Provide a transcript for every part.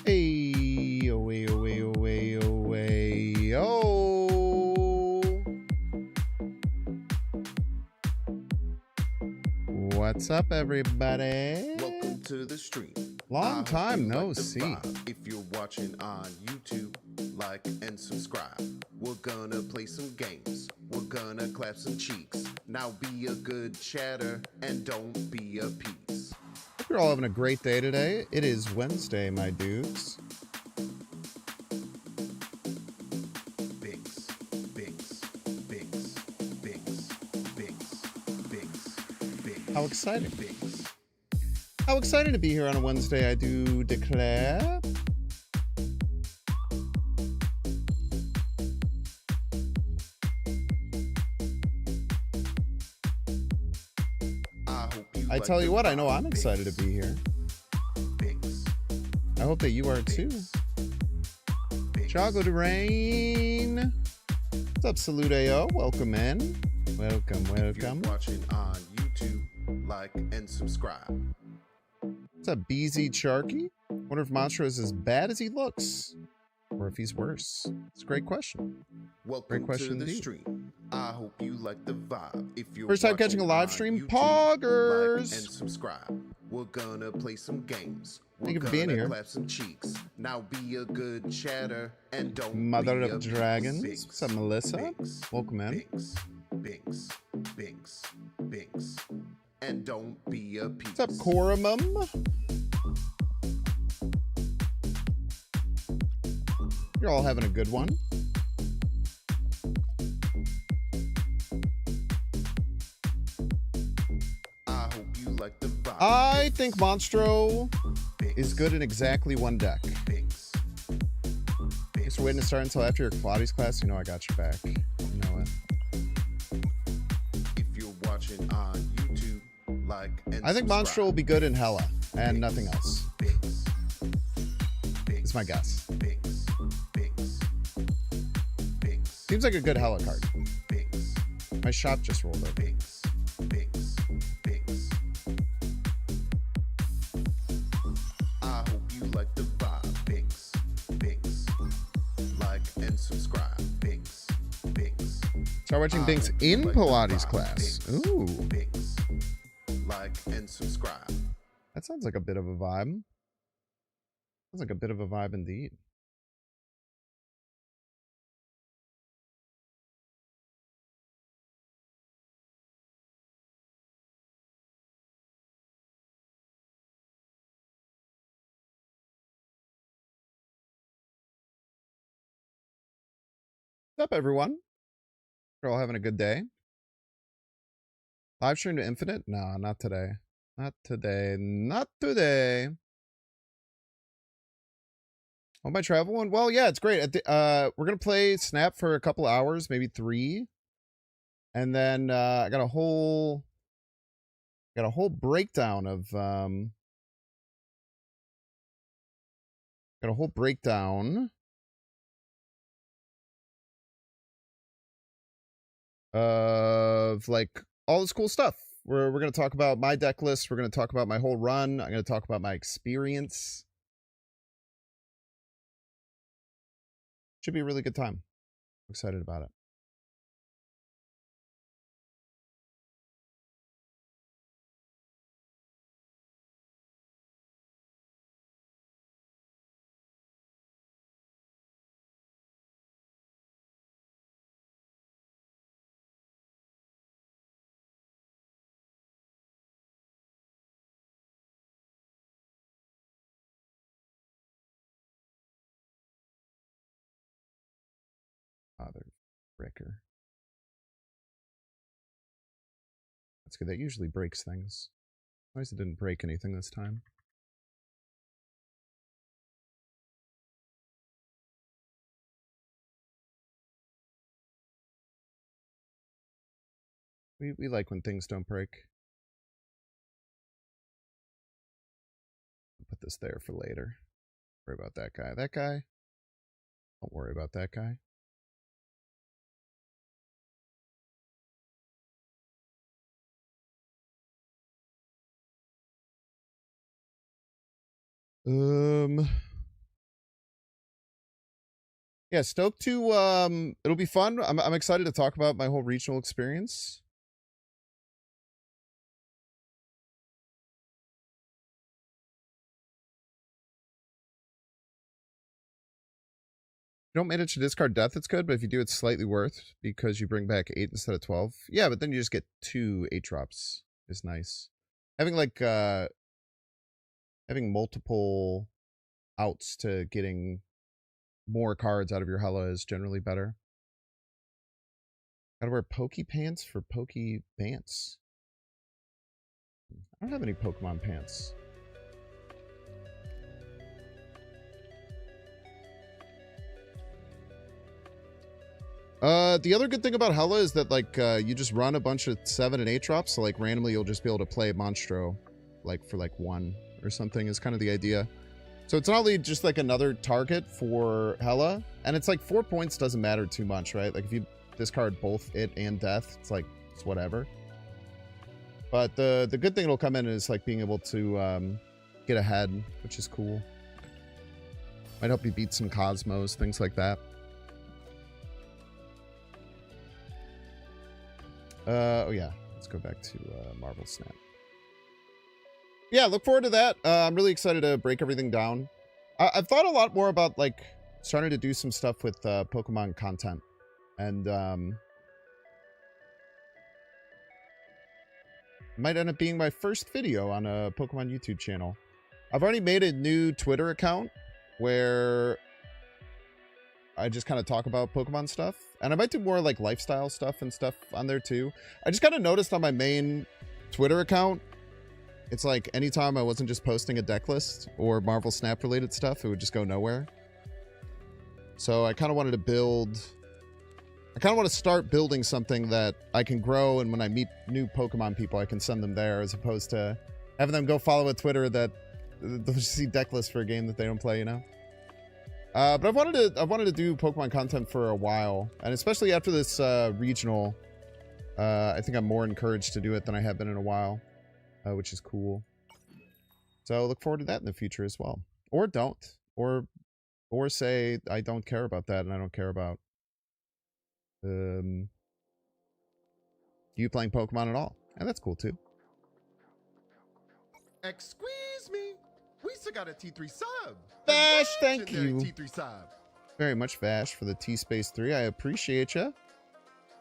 Hey, away, away, away, away, oh. What's up, everybody? Welcome to the stream. Long time no see. If you're watching on YouTube, like and subscribe. We're gonna play some games. We're gonna clap some cheeks. Now be a good chatter and don't be a piece. Hope you're all having a great day today. It is Wednesday, my dudes. Binks, binks, binks, binks, binks, binks, binks. How exciting. Binks. How excited to be here on a Wednesday, I do declare. I tell you what, I know I'm excited to be here. I hope that you are too. Chago de Rain. What's up, Salute AO? Welcome in. Welcome, welcome. If you're watching on YouTube, like and subscribe. What's up, BZ Charky? Wonder if Monstro is as bad as he looks, or if he's worse. It's a great question. Welcome Great question to the indeed. stream. I hope you like the vibe. If you're First time catching a live stream, YouTube, poggers. like and subscribe. We're gonna play some games. Thank you We're for being gonna here. clap some cheeks. Now be a good chatter and don't Mother be of a Dragons. Binks, What's up, Melissa? Binks, Welcome in. Binks, Binks, Binks, Binks, and don't be a piece. What's up, Corumum? You're all having a good one. I hope you like the vibe. I think Monstro Binks, is good in exactly one deck. Binks, Just waiting to start until after your Pilates class. You know I got your back. You know it. If you're watching on YouTube, like and I think subscribe. Monstro will be good in Hella and nothing else. Binks, Binks, It's my guess. Binks, Binks, Binks, Seems like a good Hella card. Binks, My shop just rolled over. Binks, Binks, Binks. I hope you like the vibe. Binks, Binks, like and subscribe. Binks, Binks. Start watching I Binks hope you in like the Pilates vibe. class. Binks, Ooh, Binks, like and subscribe. that sounds like a bit of a vibe. Sounds like a bit of a vibe indeed. What's up, everyone? You're all having a good day. Live stream to Infinite? No, not today. Not today. Not today. Oh, my travel one? Well, yeah, it's great. We're going to play Snap for a couple hours, maybe 3. And then I got a whole breakdown of like all this cool stuff. We're going to talk about my deck list. We're going to talk about my whole run. I'm going to talk about my experience. Should be a really good time. I'm excited about it. Father Fricker. That's good. That usually breaks things. Nice it didn't break anything this time. We like when things don't break. I'll put this there for later. Worry about that guy. That guy. Don't worry about that guy. Yeah, stoked to it'll be fun. I'm excited to talk about my whole regional experience. You don't manage to discard death, it's good, but if you do, it's slightly worth because you bring back 8 instead of 12. Yeah, but then you just get 2 8 drops. Is nice. Having like having multiple outs to getting more cards out of your Hela is generally better. Gotta wear pokey pants for pokey pants. I don't have any Pokemon pants. The other good thing about Hela is that, like, you just run a bunch of 7 and 8 drops, so, like, randomly you'll just be able to play Monstro, like, for, like, 1 or something is kind of the idea. So it's not only just, like, another target for Hela, and it's, like, 4 points doesn't matter too much, right? Like, if you discard both it and death, it's, like, it's whatever. But the good thing that'll come in is, like, being able to, get ahead, which is cool. Might help you beat some Cosmos, things like that. Oh yeah, let's go back to Marvel Snap. Yeah, look forward to that. I'm really excited to break everything down. I've thought a lot more about, like, starting to do some stuff with Pokemon content. And might end up being my first video on a Pokemon YouTube channel. I've already made a new Twitter account where I just kind of talk about Pokemon stuff. And I might do more, like, lifestyle stuff and stuff on there, too. I just kind of noticed on my main Twitter account, it's like anytime I wasn't just posting a deck list or Marvel Snap related stuff, it would just go nowhere. So I kind of wanted to build... I kind of want to start building something that I can grow, and when I meet new Pokemon people, I can send them there, as opposed to having them go follow a Twitter that they'll just see deck lists for a game that they don't play, you know? But I've wanted to do Pokemon content for a while, and especially after this regional, I think I'm more encouraged to do it than I have been in a while, which is cool. So look forward to that in the future as well, or don't, or say I don't care about that, and I don't care about you playing Pokemon at all, and that's cool too. Excuse me. We still got a T3 sub. Vash, thank you. T3 sub. Very much, Vash, for the T-Space 3. I appreciate you.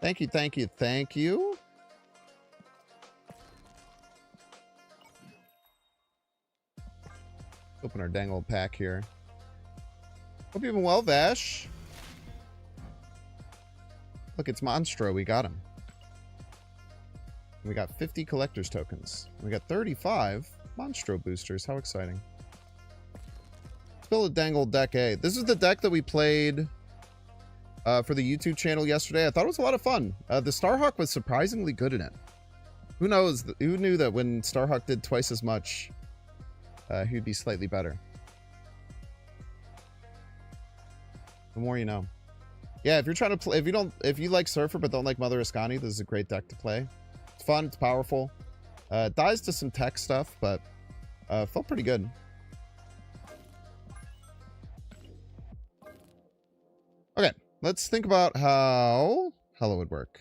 Thank you, thank you, thank you. Open our dang old pack here. Hope you've been well, Vash. Look, it's Monstro. We got him. We got 50 collector's tokens. We got 35 Monstro boosters. How exciting. Still a dang old deck A. This is the deck that we played for the YouTube channel yesterday. I thought it was a lot of fun. The Starhawk was surprisingly good in it. Who knows? Who knew that when Starhawk did twice as much, he'd be slightly better. The more you know. Yeah, if you're trying to play, if you like Surfer but don't like Mother Ascani, this is a great deck to play. It's fun, it's powerful. Dies to some tech stuff, but felt pretty good. Okay, let's think about how Hela would work.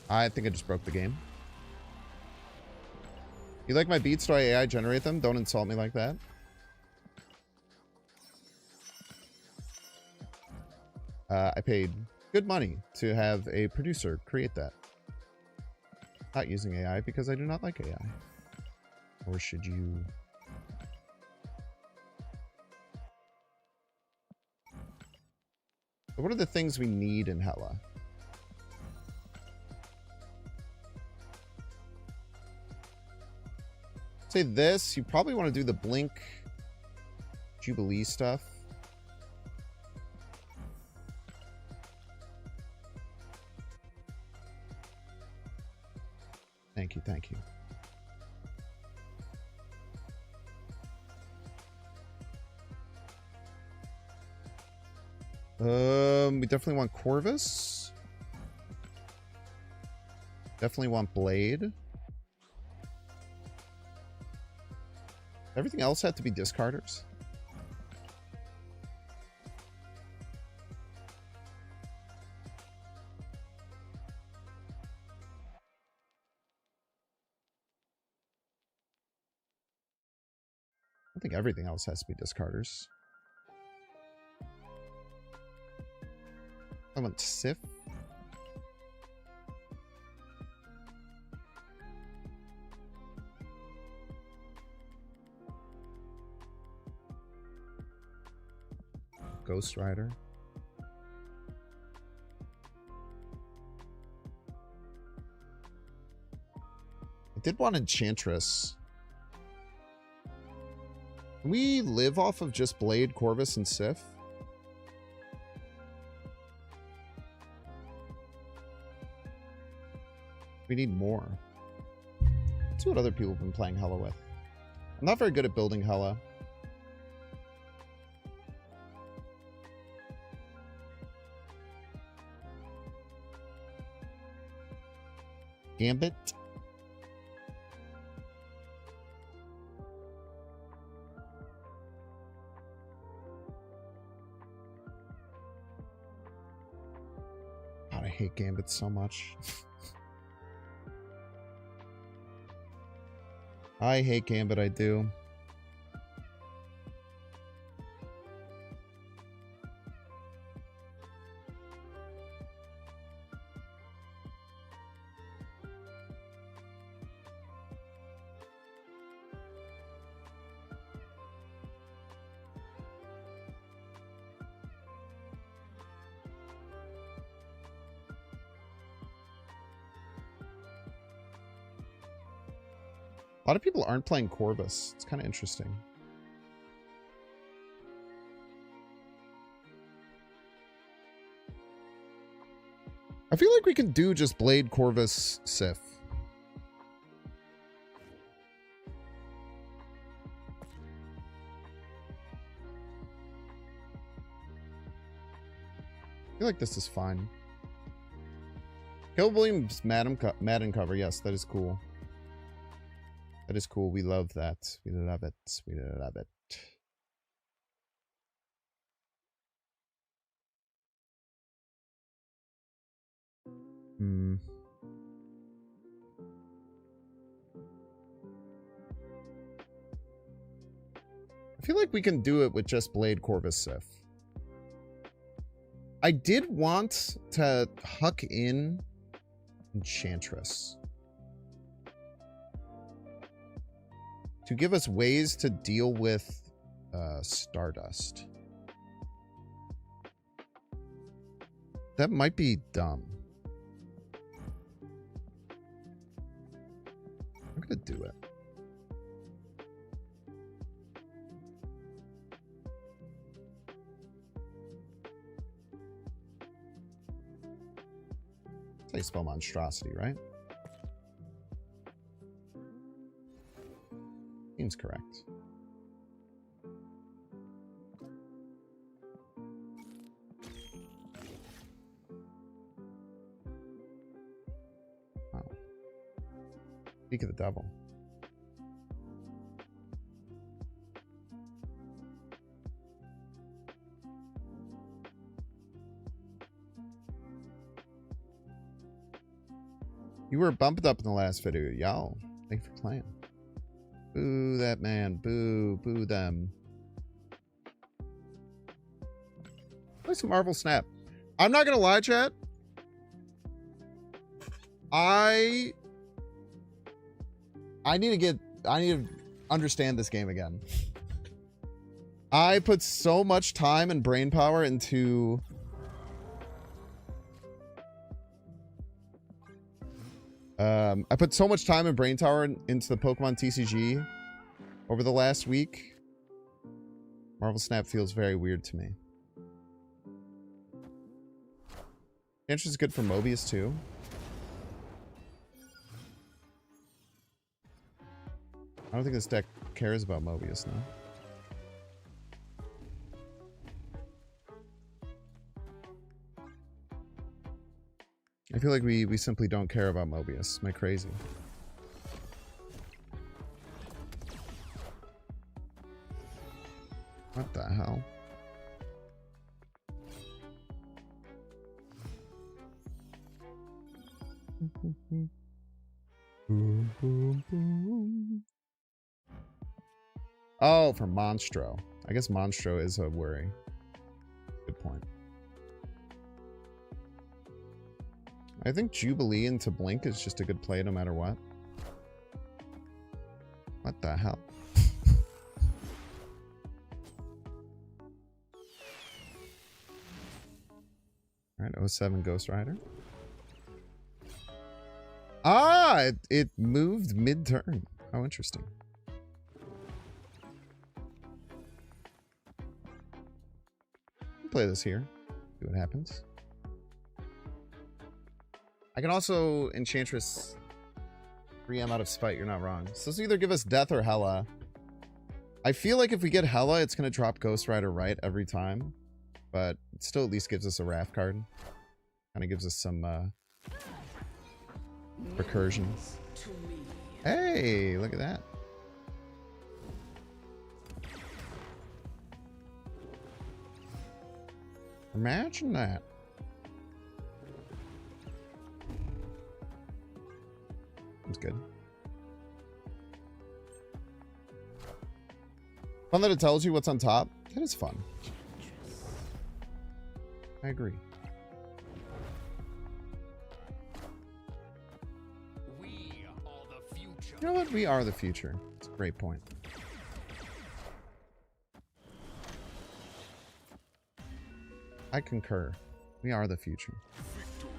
I think I just broke the game. You like my beats? Do I AI generate them? Don't insult me like that. I paid good money to have a producer create that. Not using AI because I do not like AI. Or should you? So what are the things we need in Hela? Say this, you probably want to do the Blink Jubilee stuff. Thank you, thank you. We definitely want Corvus. Definitely want Blade. Everything else had to be discarders. I think everything else has to be discarders. I want Sif. Ghost Rider. I did want Enchantress. Can we live off of just Blade, Corvus, and Sif? We need more. Let's see what other people have been playing Hela with. I'm not very good at building Hela. Gambit. God, I hate Gambit so much. I hate Gambit, I do. A lot of people aren't playing Corvus. It's kind of interesting. I feel like we can do just Blade, Corvus, Sif. I feel like this is fine. Kill Williams Madden cover. Yes, that is cool. That is cool. We love that. We love it. We love it. I feel like we can do it with just Blade, Corvus, Sif. I did want to huck in Enchantress to give us ways to deal with Stardust. That might be dumb. I'm gonna do it. That's how you spell monstrosity, right? Seems correct. Wow. Speak of the devil. You were bumped up in the last video, y'all. Thank you for playing. Boo that man. Boo. Boo them. Play some Marvel Snap. I'm not gonna lie, chat. I need to understand this game again. I put so much time and brain power into I put so much time and brain power into the Pokemon TCG over the last week. Marvel Snap feels very weird to me. Interest is good for Mobius too. I don't think this deck cares about Mobius now. I feel like we simply don't care about Mobius. Am I crazy? What the hell? Boom, boom, boom. Oh, for Monstro. I guess Monstro is a worry. Good point. I think Jubilee into Blink is just a good play no matter what. What the hell? Alright, 07 Ghost Rider. Ah! It moved mid-turn. How interesting. Play this here. See what happens. I can also Enchantress 3M out of spite. You're not wrong. So this will either give us Death or Hela. I feel like if we get Hela, it's going to drop Ghost Rider right every time. But it still at least gives us a Wrath card. Kind of gives us some recursion. Hey, look at that. Imagine that. That's good. Fun that it tells you what's on top. That is fun. I agree. We are the future. You know what? We are the future. It's a great point. I concur. We are the future. Victory.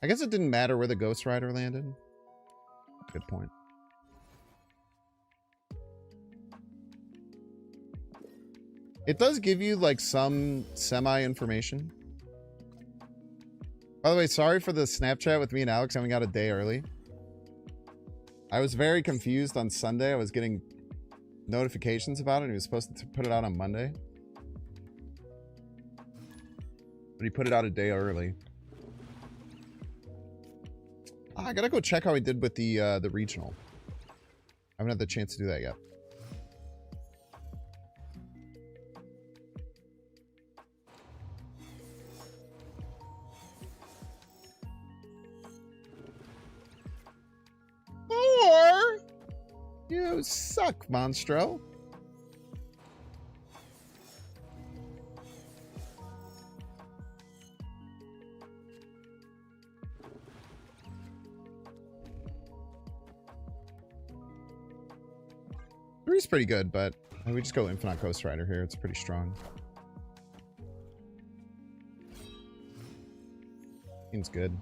I guess it didn't matter where the Ghost Rider landed. Good point. It does give you like some semi-information. By the way, sorry for the Snapchat with me and Alex coming out a day early. I was very confused on Sunday. I was getting notifications about it and he was supposed to put it out on Monday. But he put it out a day early. I gotta go check how he did with the regional. I haven't had the chance to do that yet. Or you suck, Monstro. Three's pretty good, but we just go Infinite Ghost Rider here. It's pretty strong. Seems good.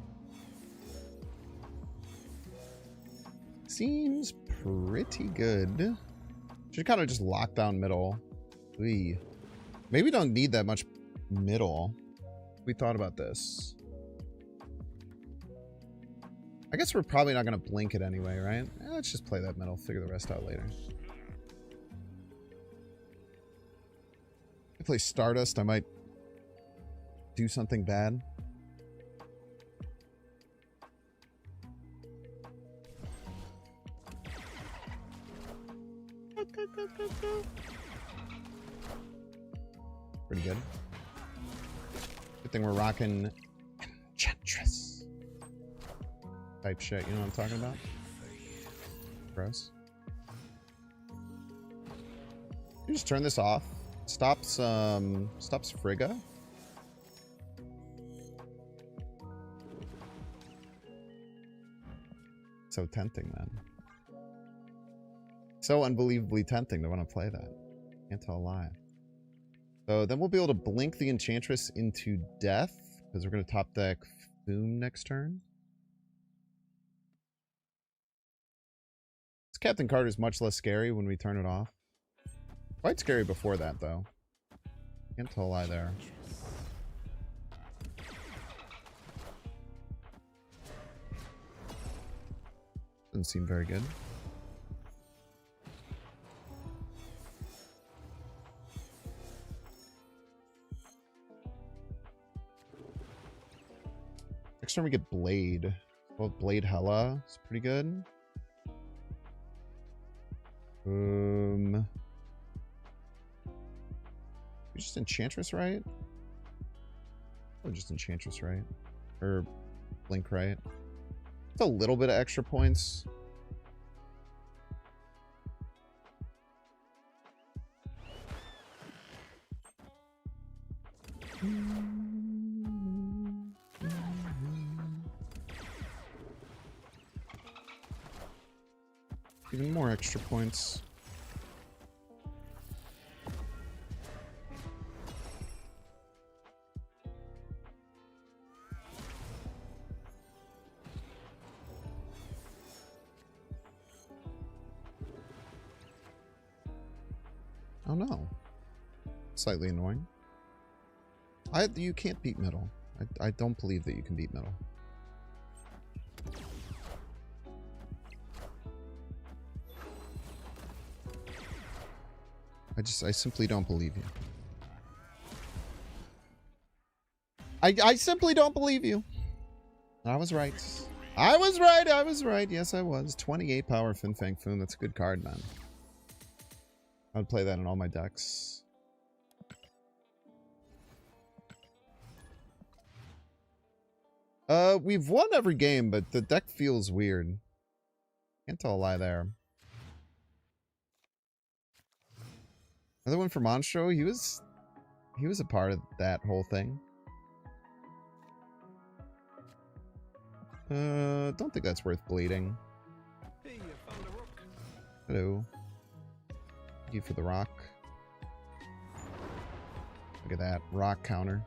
Seems pretty good. Should kind of just lock down middle. Maybe don't need that much middle. We thought about this. I guess we're probably not going to blink it anyway, right? Let's just play that middle. Figure the rest out later. If I play Stardust, I might do something bad. Pretty good. Good thing we're rocking Enchantress type shit. You know what I'm talking about? Gross. You just turn this off. Stops Frigga. So tempting, man. So unbelievably tempting to want to play that. Can't tell a lie. So then we'll be able to blink the Enchantress into death, because we're going to top deck Boom next turn. This Captain card is much less scary when we turn it off. Quite scary before that, though. Can't tell a lie there. Doesn't seem very good. Next turn we get Blade. Well, Blade Hella is pretty good. Just Enchantress, right? Or just Enchantress, right? Or Blink, right? It's a little bit of extra points. Even more extra points. Oh no. Slightly annoying. You can't beat middle. I don't believe that you can beat middle. I simply don't believe you. I simply don't believe you. I was right. I was right. I was right. Yes, I was. 28 power Fin Fang Foom. That's a good card, man. I would play that in all my decks. We've won every game, but the deck feels weird. Can't tell a lie there. Another one for Monstro. He was a part of that whole thing. Don't think that's worth bleeding. Hey, you found a rook. Hello. Thank you for the rock. Look at that. Rock counter.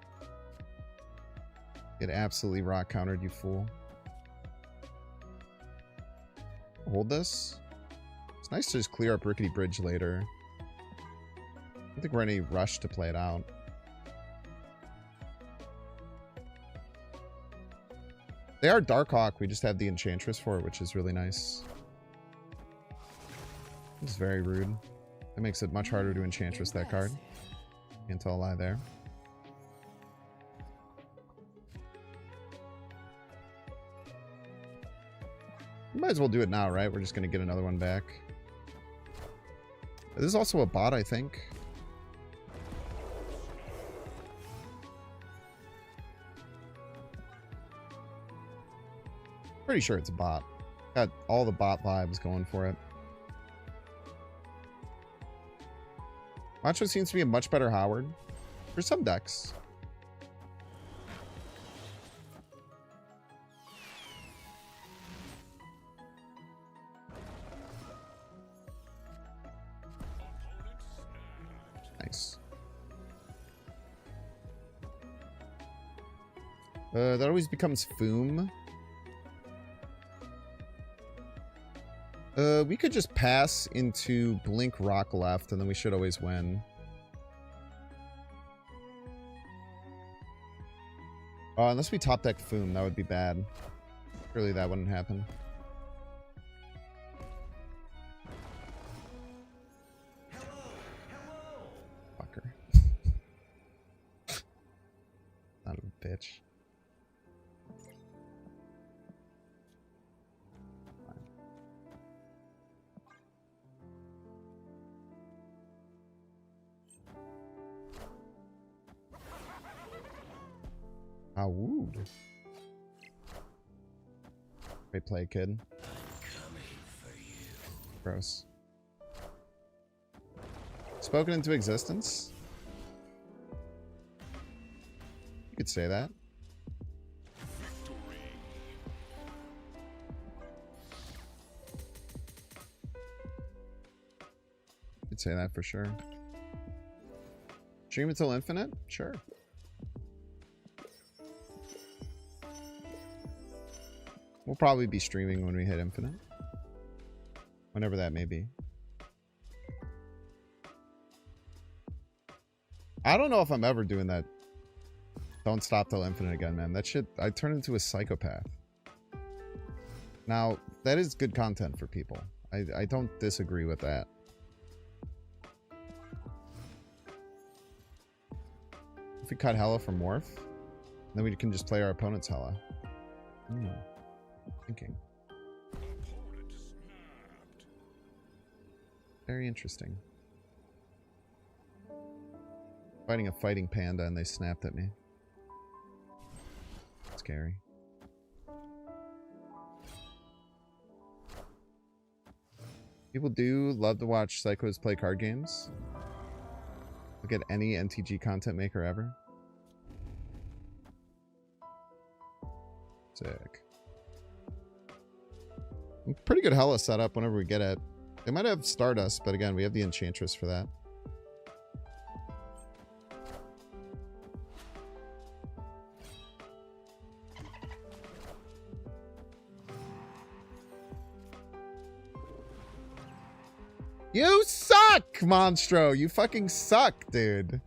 Get absolutely rock countered, you fool. Hold this. It's nice to just clear up Rickety Bridge later. I don't think we're in any rush to play it out. They are Darkhawk. We just have the Enchantress for it, which is really nice. This is very rude. That makes it much harder to Enchantress that card. Can't tell a lie there. We might as well do it now, right? We're just going to get another one back. This is also a bot, I think. Pretty sure it's a bot. Got all the bot vibes going for it. Macho seems to be a much better Howard. For some decks. Nice. That always becomes Foom. We could just pass into Blink Rock left, and then we should always win. Unless we top deck Foom, that would be bad. Surely that wouldn't happen. Fucker. Son of a bitch. Ah, wooed. Great play, kid. Gross. Spoken into existence? You could say that. You could say that for sure. Dream until infinite? Sure. We'll probably be streaming when we hit infinite. Whenever that may be. I don't know if I'm ever doing that. Don't stop till infinite again, man. That shit, I turn into a psychopath. Now, that is good content for people. I don't disagree with that. If we cut Hella from Morph, then we can just play our opponent's Hella. Thinking. Very interesting. Fighting a fighting panda and they snapped at me. Scary. People do love to watch psychos play card games. Look at any NTG content maker ever. Sick. Pretty good Hella setup whenever we get it. They might have Stardust, but again, we have the Enchantress for that. You suck, Monstro! You fucking suck, dude.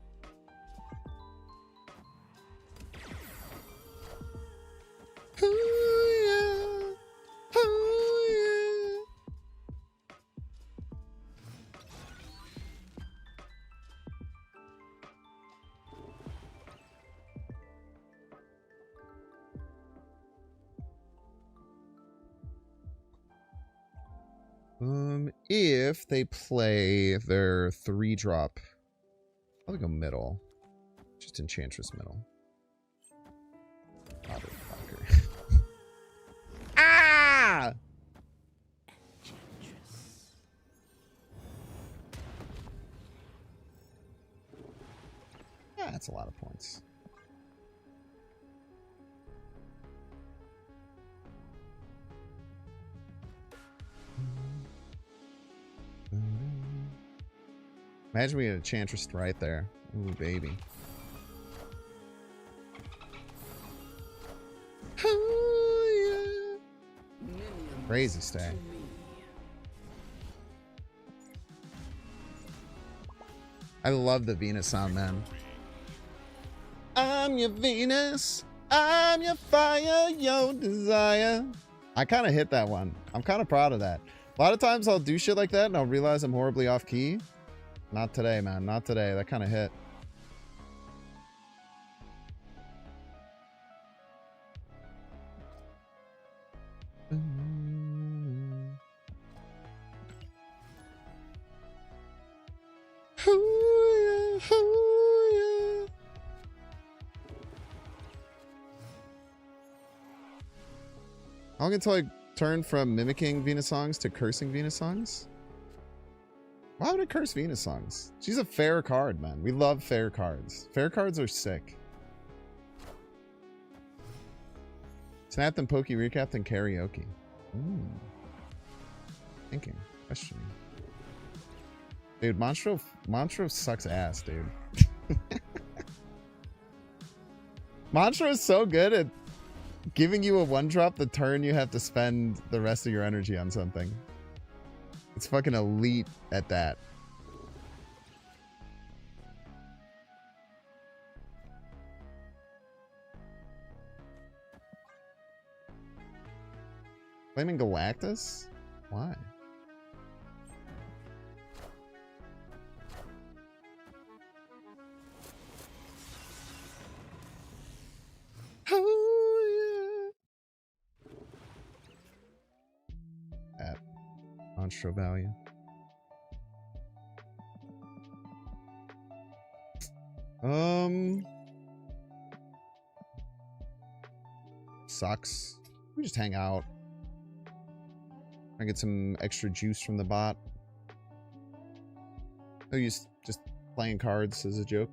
If they play their 3-drop, I'll go middle. Just Enchantress middle. Motherfucker. Ah! Yeah, that's a lot of points. Imagine we had a Enchantress right there. Ooh, baby. Oh, yeah. Crazy stay. I love the Venus sound, man. I'm your Venus. I'm your fire, your desire. I kind of hit that one. I'm kind of proud of that. A lot of times I'll do shit like that and I'll realize I'm horribly off key. Not today, man. Not today. That kind of hit. How long until I turn from mimicking Venus songs to cursing Venus songs? Why would I curse Venus songs? She's a fair card, man. We love fair cards. Fair cards are sick. Snapped and Pokey recapped and karaoke. Thinking. Questioning. Dude, Monstro sucks ass, dude. Monstro is so good at giving you a 1-drop the turn you have to spend the rest of your energy on something. It's fucking elite at that. Flaming Galactus? Why? Oh, yeah. At Monstro value. Sucks. We just hang out. I get some extra juice from the bot. Oh, you just playing cards as a joke.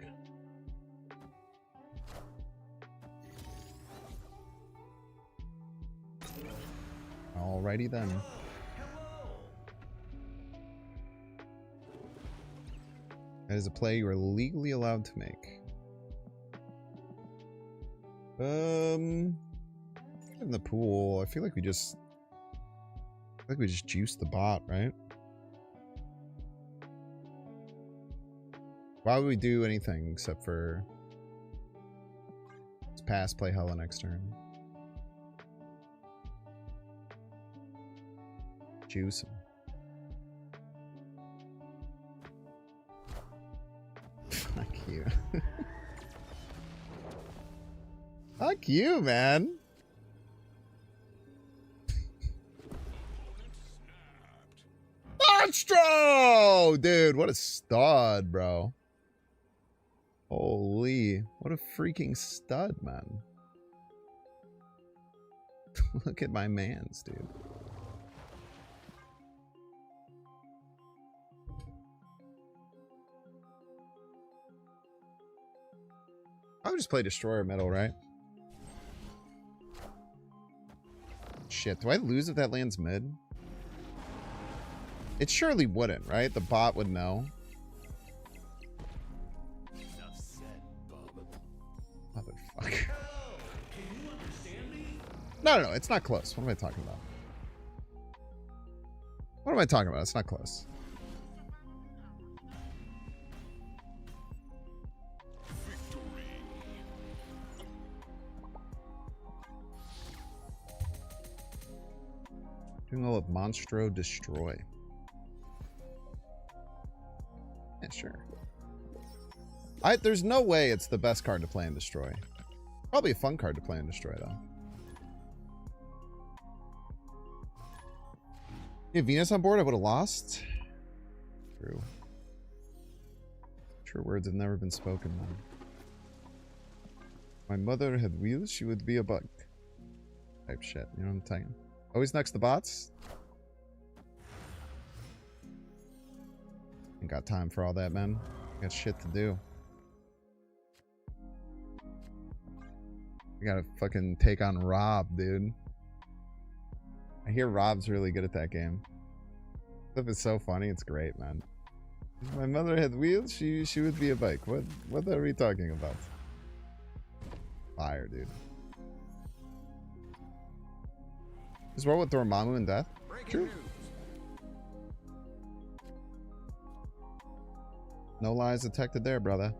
Alrighty then. That is a play you are legally allowed to make. In the pool, I feel like we just juiced the bot, right? Why would we do anything except for just pass, play Hella next turn? Juice him. Fuck you. Fuck you, man. Monstro! Dude, what a stud, bro. Holy, what a freaking stud, man. Look at my mans, dude. I would just play Destroyer middle, right? Shit, do I lose if that lands mid? It surely wouldn't, right? The bot would know. Motherfucker. No, it's not close. What am I talking about? What am I talking about? It's not close. Doing all of Monstro Destroy. Yeah, sure. There's no way it's the best card to play in Destroy. Probably a fun card to play in Destroy, though. If Venus on board, I would have lost. True. True words have never been spoken, man. My mother had wheels, she would be a bug. Type shit, you know what I'm saying? Always next to bots. Ain't got time for all that, man. Got shit to do. We gotta fucking take on Rob, dude. I hear Rob's really good at that game. Stuff is so funny, it's great, man. If my mother had wheels, she would be a bike. What are we talking about? Fire, dude. Is what with Dormammu and Death? True. No lies detected there, brother.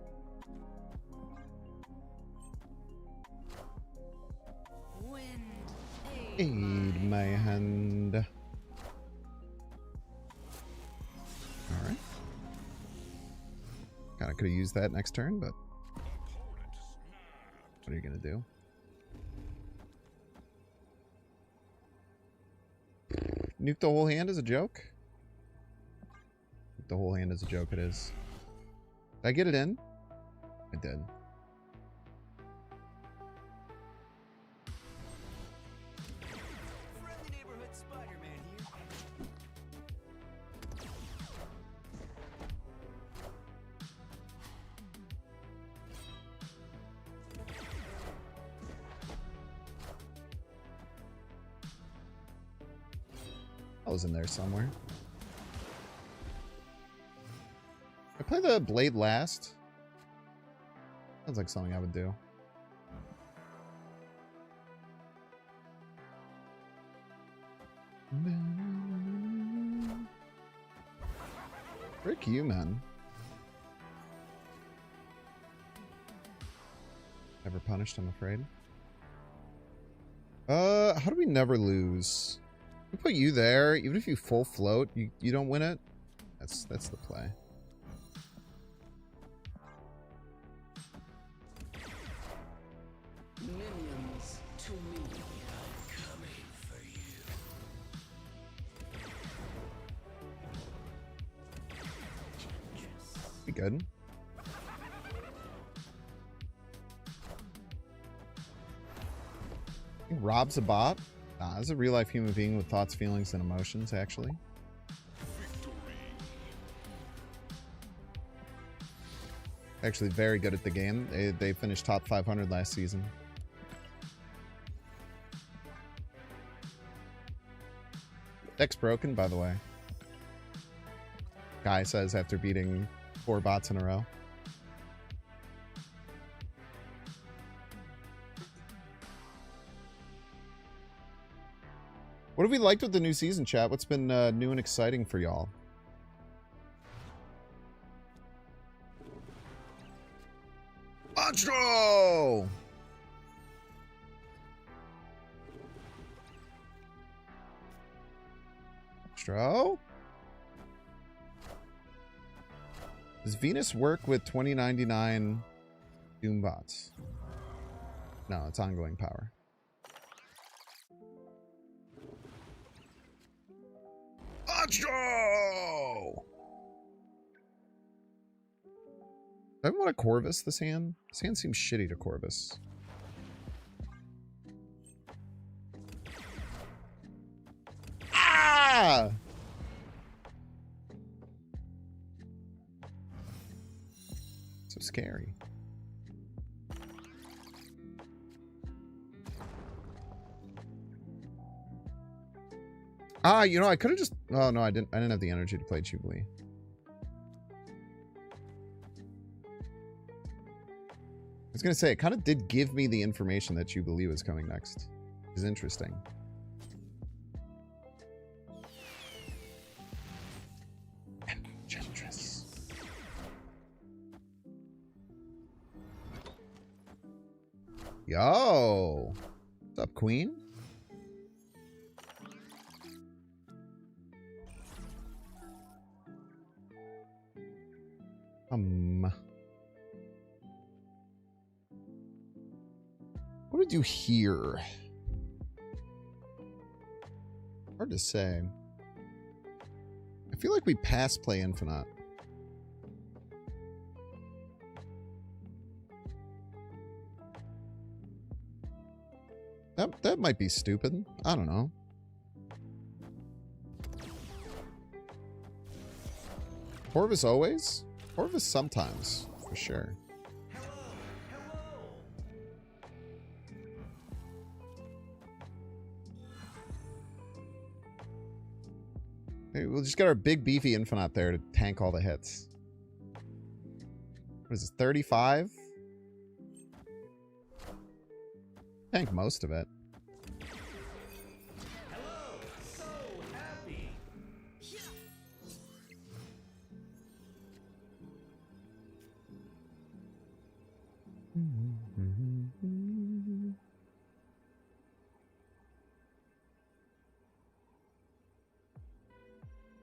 Aid my hand. Alright. Kinda could have used that next turn, but what are you gonna do? Nuke the whole hand is a joke? The whole hand is a joke, it is. Did I get it in? I did. Friendly neighborhood Spider-Man here. I was in there somewhere. I play the blade last. Sounds like something I would do. Frick you, man. Never punished, I'm afraid. How do we never lose? We put you there, even if you full float, you don't win it. That's the play. Minions to me. I'm coming for you. Be good. I think Rob's a bot. Nah, this is a real life human being with thoughts, feelings, and emotions, actually. Actually very good at the game. They finished top 500 last season. Deck's broken, by the way. Guy says after beating 4 bots in a row. What have we liked with the new season, chat? What's been new and exciting for y'all? Monstro! Monstro? Does Venus work with 2099 Doom bots? No, it's ongoing power. Monstro! Do I want to Corvus this hand? This hand seems shitty to Corvus. Ah! So scary. Ah, you know, I could have just... Oh, no, I didn't have the energy to play Jubilee. I was going to say, it kind of did give me the information that Jubilee was coming next. Which is interesting. Enchantress. Yo! What's up, Queen? What do we do here? Hard to say. I feel like we pass play Infinite. That might be stupid. I don't know. Corvus always? Corvus sometimes, for sure. Hey, we'll just get our big beefy Infinite there to tank all the hits. What is this, 35? Tank most of it. Hello, so happy.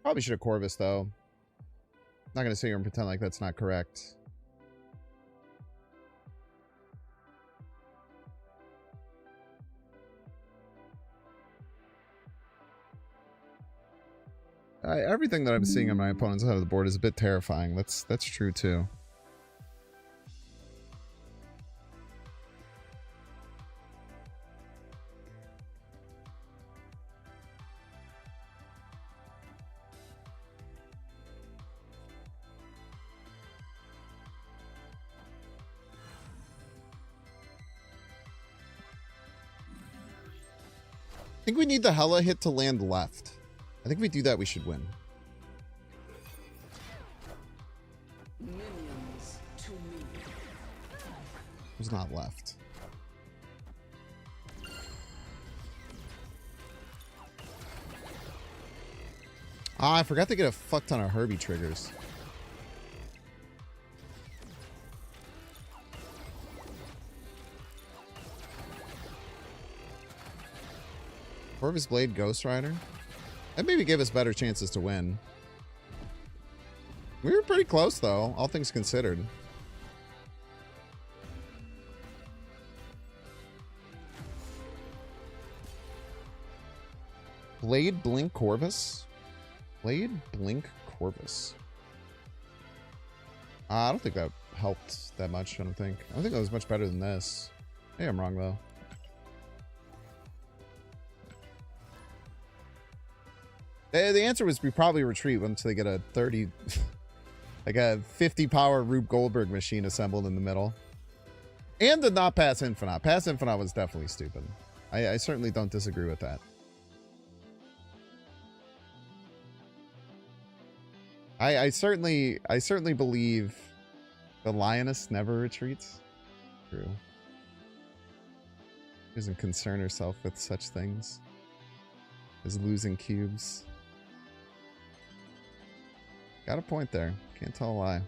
Probably should have Corvus, though. Not going to sit here and pretend like that's not correct. Everything that I'm seeing on my opponent's side of the board is a bit terrifying. That's true, too. I think we need the Hella hit to land left. I think if we do that, we should win. Minions to me. Who's not left? Ah, I forgot to get a fuck ton of Herbie triggers. Corvus Blade Ghost Rider. That maybe gave us better chances to win. We were pretty close, though, all things considered. Blade Blink Corvus? Blade Blink Corvus. I don't think that helped that much, I don't think. I don't think that was much better than this. Hey, I'm wrong, though. The answer was we probably retreat once they get a 30, like a 50 power Rube Goldberg machine assembled in the middle. And the not pass Infinite. Pass Infinite was definitely stupid. I certainly don't disagree with that. I certainly believe the Lioness never retreats. True. She doesn't concern herself with such things as losing cubes. Got a point there. Can't tell a lie.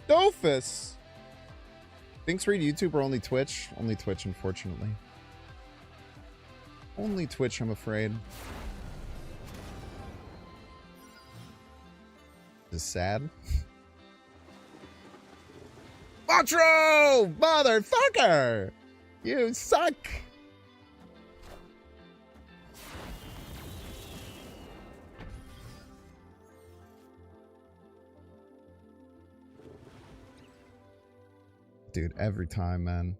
Dofus! Thanks, read YouTube or only Twitch? Only Twitch, unfortunately. Only Twitch, I'm afraid. This is sad. Monstro! Motherfucker! You suck! Dude, every time, man.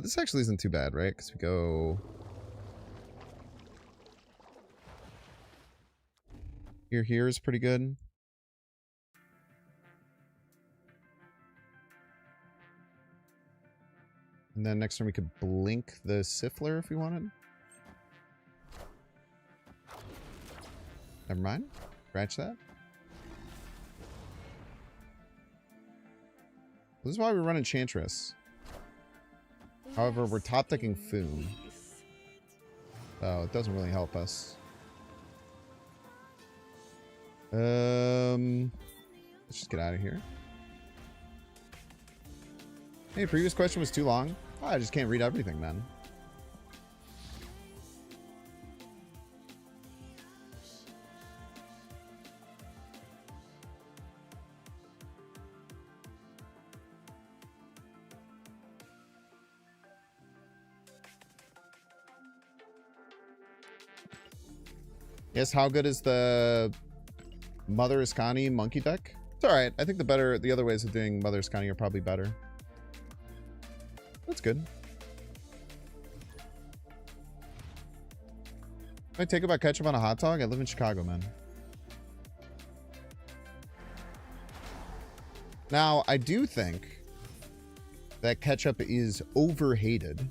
This actually isn't too bad, right? Because we go... Here is pretty good. And then next turn we could blink the Siffler if we wanted. Never mind. Scratch that. This is why we run Enchantress. However, we're top decking Foom. So it doesn't really help us. Let's just get out of here. Hey, previous question was too long. Oh, I just can't read everything, man. Yes, how good is the Mother Iskani monkey deck? It's alright. I think the other ways of doing Mother Iskani are probably better. That's good. Can I take about ketchup on a hot dog? I live in Chicago, man. Now, I do think that ketchup is overhated.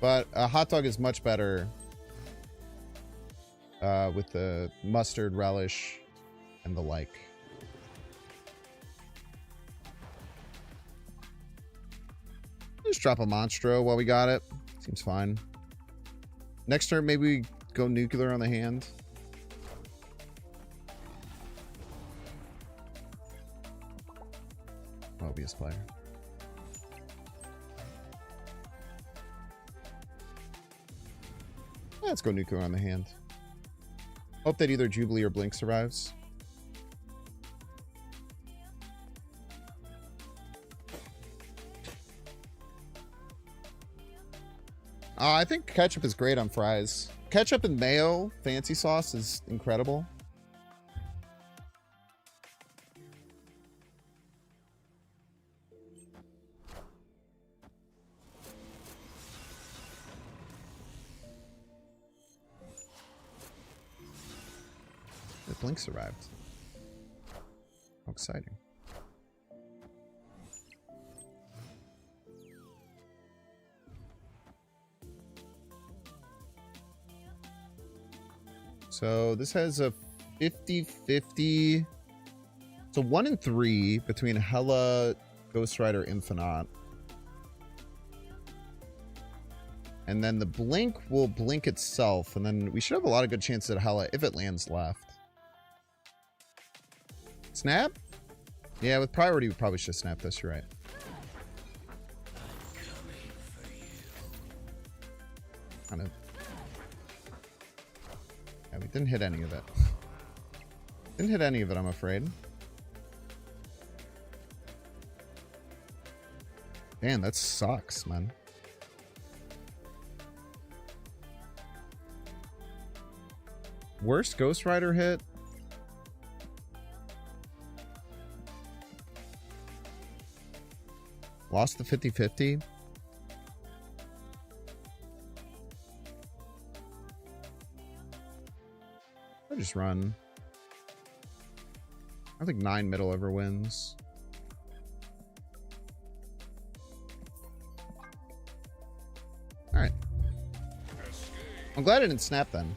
But a hot dog is much better with the mustard relish and the like. Just drop a Monstro while we got it. Seems fine. Next turn, maybe we go nuclear on the hand. Mobius player. Let's go nuclear on the hand. Hope that either Jubilee or Blink survives. I think ketchup is great on fries. Ketchup and mayo fancy sauce is incredible. The Blinks arrived. How exciting. So this has a 50-50. It's a 1 in 3 between Hela, Ghost Rider, Infinite. And then the Blink will blink itself. And then we should have a lot of good chances at Hela if it lands left. Snap? Yeah, with priority, we probably should snap this. You're right. Kind of. Yeah, we didn't hit any of it. Didn't hit any of it, I'm afraid. Man, that sucks, man. Worst Ghost Rider hit? Lost the 50-50? I'll just run. I think 9 middle ever wins. Alright. I'm glad I didn't snap then.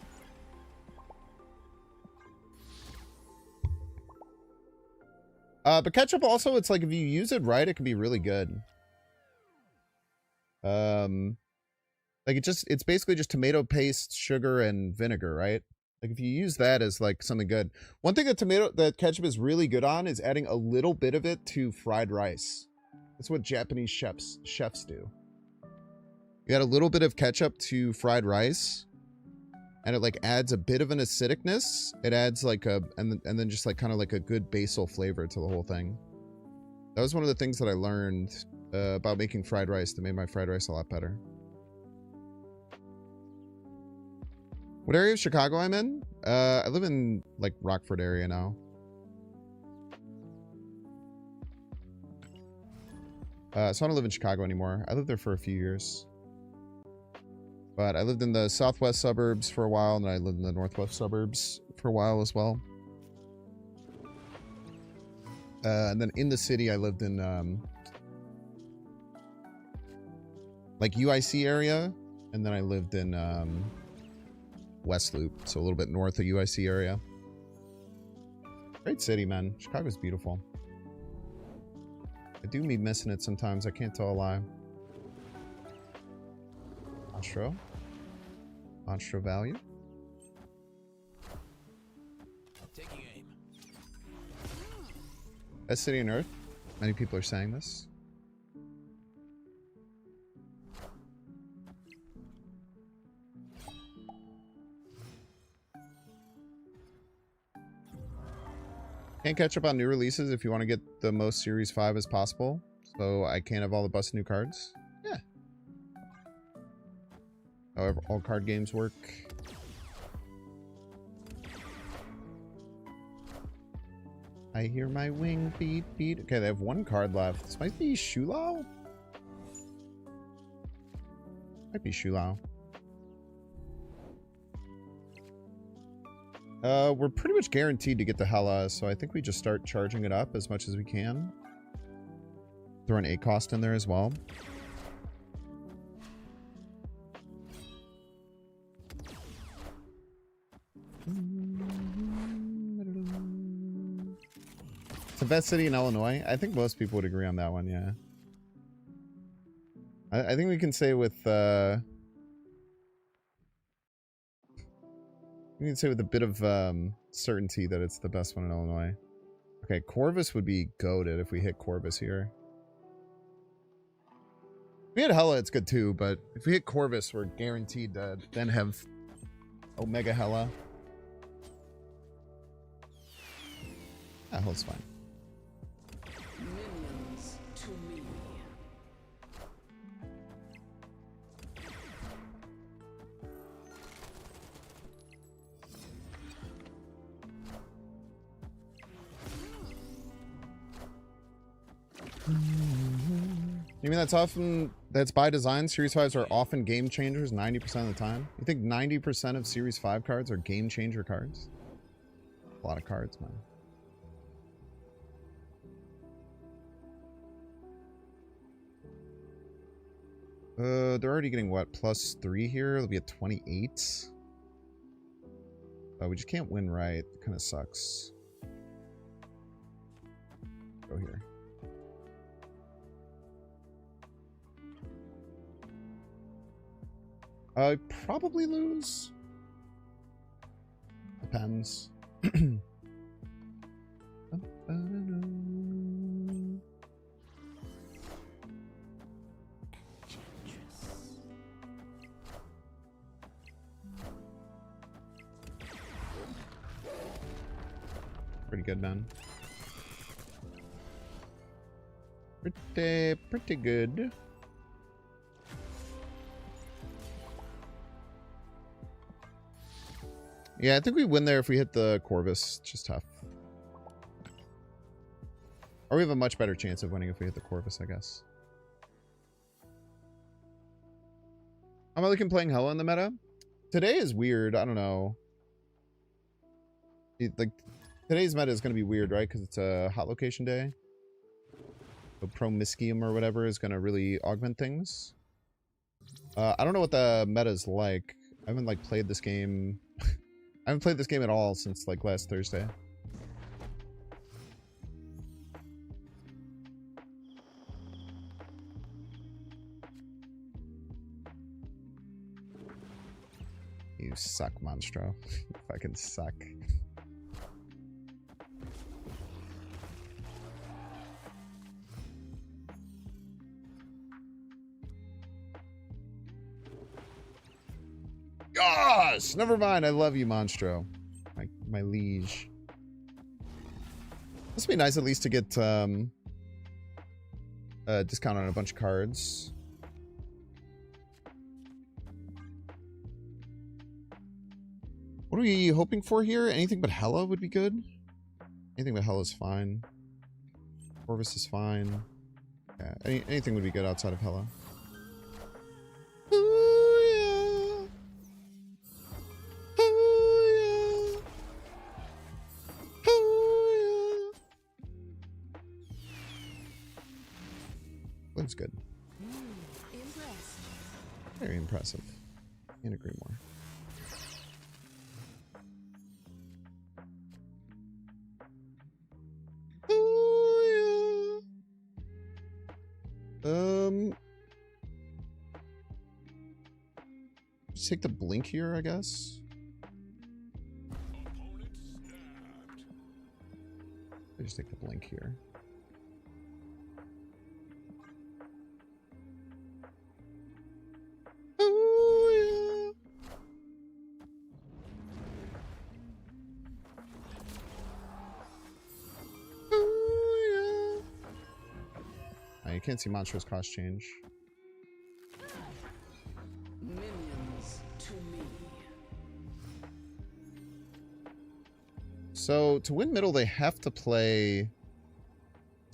But ketchup also, it's like if you use it right, it can be really good. Like it's basically just tomato paste, sugar, and vinegar, right? Like if you use that as like something good. One thing that ketchup is really good on is adding a little bit of it to fried rice. That's what Japanese chefs do. You add a little bit of ketchup to fried rice, and it like adds a bit of an acidicness. It adds like and then just like kind of like a good basil flavor to the whole thing. That was one of the things that I learned about making fried rice that made my fried rice a lot better. What area of Chicago I'm in? I live in like Rockford area now. So I don't live in Chicago anymore. I lived there for a few years. But I lived in the southwest suburbs for a while, and I lived in the northwest suburbs for a while as well. And then in the city, I lived in like UIC area, and then I lived in West Loop, so a little bit north of UIC area. Great city, man. Chicago's beautiful. I do be missing it sometimes. I can't tell a lie. Monstro value. Taking aim. Best city on earth. Many people are saying this. Can't catch up on new releases if you want to get the most Series 5 as possible. So I can't have all the busted new cards. Yeah. However, all card games work. I hear my wing beat beat. Okay, they have one card left. This might be Shulao? Might be Shulao. We're pretty much guaranteed to get the Hella, so I think we just start charging it up as much as we can. Throw an 8 cost in there as well. It's the best city in Illinois. I think most people would agree on that one, yeah. I think we can say with we can say with a bit of certainty that it's the best one in Illinois. Okay, Corvus would be goated if we hit Corvus here. If we hit Hella, it's good too, but if we hit Corvus, we're guaranteed to then have Omega Hella. Ah, Hella's fine. Minions to me. You mean that's by design? Series 5s are often game changers 90% of the time? You think 90% of Series 5 cards are game changer cards? A lot of cards, man. They're already getting what? +3 here? It'll be at 28. We just can't win right. It kind of sucks. Go here. I probably lose. Depends. Pretty good, man. Pretty good. Yeah, I think we win there if we hit the Corvus. It's just tough. Or we have a much better chance of winning if we hit the Corvus, I guess. Am I looking playing Hella in the meta? Today is weird. I don't know. Like, today's meta is going to be weird, right? Because it's a hot location day. So Promiscuum or whatever is going to really augment things. I don't know what the meta is like. I haven't, like, played this game... I haven't played this game at all since, like, last Thursday. You suck, Monstro. You fucking suck. Yes! Never mind. I love you, Monstro. My liege. This would be nice at least to get a discount on a bunch of cards. What are we hoping for here? Anything but Hella would be good. Anything but Hella is fine. Corvus is fine. Yeah, anything would be good outside of Hella. Ooh, yeah. Ooh, yeah. Ooh, yeah. Looks good. Impressed. Very impressive. Can't agree more. Just take the blink here, I guess. I just take the blink here. Oh, yeah. Oh, yeah. You can't see Monstro's cost change. Minions to me. So to win middle, they have to play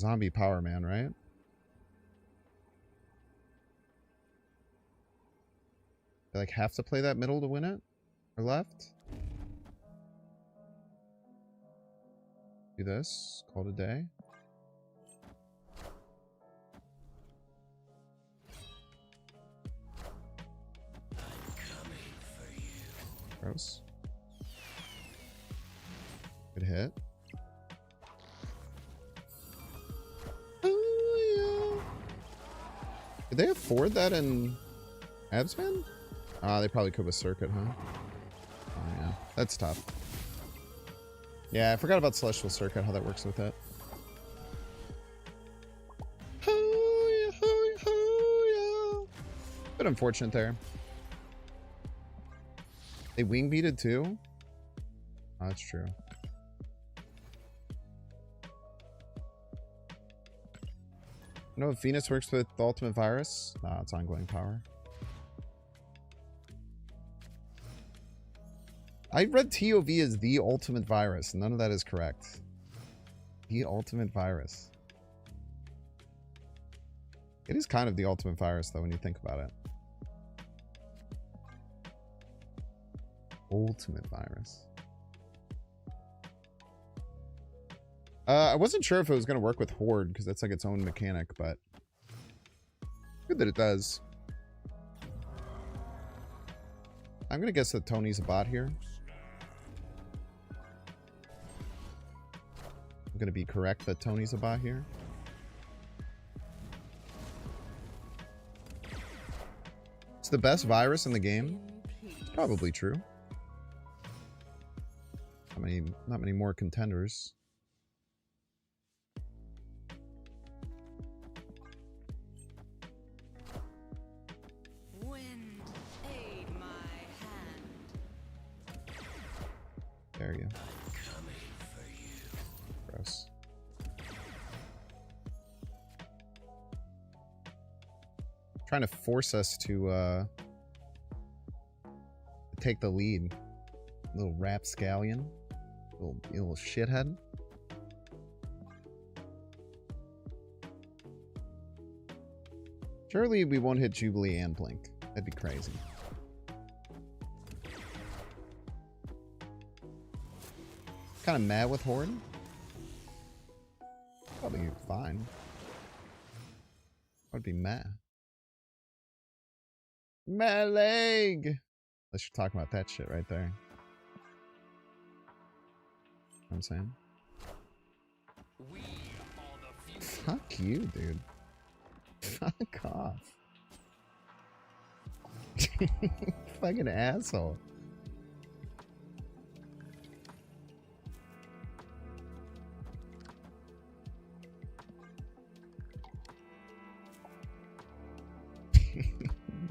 Zombie Power Man, right? They like have to play that middle to win it, or left. Do this. Call it a day. Gross. Good hit. Oh, yeah. Did they afford that in Absman? Ah, they probably could with Circuit, huh? Oh, yeah. That's tough. Yeah, I forgot about Celestial Circuit, how that works with it. Oh, yeah, oh, yeah. Bit unfortunate there. They wing beated too? Oh, that's true. You know if Venus works with the Ultimate Virus? Nah, it's ongoing power. I read TOV as the Ultimate Virus. None of that is correct. The Ultimate Virus. It is kind of the Ultimate Virus, though, when you think about it. Ultimate Virus. I wasn't sure if it was going to work with Horde, because that's like its own mechanic, but good that it does. I'm going to guess that Tony's a bot here. I'm going to be correct that Tony's a bot here. It's the best virus in the game. It's probably true. Not many more contenders. Wind, aid my hand. There you go. Coming for you. Gross. Trying to force us to take the lead. Little rapscallion. Little shithead. Surely we won't hit Jubilee and Blink. That'd be crazy. Kind of mad with Horde. Probably fine. I'd be mad. My leg! Unless you're talking about that shit right there. You know what I'm saying? We are the future. Fuck you, dude. Fuck off. Fucking asshole.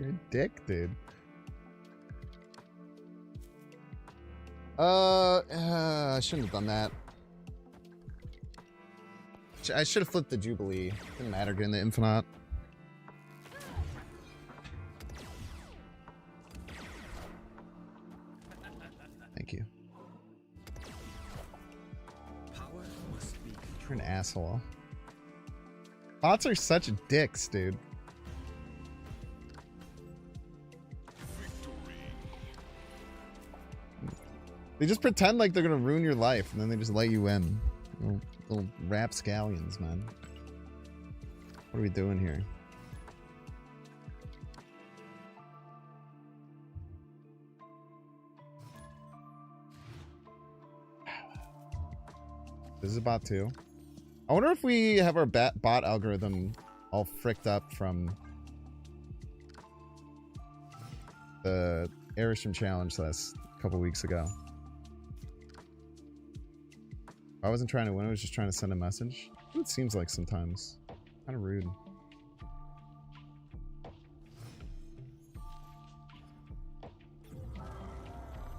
You're a dick, dude. I shouldn't have done that. I should have flipped the Jubilee. Didn't matter getting the Infinite. Thank you. You're an asshole. Bots are such dicks, dude. They just pretend like they're gonna ruin your life, and then they just let you in. Little rapscallions, man. What are we doing here? This is a bot too. I wonder if we have our bot algorithm all fricked up from the Airstream challenge last couple weeks ago. I wasn't trying to win, I was just trying to send a message. It seems like sometimes. Kind of rude.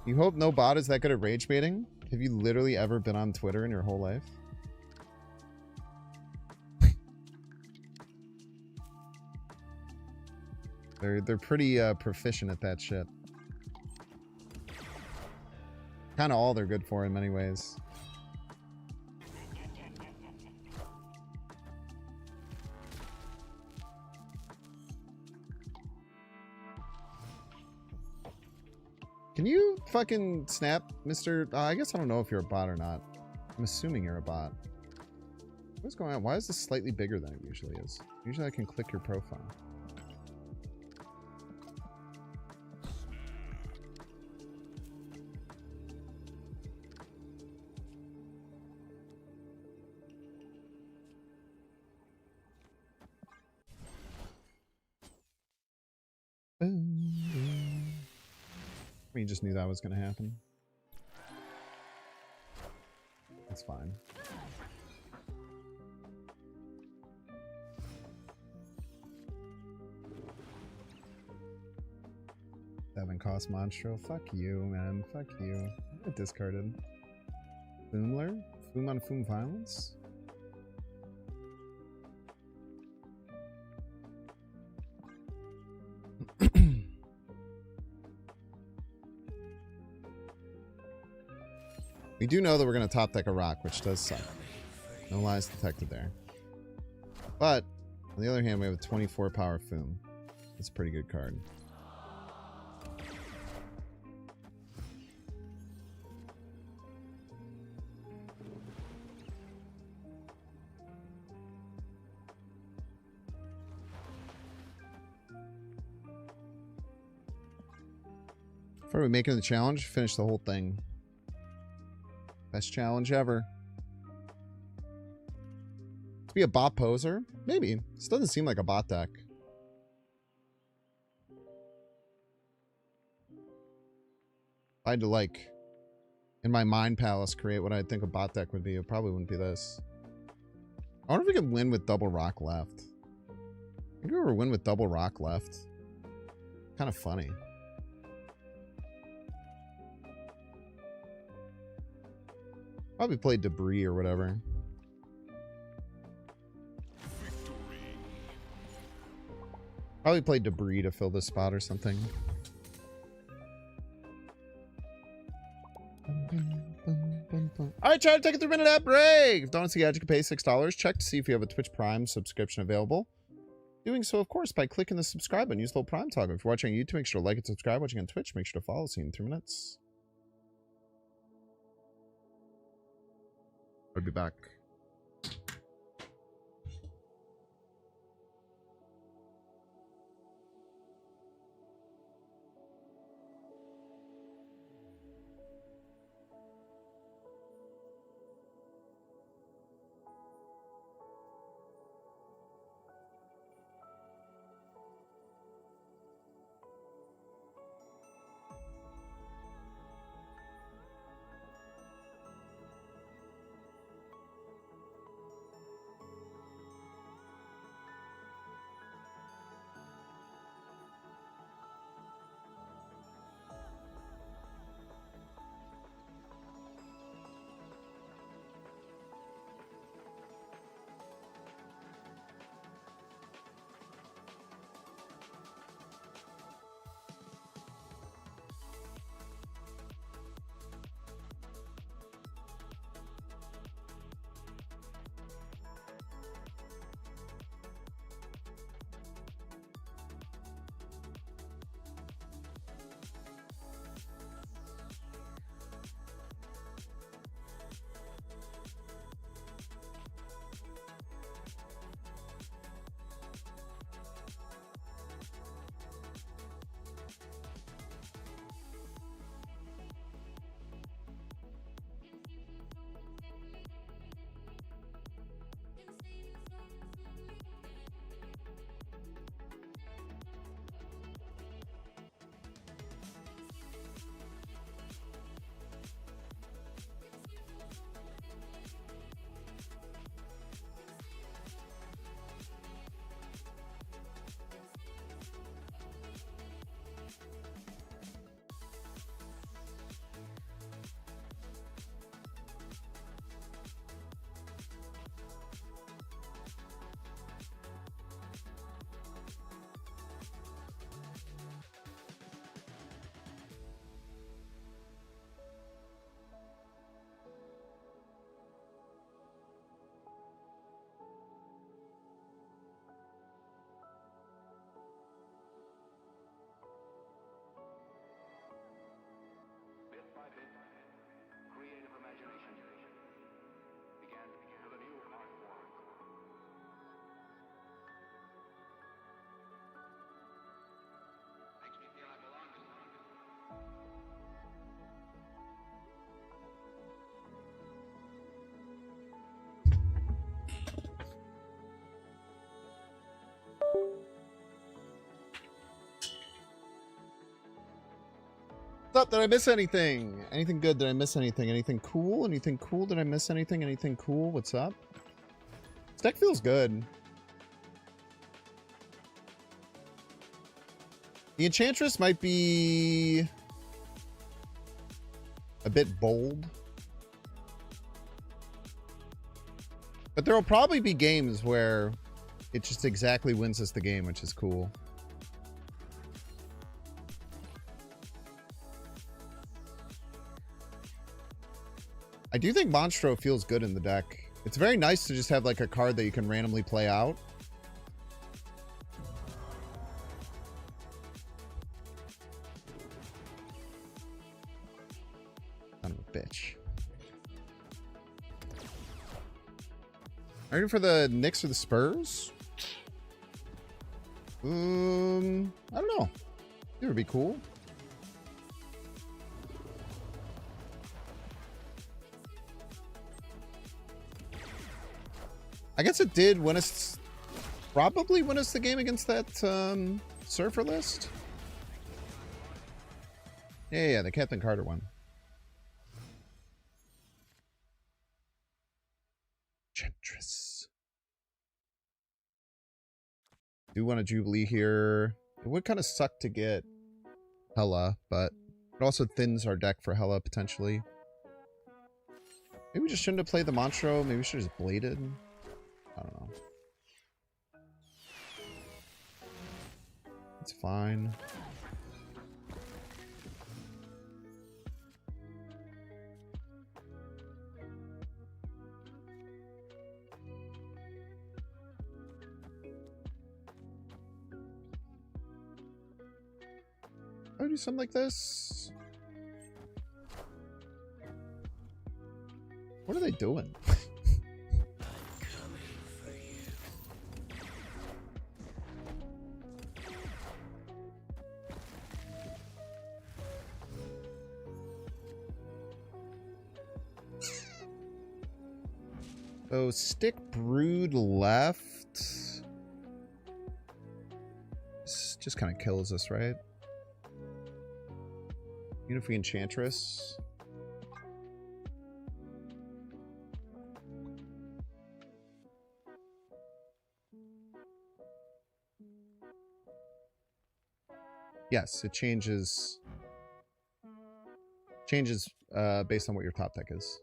You hope no bot is that good at rage baiting? Have you literally ever been on Twitter in your whole life? They're pretty proficient at that shit. Kind of all they're good for in many ways. Can you fucking snap, Mr. I guess I don't know if you're a bot or not. I'm assuming you're a bot. What's going on? Why is this slightly bigger than it usually is? Usually I can click your profile. We just knew that was going to happen. That's fine. Seven cost Monstro. Fuck you, man. Fuck you. I discarded. Foomler? Foom on Foom violence? We do know that we're going to top deck a rock, which does suck. No lies detected there. But, on the other hand, we have a 24 power Foom. That's a pretty good card. Before we make it in the challenge, finish the whole thing. Best challenge ever. To be a bot poser? Maybe. This doesn't seem like a bot deck. If I had to, like, in my mind palace, create what I think a bot deck would be, it probably wouldn't be this. I wonder if we could win with double rock left. Have you ever win with double rock left? Kind of funny. Probably played debris or whatever. Probably played debris to fill this spot or something. Alright, chat, take a 3-minute ad break. If you don't see ads, you can pay $6. Check to see if you have a Twitch Prime subscription available. Doing so, of course, by clicking the subscribe button. Use the little Prime toggle. If you're watching on YouTube, make sure to like and subscribe. Watching on Twitch, make sure to follow. See you in 3 minutes. I'll be back. up? Did I miss anything? Anything good? Did I miss anything? Anything cool? Anything cool? Did I miss anything? Anything cool? What's up? This deck feels good. The Enchantress might be a bit bold. But there will probably be games where it just exactly wins us the game, which is cool. I do think Monstro feels good in the deck. It's very nice to just have like a card that you can randomly play out. Son of a bitch. Ready for the Knicks or the Spurs? I don't know. It would be cool. I guess it did win us, probably win us the game against that Surfer list. Yeah, the Captain Carter one. Enchantress. Do want a Jubilee here. It would kind of suck to get Hela, but it also thins our deck for Hela potentially. Maybe we just shouldn't have played the Monstro. Maybe we should have just bladed. I don't know. It's fine. I do something like this. What are they doing? So stick Brood left. This just kind of kills us, right? Even if we Enchantress. Yes, it changes. Changes based on what your top deck is.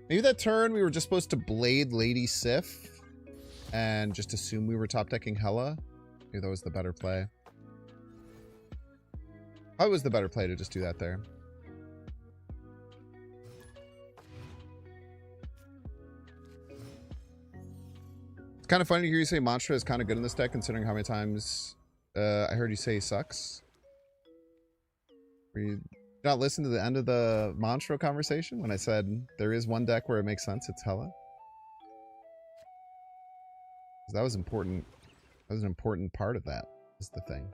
Maybe that turn we were just supposed to Blade Lady Sif and just assume we were top decking Hela. Maybe that was the better play. Probably was the better play to just do that there. It's kind of funny to hear you say Monstro is kind of good in this deck considering how many times I heard you say he sucks. Were you not listen to the end of the Monstro conversation when I said there is one deck where it makes sense? It's Hela. That was important. That was an important part of that, is the thing.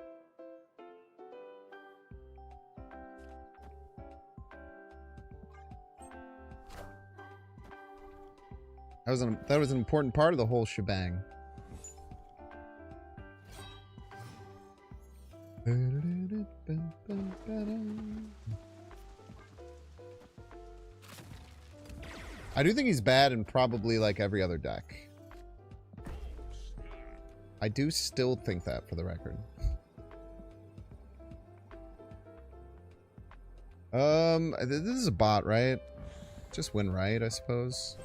That was an important part of the whole shebang. I do think he's bad in probably like every other deck. I do still think that, for the record. This is a bot, right? Just win right, I suppose.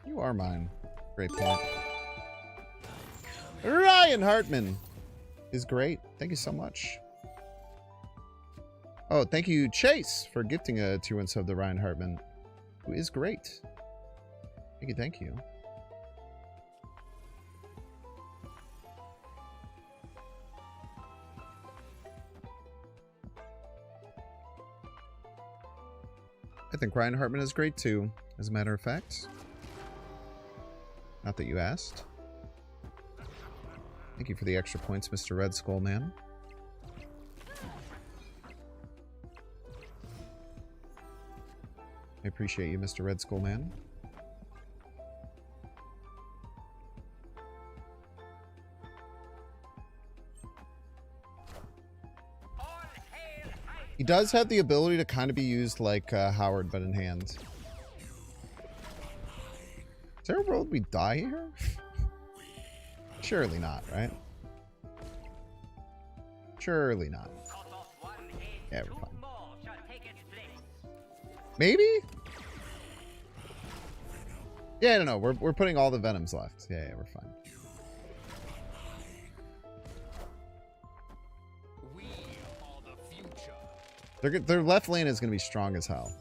You are mine. Great point. Ryan Hartman is great. Thank you so much. Oh, thank you, Chase, for gifting a tier 1 sub to Ryan Hartman, who is great. Thank you, thank you. I think Ryan Hartman is great too, as a matter of fact. Not that you asked. Thank you for the extra points, Mr. Red Skull Man. I appreciate you, Mr. Red Skull Man. He does have the ability to kind of be used like Howard, but in hands. Is there a world we die here? Surely not, right? Surely not. Yeah, we're fine. Maybe? Yeah, no, we're putting all the Venoms left. Yeah, we're fine. Their left lane is going to be strong as hell.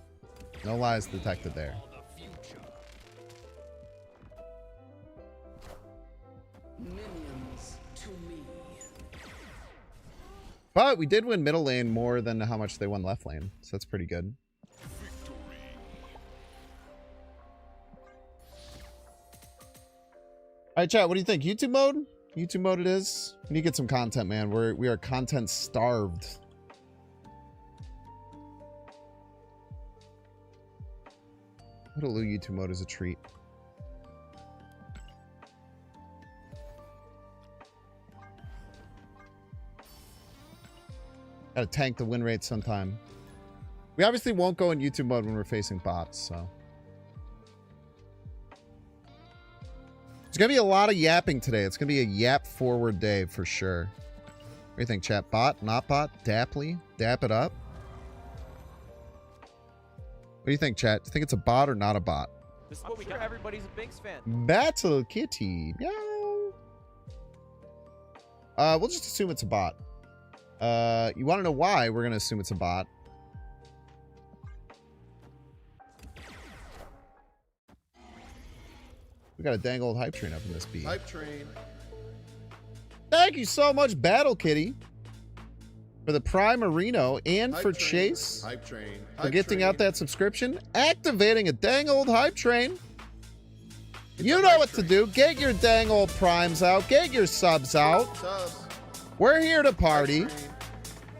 No lies detected there. Minions to me. But we did win middle lane more than how much they won left lane. So that's pretty good. Alright, chat, what do you think? YouTube mode? YouTube mode it is. We need to get some content, man. We are content starved. Little YouTube mode is a treat. Gotta tank the win rate sometime. We obviously won't go in YouTube mode when we're facing bots, so. There's gonna be a lot of yapping today. It's gonna be a yap forward day for sure. What do you think, chat? Bot? Not bot? Daply? Dap it up? What do you think, chat? Do you think it's a bot or not a bot? This is what we got. Everybody's a Binks fan. Battle Kitty. Meow. We'll just assume it's a bot. You want to know why we're going to assume it's a bot? We got a dang old hype train up in this beat. Hype train. Thank you so much, Battle Kitty, for the Prime Marino and Hype for train. Chase Hype train. for Hype gifting train. out that subscription, activating a dang old hype train. You a know hype what to train. do. Get your dang old primes out. Get your subs out. Subs. We're here to party. Hype train.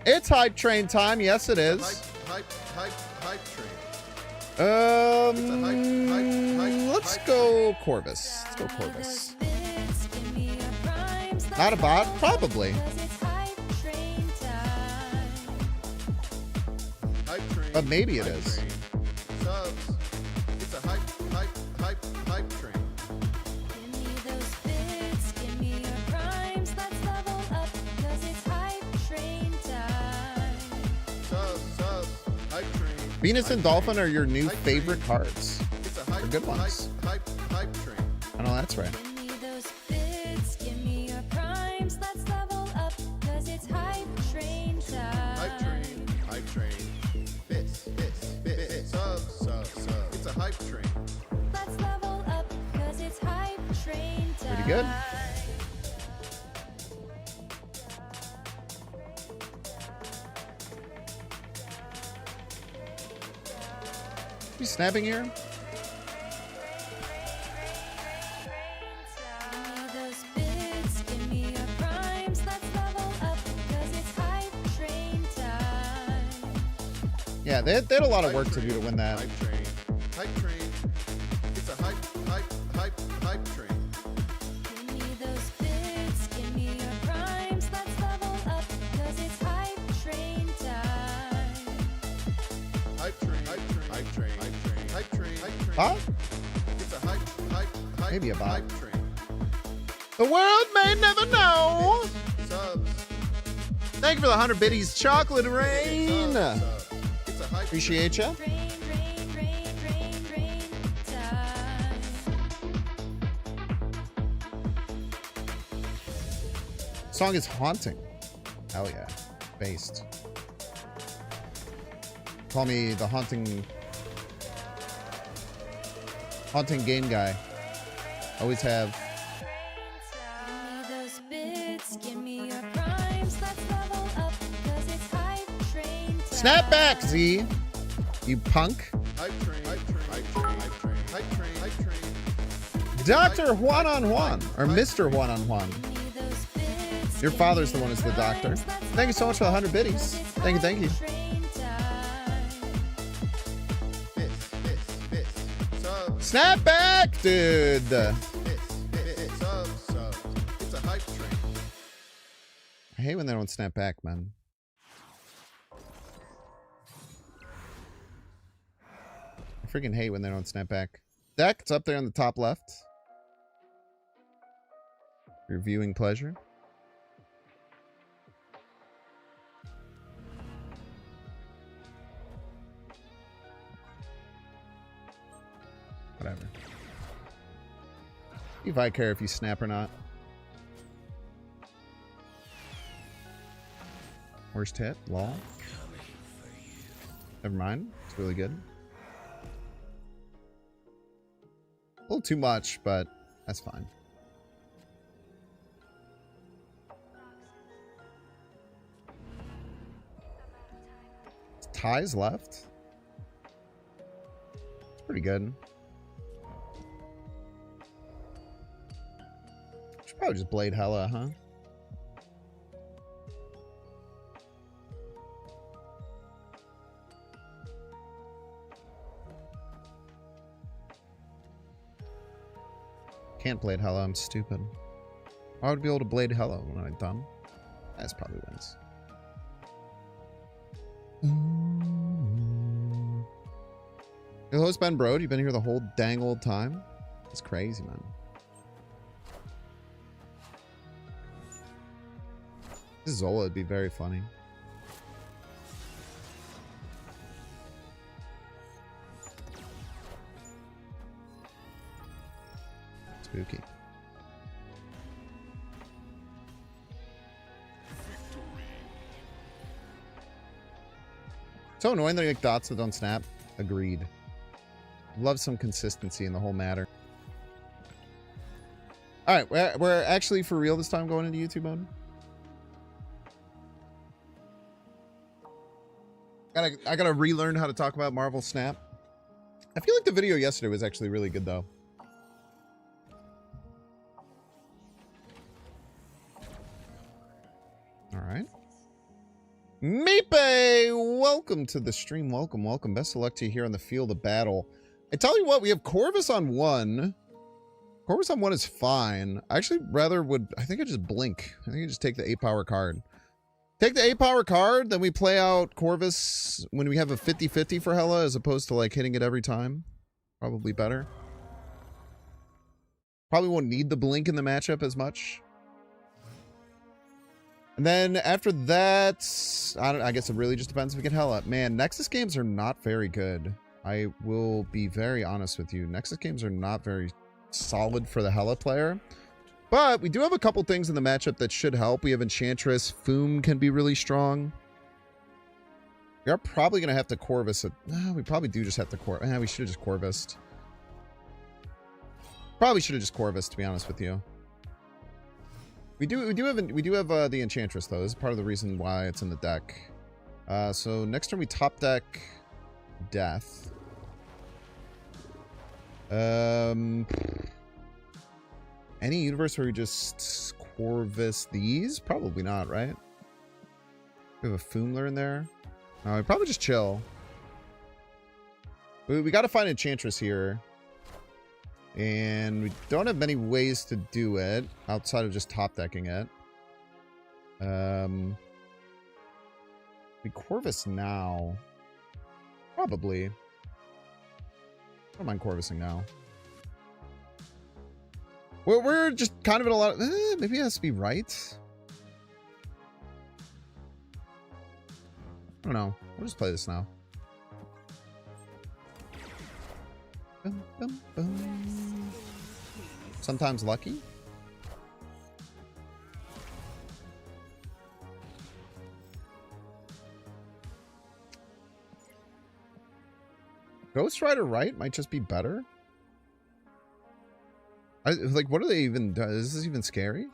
It's hype train time. Yes, it is. Hype train. Let's go Corvus. Let's go Corvus. Not a bot? Probably. Hype train. But maybe it Hype is. train. Subs. It's a hype train. Subs. Hype train. Venus and Hype Dolphin train. are your new Hype favorite train. cards. It's a hype, They're good ones. Hype train. I know that's right. Hype train. Bits. Subs. It's a hype train. Pretty good. You snapping here? Yeah, they had a lot of work to do to win that. Hype train. Hype train. It's a hype train. Hype train. Bot? It's a hype. Maybe a bot. Hype train. The world may never know. Subs. Thank you for the 100 biddies. Chocolate rain. Subs. It's a hype. Appreciate ya. Song is haunting. Hell yeah. Based. Call me the haunting game guy. Always have. Snap back, Z. You punk. Hype train. Dr. Juan on Juan. Or Mr. Juan on Juan. Your father's the one who's the doctor. Thank you so much for the 100 biddies. Thank you, thank you. Snap back, dude. It's a hype train. I hate when they don't snap back, man. I freaking hate when they don't snap back. Deck, it's up there on the top left. Your viewing pleasure. Whatever. If I care if you snap or not. Worst hit, lol. Never mind. It's really good. A little too much, but that's fine. Ties left. It's pretty good. Should probably just blade hella, huh? Can't blade hella, I'm stupid. I would be able to blade hella when I'm done. That's probably wins. Your host Ben Brode, you've been here the whole dang old time? It's crazy, man. This Zola would be very funny. Spooky. So annoying that you make dots that don't snap. Agreed. Love some consistency in the whole matter. Alright, we're actually for real this time going into YouTube mode. I gotta relearn how to talk about Marvel Snap. I feel like the video yesterday was actually really good though. Alright. Meepe! Welcome to the stream. Welcome, welcome. Best of luck to you here on the field of battle. I tell you what, we have Corvus on 1. Corvus on 1 is fine. I actually rather would... I think I just blink. I think I just take the 8-power card. Take the 8-power card, then we play out Corvus when we have a 50-50 for Hela, as opposed to, like, hitting it every time. Probably better. Probably won't need the blink in the matchup as much. And then after that, I guess it really just depends if we get Hela. Man, Nexus games are not very good. I will be very honest with you. Nexus games are not very solid for the Hela player. But we do have a couple things in the matchup that should help. We have Enchantress. Foom can be really strong. We are probably going to have to Corvus it. We probably do just have to Corvus. We should have just Corvused. Probably should have just Corvus, to be honest with you. We do have the Enchantress though. This is part of the reason why it's in the deck. So next turn we top deck Death. Any universe where we just Corvus these? Probably not, right? We have a Foomler in there. No, we probably just chill. We got to find Enchantress here. And we don't have many ways to do it outside of just top decking it. We Corvus now. Probably. I don't mind Corvusing now. We're just kind of in a lot of... maybe it has to be right. I don't know. We'll just play this now. Bum, bum, bum. Sometimes lucky. Ghost Rider right might just be better. Like, what are they even... Is this even scary?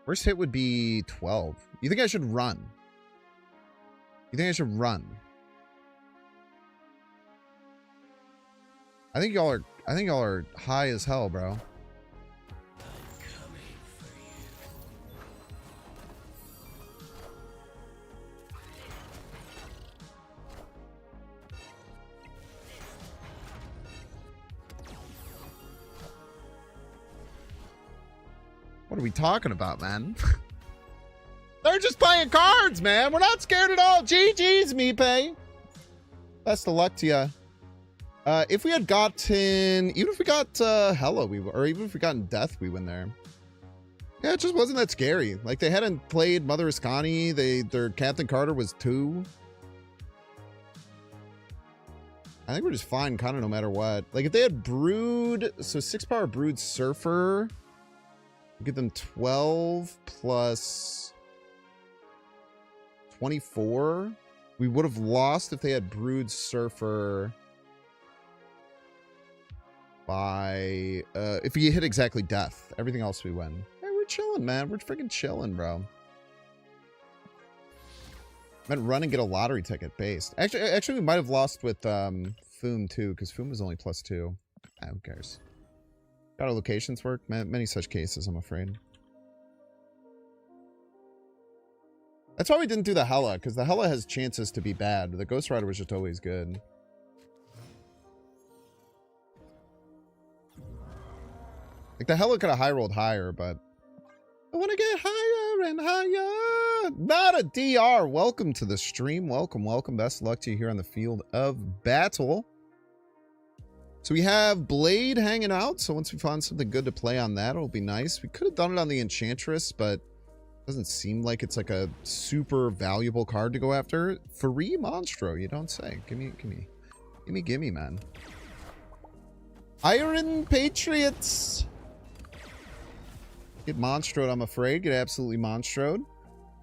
First hit would be 12. You think I should run? You think I should run? I think y'all are high as hell, bro. are we talking about, man? They're just playing cards, man. We're not scared at all. GG's, Mipe. Best of luck to you. If we had gotten, even if we got Hella, or even if we gotten Death, we win there. Yeah, it just wasn't that scary. Like, they hadn't played Mother Ascani. Their Captain Carter was 2. I think we're just fine, kind of no matter what. Like, if they had Brood, so 6-power Brood Surfer, we give them 12 plus 24. We would have lost if they had Brood Surfer by, if we hit exactly Death. Everything else we win. Hey, we're chilling, man. We're freaking chilling, bro. Meant run and get a lottery ticket based. Actually, we might have lost with Foom too, because Foom was only +2. Who cares? Got our locations work? Many such cases, I'm afraid. That's why we didn't do the Hella, because the Hella has chances to be bad. The Ghost Rider was just always good. Like, the Hella could have high rolled higher, but I want to get higher and higher. Not a DR. Welcome to the stream. Welcome, welcome. Best of luck to you here on the field of battle. So we have Blade hanging out. So once we find something good to play on that, it'll be nice. We could have done it on the Enchantress, but it doesn't seem like it's like a super valuable card to go after. Free Monstro, you don't say. Gimme, man. Iron Patriots. Get Monstroed, I'm afraid. Get absolutely Monstroed.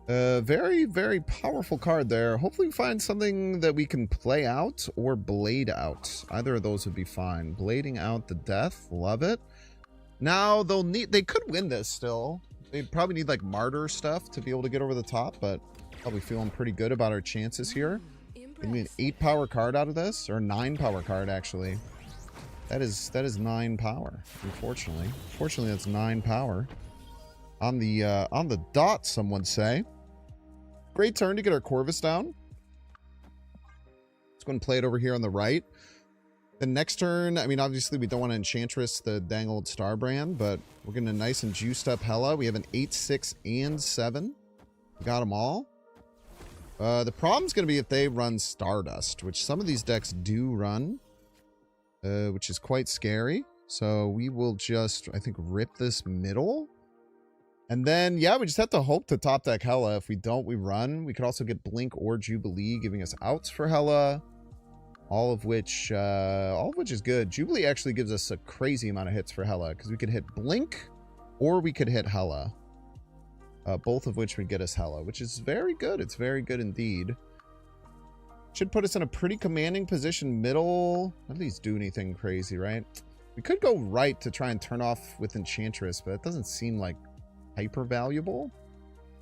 Very, very powerful card there. Hopefully we find something that we can play out or blade out. Either of those would be fine. Blading out the Death. Love it. Now, they could win this still. They'd probably need like Martyr stuff to be able to get over the top, but probably feeling pretty good about our chances here. Give me an 8-power card out of this, or a 9-power card, actually. That is 9 power, unfortunately. Fortunately, that's 9 power. On the dot, some would say. Great turn to get our Corvus down. Let's go and play it over here on the right. The next turn, I mean, obviously we don't want to Enchantress the dang old Starbrand, but we're getting a nice and juiced up Hella. We have an 8, 6, and 7. We got them all. The problem's going to be if they run Stardust, which some of these decks do run, which is quite scary. So we will just, I think, rip this middle. And then, yeah, we just have to hope to top deck Hella. If we don't, we run. We could also get Blink or Jubilee, giving us outs for Hella. All of which is good. Jubilee actually gives us a crazy amount of hits for Hella, because we could hit Blink or we could hit Hella. Both of which would get us Hella, which is very good. It's very good indeed. Should put us in a pretty commanding position middle. None of these do anything crazy, right? We could go right to try and turn off with Enchantress, but it doesn't seem like hyper valuable.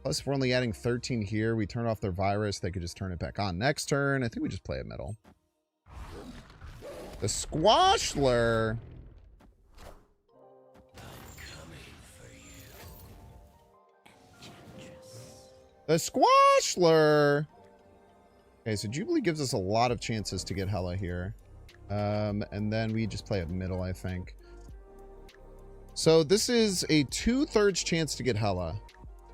Plus, if we're only adding 13 here, we turn off their virus, they could just turn it back on next turn. I think we just play it middle. The Squashler. The Squashler. Okay, so Jubilee gives us a lot of chances to get Hella here. And then we just play it middle, I think. So this is a 2/3 chance to get Hella.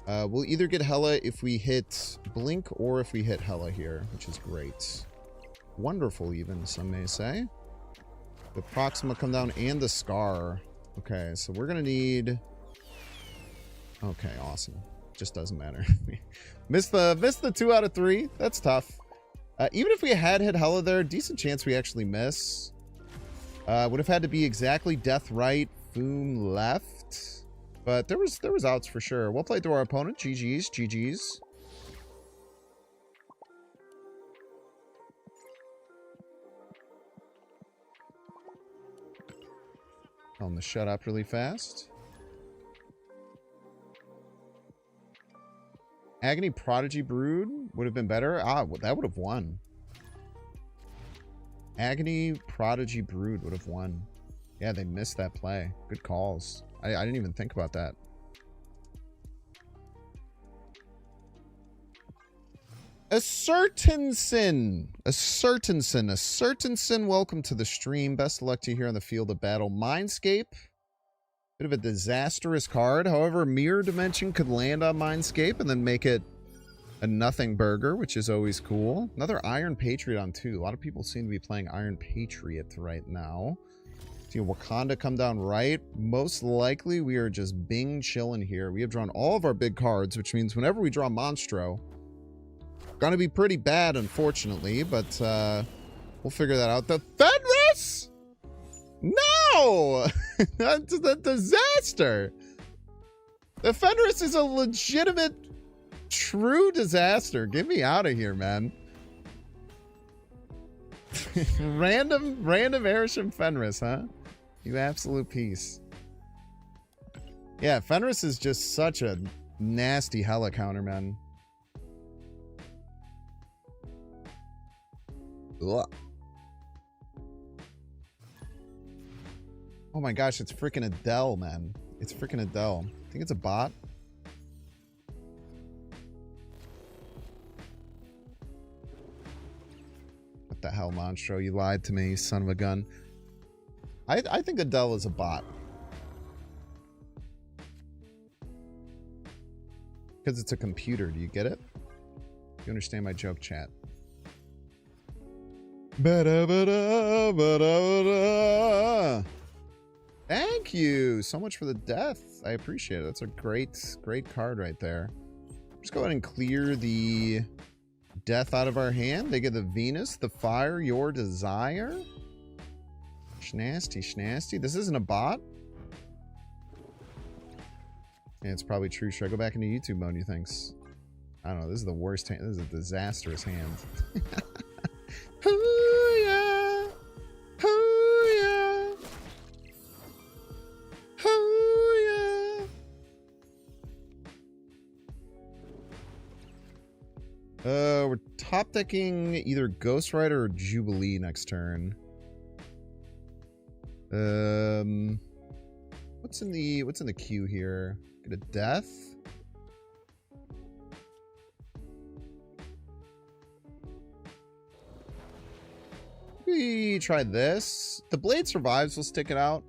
We'll either get Hella if we hit Blink or if we hit Hella here, which is great. Wonderful even, some may say. The Proxima come down and the Scar. Okay, so we're going to need... Okay, awesome. Just doesn't matter. missed the 2 out of 3. That's tough. Even if we had hit Hella there, decent chance we actually miss. Would have had to be exactly Death right, Foom left. But there was outs for sure. We'll play through our opponent. GG's, GG's. Tell him to shut up really fast. Agony Prodigy Brood would have been better. Ah, that would have won. Agony Prodigy Brood would have won. Yeah, they missed that play. Good calls. I didn't even think about that. A certain sin. Welcome to the stream. Best of luck to you here on the field of battle. Mindscape. Bit of a disastrous card. However, Mirror Dimension could land on Mindscape and then make it a nothing burger, which is always cool. Another Iron Patriot on 2. A lot of people seem to be playing Iron Patriot right now. See Wakanda come down right. Most likely we are just bing chilling here. We have drawn all of our big cards, which means whenever we draw Monstro, gonna be pretty bad, unfortunately, but we'll figure that out. The Fenris! No! That's a disaster. The Fenris is a legitimate, true disaster. Get me out of here, man. random Airship Fenris, huh? You absolute piece. Yeah, Fenris is just such a nasty hella counter, man. Ugh. Oh my gosh, it's freaking Adele, man. It's freaking Adele. I think it's a bot. What the hell, Monstro? You lied to me, you son of a gun. I think Adele is a bot. Because it's a computer. Do you get it? You understand my joke, chat? Thank you so much for the death. I appreciate it. That's a great card right there. Just go ahead and clear the death out of our hand. They get the Venus, the Fire, Your Desire. Schnasty, schnasty. This isn't a bot. Yeah, it's probably true. Should I go back into YouTube mode, you thinks? I don't know. This is the worst hand. This is a disastrous hand. Hoo-yah! Hoo-yah! Hoo-yah! We're top decking either Ghost Rider or Jubilee next turn. What's in the queue here? Get a death. We try this. The Blade survives. We'll stick it out.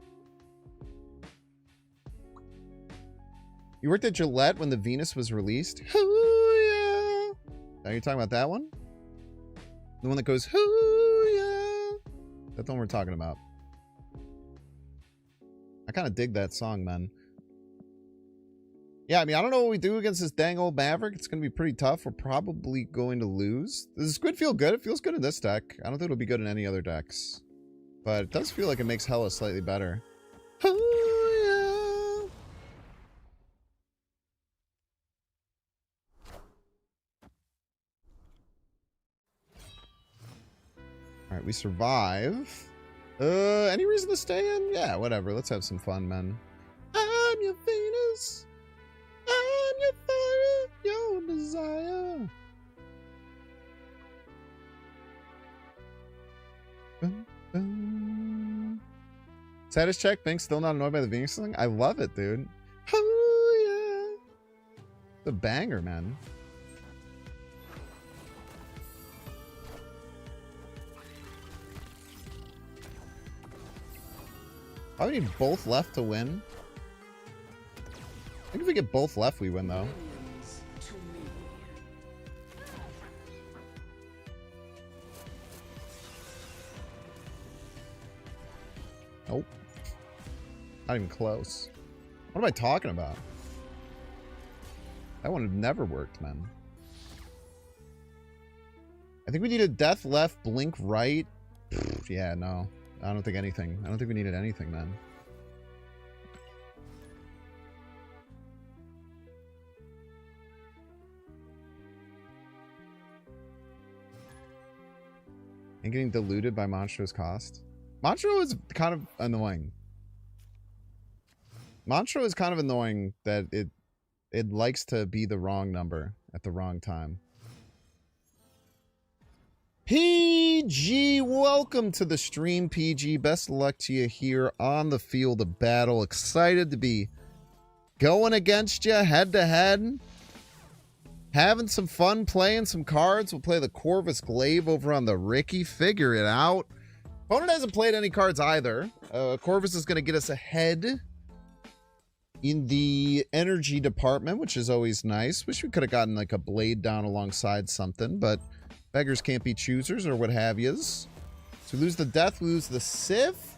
You worked at Gillette when the Venus was released. Hoo-yah! Now you're talking about that one? The one that goes hoo-yah! That's the one we're talking about. I kind of dig that song, man. Yeah, I mean, I don't know what we do against this dang old Maverick. It's going to be pretty tough. We're probably going to lose. Does this squid feel good? It feels good in this deck. I don't think it'll be good in any other decks. But it does feel like it makes Hella slightly better. Oh, yeah. Alright, we survive. Any reason to stay in? Yeah, whatever. Let's have some fun, man. I'm your Venus. I'm your fire, your desire. Status check. Thanks. Still not annoyed by the Venus thing. I love it, dude. Oh yeah. It's a banger, man. I need both left to win. I think if we get both left, we win, though. Nope. Not even close. What am I talking about? That one never worked, man. I think we need a death left, blink right. Yeah, no. I don't think anything. I don't think we needed anything, man. And getting diluted by Monstro's cost. Monstro is kind of annoying. Monstro is kind of annoying that it likes to be the wrong number at the wrong time. PG, welcome to the stream, PG. Best of luck to you here on the field of battle. Excited to be going against you head to head. Having some fun playing some cards. We'll play the Corvus Glaive over on the Ricky. Figure it out. Opponent hasn't played any cards either. Corvus is going to get us ahead in the energy department, which is always nice. Wish we could have gotten like a blade down alongside something, but beggars can't be choosers or what have yous. So we lose the death, we lose the Sith.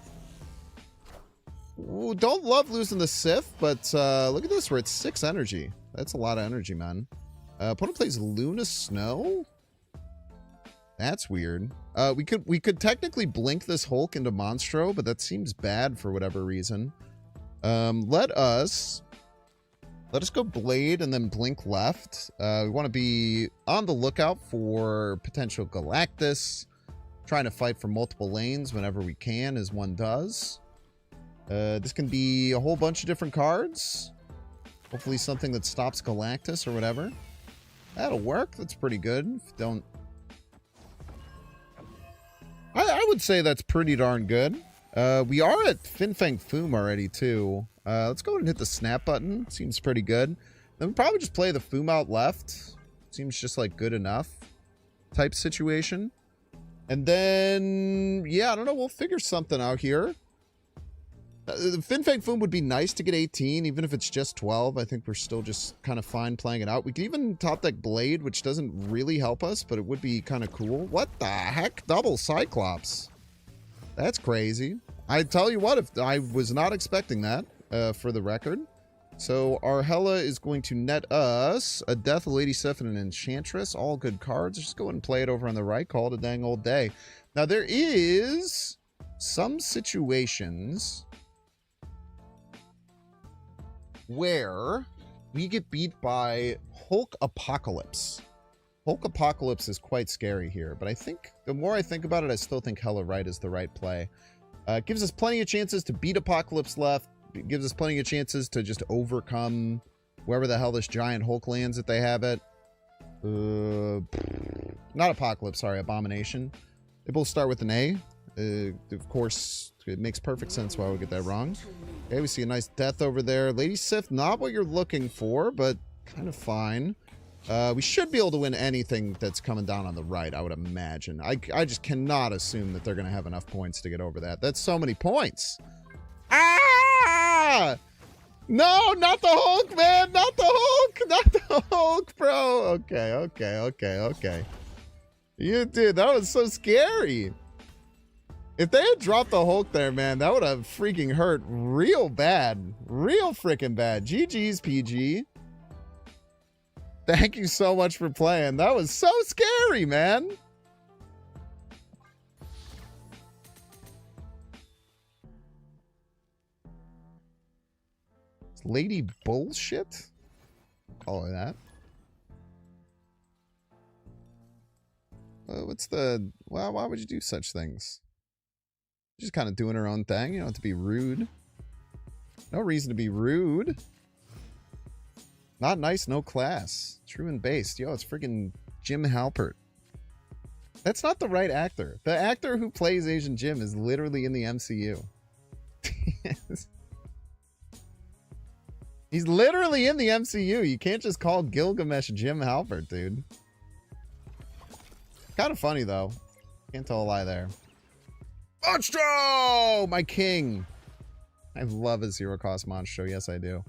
Ooh, don't love losing the Sith, but look at this. We're at 6 energy. That's a lot of energy, man. Opponent plays Luna Snow. That's weird. We could technically blink this Hulk into Monstro, but that seems bad for whatever reason. Let us go Blade and then blink left. We want to be on the lookout for potential Galactus. Trying to fight for multiple lanes whenever we can, as one does. This can be a whole bunch of different cards. Hopefully something that stops Galactus or whatever. That'll work. That's pretty good. If you don't... I would say that's pretty darn good. We are at Fin Fang Foom already, too. Let's go ahead and hit the snap button. Seems pretty good. Then we probably just play the Foom out left. Seems just like good enough type situation. And then, yeah, I don't know. We'll figure something out here. Fin Fang Foom would be nice to get 18, even if it's just 12. I think we're still just kind of fine playing it out. We could even top deck Blade, which doesn't really help us, but it would be kind of cool. What the heck? Double Cyclops. That's crazy. I tell you what, if I was not expecting that, for the record. So our Hela is going to net us a Death, a Lady Sif, and an Enchantress. All good cards. Just go ahead and play it over on the right. Call it a dang old day. Now there is some situations where we get beat by Hulk Apocalypse. Hulk Apocalypse is quite scary here, but I think the more I think about it, I still think Hela right is the right play. It gives us plenty of chances to beat Apocalypse left. It gives us plenty of chances to just overcome wherever the hell this giant Hulk lands if they have it. Not Apocalypse, sorry, Abomination. They both start with an A. Of course, it makes perfect sense why I would get that wrong. Okay, we see a nice death over there. Lady Sif, not what you're looking for, but kind of fine. We should be able to win anything that's coming down on the right, I would imagine. I just cannot assume that they're going to have enough points to get over that. That's so many points. Ah! No, not the Hulk, man! Not the Hulk! Not the Hulk, bro! Okay. You did. That was so scary. If they had dropped the Hulk there, man, that would have freaking hurt real bad. Real freaking bad. GG's, PG. Thank you so much for playing. That was so scary, man. It's Lady Bullshit? Call her that. What's the... Well, why would you do such things? Just kind of doing her own thing. You don't have to be rude. No reason to be rude. Not nice, no class. True and based. Yo, it's freaking Jim Halpert. That's not the right actor. The actor who plays Asian Jim is literally in the MCU. He's literally in the MCU. You can't just call Gilgamesh Jim Halpert, dude. Kind of funny, though. Can't tell a lie there. Monstro! My king. I love a zero-cost Monstro. Yes, I do.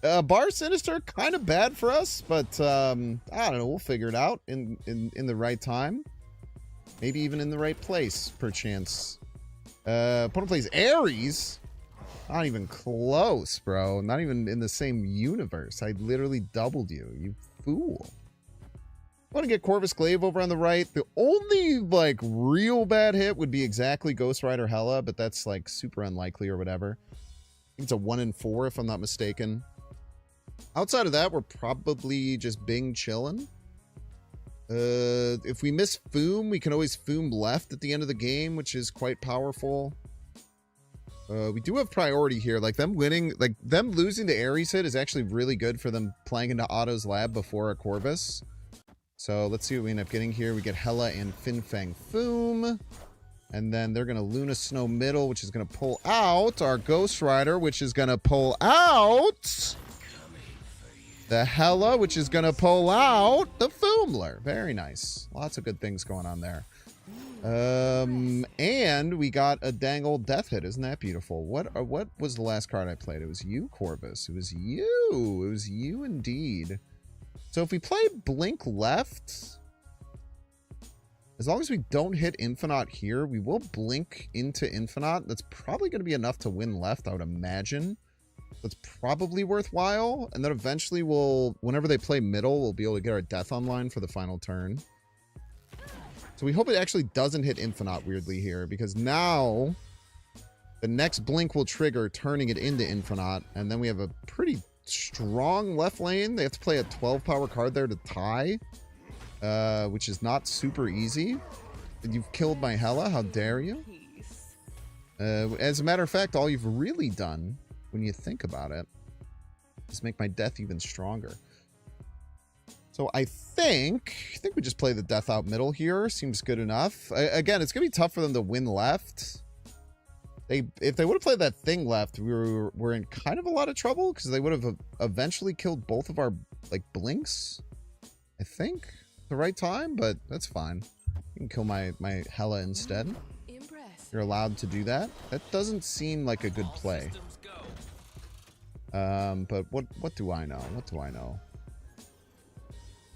Bar Sinister, kind of bad for us, but I don't know. We'll figure it out in the right time. Maybe even in the right place, perchance. Opponent plays Ares. Not even close, bro. Not even in the same universe. I literally doubled you, you fool. I want to get Corvus Glaive over on the right. The only, like, real bad hit would be exactly Ghost Rider Hela, but that's, like, super unlikely or whatever. I think it's a 1 in 4, if I'm not mistaken. Outside of that, we're probably just Bing chilling. If we miss Foom, we can always Foom left at the end of the game, which is quite powerful. We do have priority here. Like, them winning, like, them losing the Ares hit is actually really good for them playing into Otto's lab before a Corvus. So let's see what we end up getting here. We get Hela and Fin Fang Foom. And then they're going to Luna Snow middle, which is going to pull out our Ghost Rider, which is going to pull out the Hela, which is going to pull out the Foomler. Very nice. Lots of good things going on there. And we got a dang old death hit. Isn't that beautiful? What was the last card I played? It was you, Corvus. It was you. It was you indeed. So if we play Blink left, as long as we don't hit Infinite here, we will Blink into Infinite. That's probably going to be enough to win left, I would imagine. That's probably worthwhile. And then eventually we'll, whenever they play middle, we'll be able to get our death online for the final turn. So we hope it actually doesn't hit Infinite weirdly here, because now the next Blink will trigger, turning it into Infinite. And then we have a pretty strong left lane. They have to play a 12 power card there to tie, which is not super easy. You've killed my Hela. How dare you? As a matter of fact, all you've really done, when you think about it, is make my death even stronger. So I think we just play the death out middle here. Seems good enough. Again, it's gonna be tough for them to win left. If they would have played that thing left, we're in kind of a lot of trouble, because they would have eventually killed both of our like blinks, I think, at the right time. But that's fine. You can kill my Hela instead. You're allowed to do that. That doesn't seem like a good play. But what do I know? What do I know?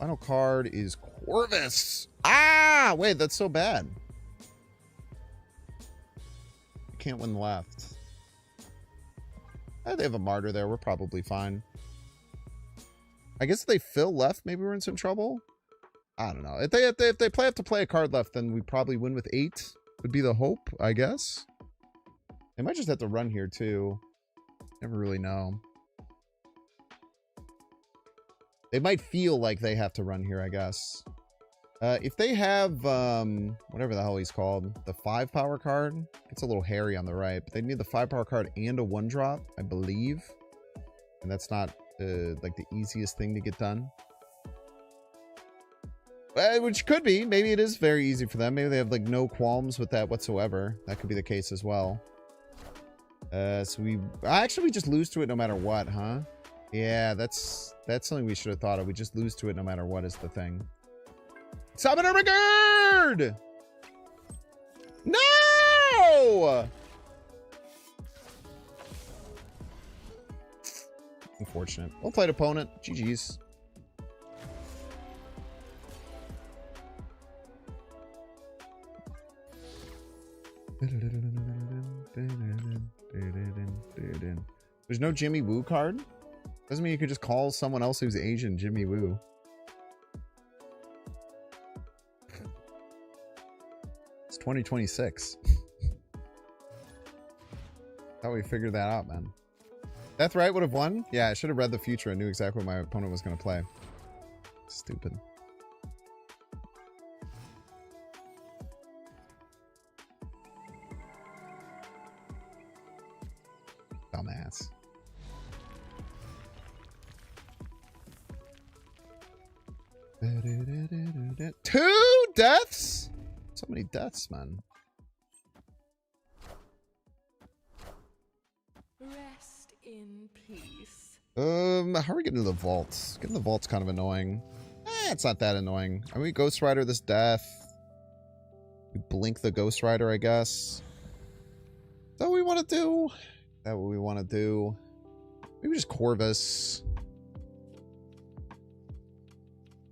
Final card is Corvus. Ah, wait, that's so bad. You can't win left. They have a martyr there. We're probably fine. I guess if they fill left, maybe we're in some trouble. I don't know. If they have to play a card left, then we probably win with 8. Would be the hope, I guess. They might just have to run here too. Never really know. They might feel like they have to run here, I guess. If they have, whatever the hell he's called, the 5 power card, it's a little hairy on the right, but they need the 5 power card and a 1-drop, I believe. And that's not, like, the easiest thing to get done. Which could be. Maybe it is very easy for them. Maybe they have, like, no qualms with that whatsoever. That could be the case as well. So we just lose to it no matter what, huh? Yeah, that's something we should have thought of. We just lose to it no matter what is the thing. Summoner Regard! No! Unfortunate. Well played, opponent. GG's. There's no Jimmy Woo card? Doesn't mean you could just call someone else who's Asian Jimmy Woo. It's 2026. Thought we figured that out, man. Death Right would have won? Yeah, I should have read the future and knew exactly what my opponent was going to play. Stupid. Dumbass. Two deaths? So many deaths, man. Rest in peace. How are we getting to the vaults? Getting to the vault's kind of annoying. It's not that annoying. I mean, we Ghost Rider this death. We blink the Ghost Rider, I guess. Is that what we want to do? Is that what we want to do? Maybe just Corvus.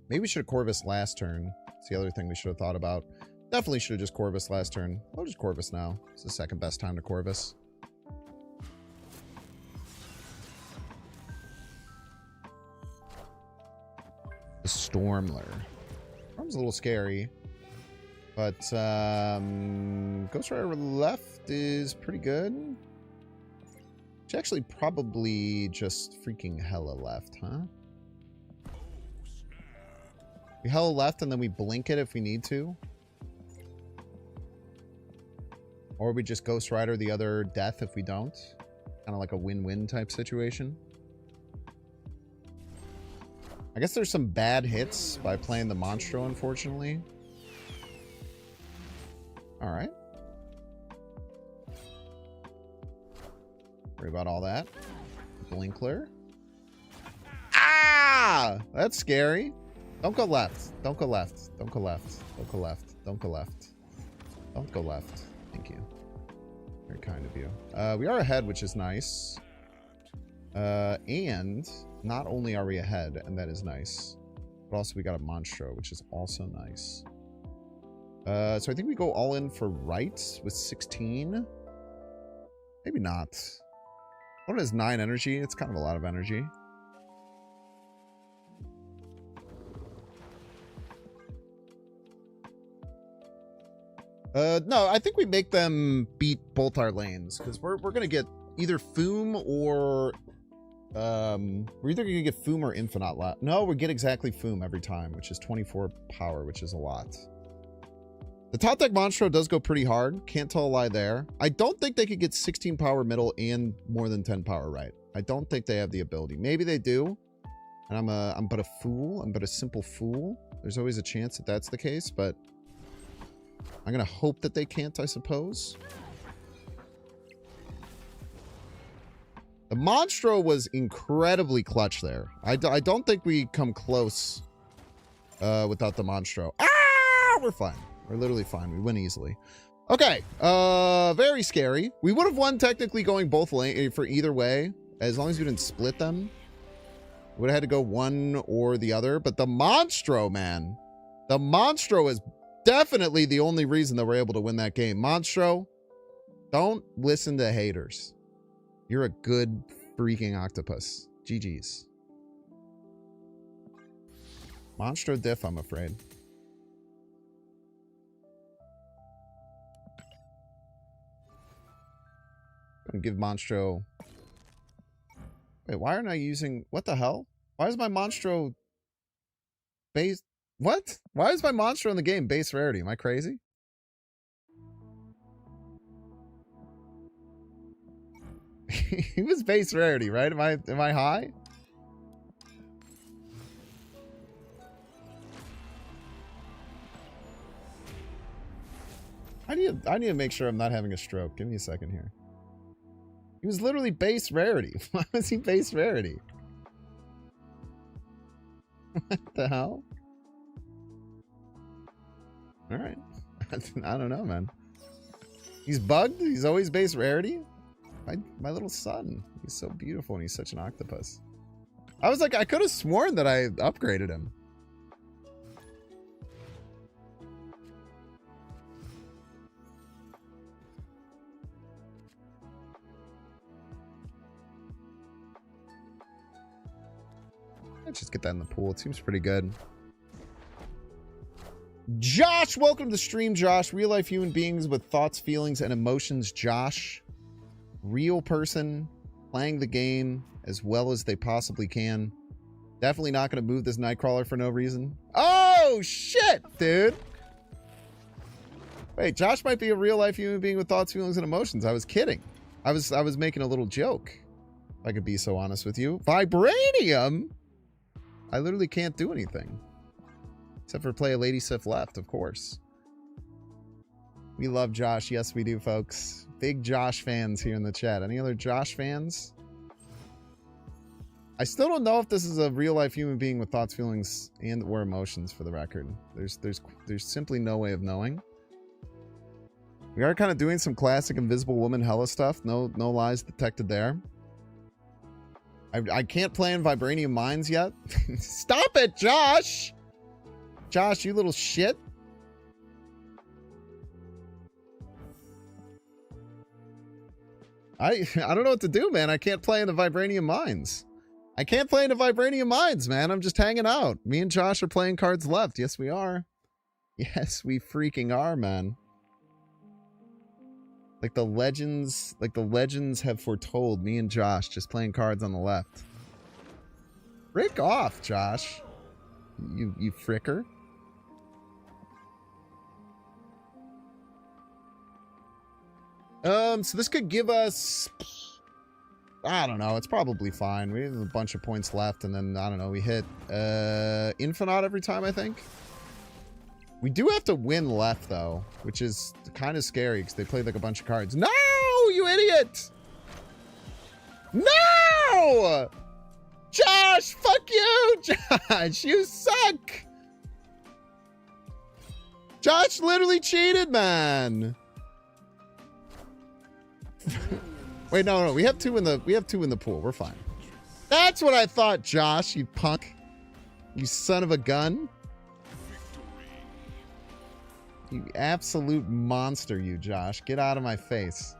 Maybe we should have Corvus last turn. It's the other thing we should have thought about. Definitely should have just Corvus last turn. I'll just Corvus now. It's the second best time to Corvus. The Stormler. Storm's a little scary. But, Ghost Rider left is pretty good. It's actually probably just freaking Hela left, huh? We Hela left and then we blink it if we need to. Or we just Ghost Rider the other death if we don't. Kind of like a win-win type situation. I guess there's some bad hits by playing the Monstro, unfortunately. Alright. Worry about all that. Blinkler. Ah! That's scary. Don't go left. Don't go left. Don't go left. Don't go left. Don't go left. Don't go left. Thank you. Very kind of you. We are ahead, which is nice. And not only are we ahead, and that is nice, but also we got a Monstro, which is also nice. So I think we go all in for right with 16. Maybe not. What is 9 energy? It's kind of a lot of energy. No, I think we make them beat both our lanes, because we're gonna get either Foom or we're either gonna get Foom or Infinite. No, we get exactly Foom every time, which is 24 power, which is a lot. The top deck Monstro does go pretty hard. Can't tell a lie there. I don't think they could get 16 power middle and more than 10 power right. I don't think they have the ability. Maybe they do. And I'm but a fool. I'm but a simple fool. There's always a chance that that's the case, but I'm gonna hope that they can't, I suppose. The Monstro was incredibly clutch there. I don't think we come close without the Monstro. Ah! We're fine. We're literally fine. We win easily. Okay. Very scary. We would have won technically going both lane for either way, as long as we didn't split them. We would have had to go one or the other. But the Monstro, man. The Monstro is definitely the only reason that we're able to win that game. Monstro, don't listen to haters. You're a good freaking octopus. GG's. Monstro diff, I'm afraid. I'm gonna give Monstro... Wait, why aren't I using... What the hell? Why is my Monstro... base... What? Why is my Monstro in the game base rarity? Am I crazy? He was base rarity, right? Am I high? I need to make sure I'm not having a stroke. Give me a second here. He was literally base rarity. Why was he base rarity? What the hell? Alright. I don't know, man. He's bugged? He's always base rarity? My little son. He's so beautiful and he's such an octopus. I was like, I could have sworn that I upgraded him. Let's just get that in the pool. It seems pretty good. Josh, welcome to the stream, Josh. Real life human beings with thoughts, feelings, and emotions, Josh. Real person playing the game as well as they possibly can. Definitely not going to move this Nightcrawler for no reason. Oh, shit, dude. Wait, Josh might be a real life human being with thoughts, feelings, and emotions. I was kidding. I was making a little joke. If I could be so honest with you. Vibranium? I literally can't do anything. Except for play a Lady Sif left, of course. We love Josh. Yes, we do, folks. Big Josh fans here in the chat. Any other Josh fans? I still don't know if this is a real-life human being with thoughts, feelings, and or emotions, for the record. There's simply no way of knowing. We are kind of doing some classic Invisible Woman hella stuff. No lies detected there. I can't play in Vibranium Mines yet. Stop it, Josh! Josh, you little shit. I don't know what to do, man. I can't play in the Vibranium Mines. I can't play in the Vibranium Mines, man. I'm just hanging out. Me and Josh are playing cards left. Yes, we are. Yes, we freaking are, man. Like the legends have foretold, me and Josh just playing cards on the left. Frick off, Josh. You fricker. So this could give us, I don't know, it's probably fine. We have a bunch of points left, and then, I don't know, we hit Infinite every time, I think. We do have to win left, though, which is kind of scary, because they played like a bunch of cards. No, you idiot! No! Josh, fuck you! Josh, you suck! Josh literally cheated, man. Wait, no. We have two in the pool. We're fine. That's what I thought, Josh, you punk. You son of a gun. You absolute monster, you, Josh. Get out of my face.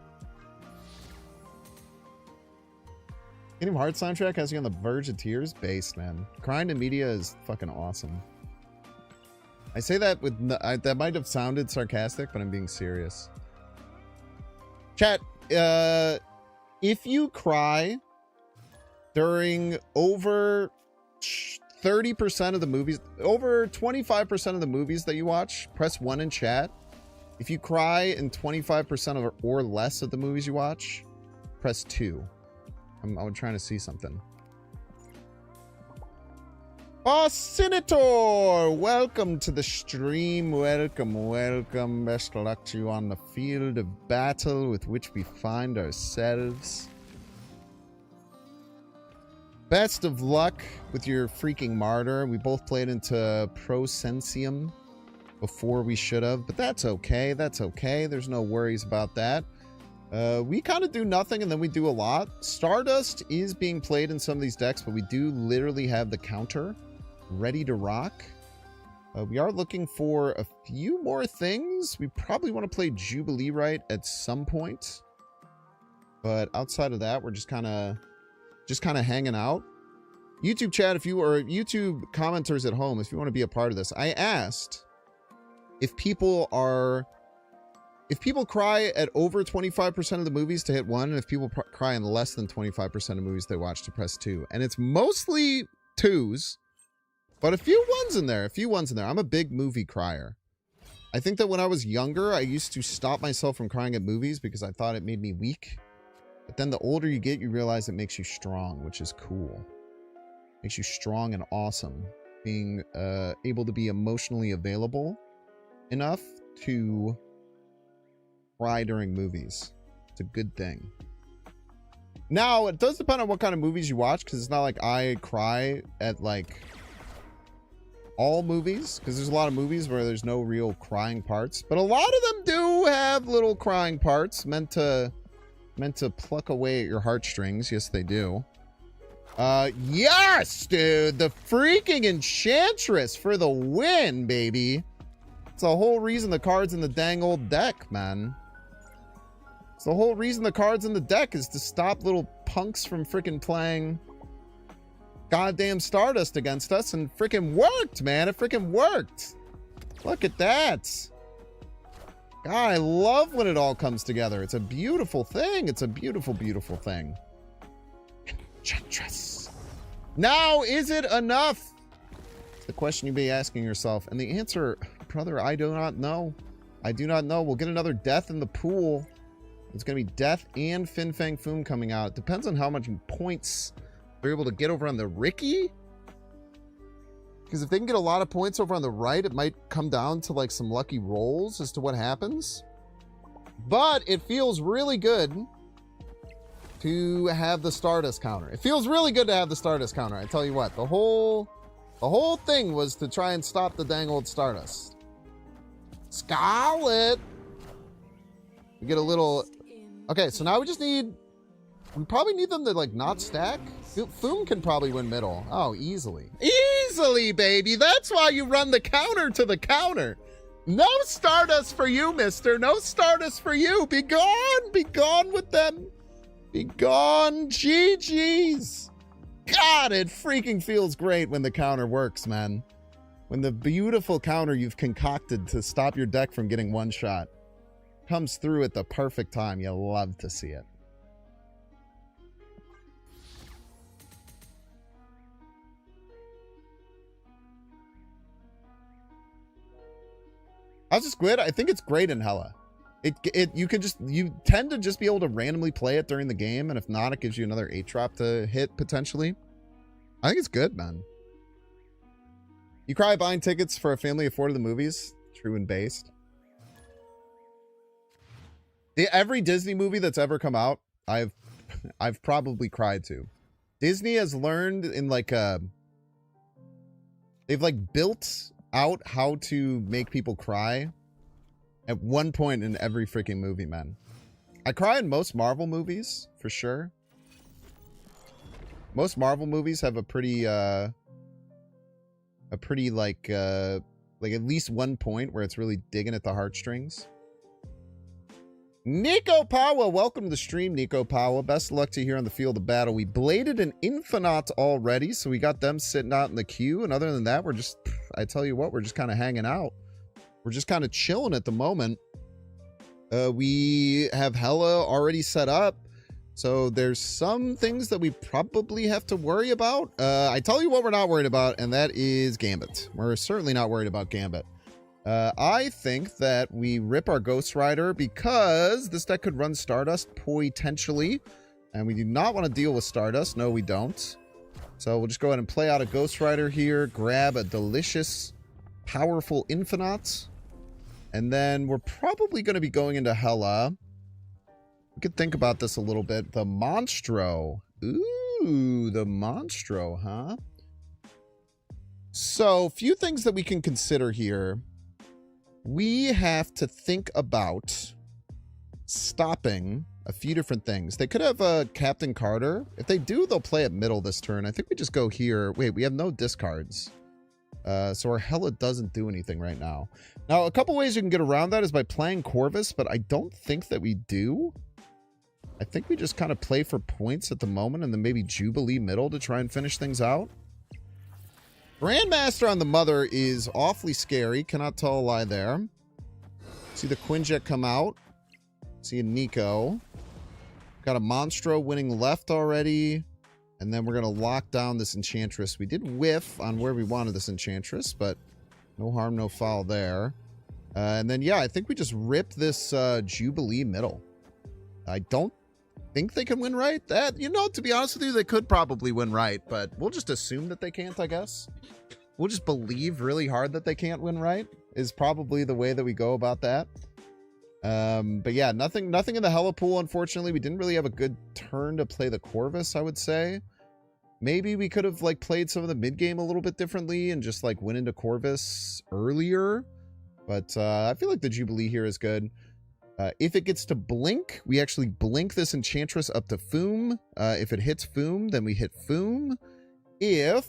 Kingdom Hearts soundtrack has you on the verge of tears? Based, man. Crying to media is fucking awesome. I say that with... that might have sounded sarcastic, but I'm being serious. Chat, if you cry during over 30% of the movies, over 25% of the movies that you watch, press 1 in chat. If you cry in 25% or less of the movies you watch, press 2. I'm trying to see something. Oh, Senator! Welcome to the stream. Welcome. Best of luck to you on the field of battle with which we find ourselves. Best of luck with your freaking martyr. We both played into Prosensium before we should have, but that's okay. That's okay. There's no worries about that. We kind of do nothing and then we do a lot. Stardust is being played in some of these decks, but we do literally have the counter ready to rock. We are looking for a few more things. We probably want to play Jubilee Rite at some point, but outside of that, we're just kind of hanging out. YouTube chat, if you or YouTube commenters at home, if you want to be a part of this, I asked if people cry at over 25% of the movies to hit 1, and if people cry in less than 25% of movies they watch to press 2. And it's mostly 2s, but a few 1s in there, I'm a big movie crier. I think that when I was younger, I used to stop myself from crying at movies because I thought it made me weak. But then the older you get, you realize it makes you strong, which is cool. Makes you strong and awesome. Being able to be emotionally available enough to cry during movies. It's a good thing. Now, it does depend on what kind of movies you watch, because it's not like I cry at, like, all movies, because there's a lot of movies where there's no real crying parts. But a lot of them do have little crying parts meant to pluck away at your heartstrings. Yes, they do. Yes, dude! The freaking Enchantress for the win, baby! It's the whole reason the card's in the dang old deck, man. It's the whole reason the card's in the deck is to stop little punks from freaking playing goddamn Stardust against us, and freaking worked, man. It freaking worked. Look at that. God, I love when it all comes together. It's a beautiful thing. It's a beautiful, beautiful thing. Enchantress. Now, is it enough? It's the question you'd be asking yourself. And the answer, brother, I do not know. I do not know. We'll get another death in the pool. It's going to be Death and Fin Fang Foom coming out. It depends on how much points they're able to get over on the Ricky. Because if they can get a lot of points over on the right, it might come down to like some lucky rolls as to what happens. But it feels really good to have the Stardust counter. It feels really good to have the Stardust counter. I tell you what, the whole thing was to try and stop the dang old Stardust. Scarlet. We get a little... Okay, so now we just need... We probably need them to, like, not stack. Foom can probably win middle. Oh, easily. Easily, baby! That's why you run the counter to the counter. No Stardust for you, mister. No Stardust for you. Be gone! Be gone with them. Be gone. GG's. God, it freaking feels great when the counter works, man. When the beautiful counter you've concocted to stop your deck from getting one shot comes through at the perfect time. You love to see it. How's this squid? I think it's great in Hella. You tend to just be able to randomly play it during the game, and if not, it gives you another 8-drop to hit potentially. I think it's good, man. You cry buying tickets for a family of 4 to the movies? True and based. Every Disney movie that's ever come out, I've probably cried to. Disney has learned in like they've like built out how to make people cry at one point in every freaking movie, man. I cry in most Marvel movies, for sure. Most Marvel movies have a pretty like at least one point where it's really digging at the heartstrings. Nico Pawa, welcome to the stream, Nico Pawa. Best of luck to you here on the field of battle. We bladed an Infinite already, so we got them sitting out in the queue. And other than that, we're just, I tell you what, we're just kind of hanging out. We're just kind of chilling at the moment. We have Hella already set up. So there's some things that we probably have to worry about. I tell you what we're not worried about, and that is Gambit. We're certainly not worried about Gambit. I think that we rip our Ghost Rider because this deck could run Stardust potentially. And we do not want to deal with Stardust. No, we don't. So we'll just go ahead and play out a Ghost Rider here. Grab a delicious, powerful Infinite. And then we're probably going to be going into Hella. We could think about this a little bit. The Monstro. Ooh, the Monstro, huh? So, a few things that we can consider here. We have to think about stopping a few different things. They could have Captain Carter. If they do, they'll play at middle this turn. I think we just go here. Wait, we have no discards. So our Hella doesn't do anything right now. Now, a couple ways you can get around that is by playing Corvus, but I don't think that we do. I think we just kind of play for points at the moment and then maybe Jubilee middle to try and finish things out. Grandmaster on the Mother is awfully scary. Cannot tell a lie there. See the Quinjet come out. See a Nico. Got a Monstro winning left already. And then we're going to lock down this Enchantress. We did whiff on where we wanted this Enchantress, but no harm, no foul there. And then, yeah, I think we just rip this Jubilee middle. I don't think they can win right. That, you know, to be honest with you, they could probably win right, but we'll just assume that they can't, I guess. We'll just believe really hard that they can't win right is probably the way that we go about that. But yeah, nothing in the Hella pool, unfortunately. We didn't really have a good turn to play the Corvus, I would say. Maybe we could have like played some of the mid game a little bit differently and just like went into Corvus earlier. But I feel like the Jubilee here is good. If it gets to blink, we actually blink this Enchantress up to Foom. If it hits Foom, then we hit Foom. If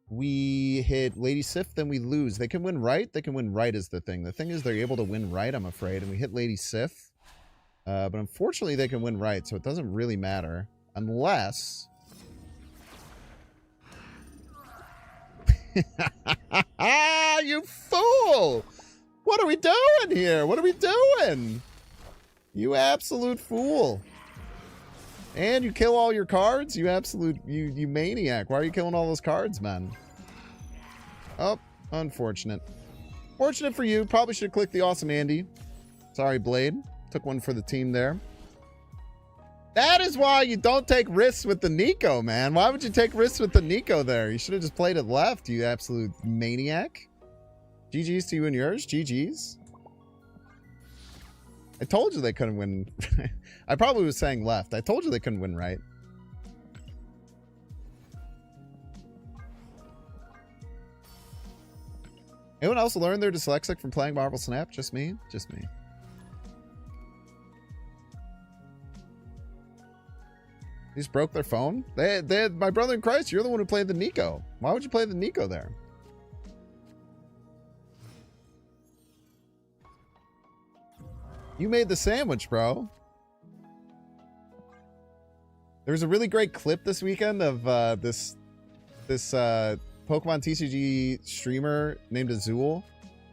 we hit Lady Sif, then we lose. They can win right. They can win right is the thing. The thing is they're able to win right, I'm afraid. And we hit Lady Sif. But unfortunately, they can win right, so it doesn't really matter. Unless... You fool! What are we doing here? What are we doing? You absolute fool. And you kill all your cards? You absolute... You maniac. Why are you killing all those cards, man? Oh, unfortunate. Fortunate for you. Probably should have clicked the awesome Andy. Sorry, Blade. Took one for the team there. That is why you don't take risks with the Nico, man. Why would you take risks with the Nico there? You should have just played it left, you absolute maniac. GG's to you and yours. GG's. I told you they couldn't win. I probably was saying left. I told you they couldn't win right. Anyone else learn they're dyslexic from playing Marvel Snap? Just me? Just me. They just broke their phone? They had my brother in Christ, you're the one who played the Nico. Why would you play the Nico there? You made the sandwich, bro. There was a really great clip this weekend of this Pokemon TCG streamer named Azul.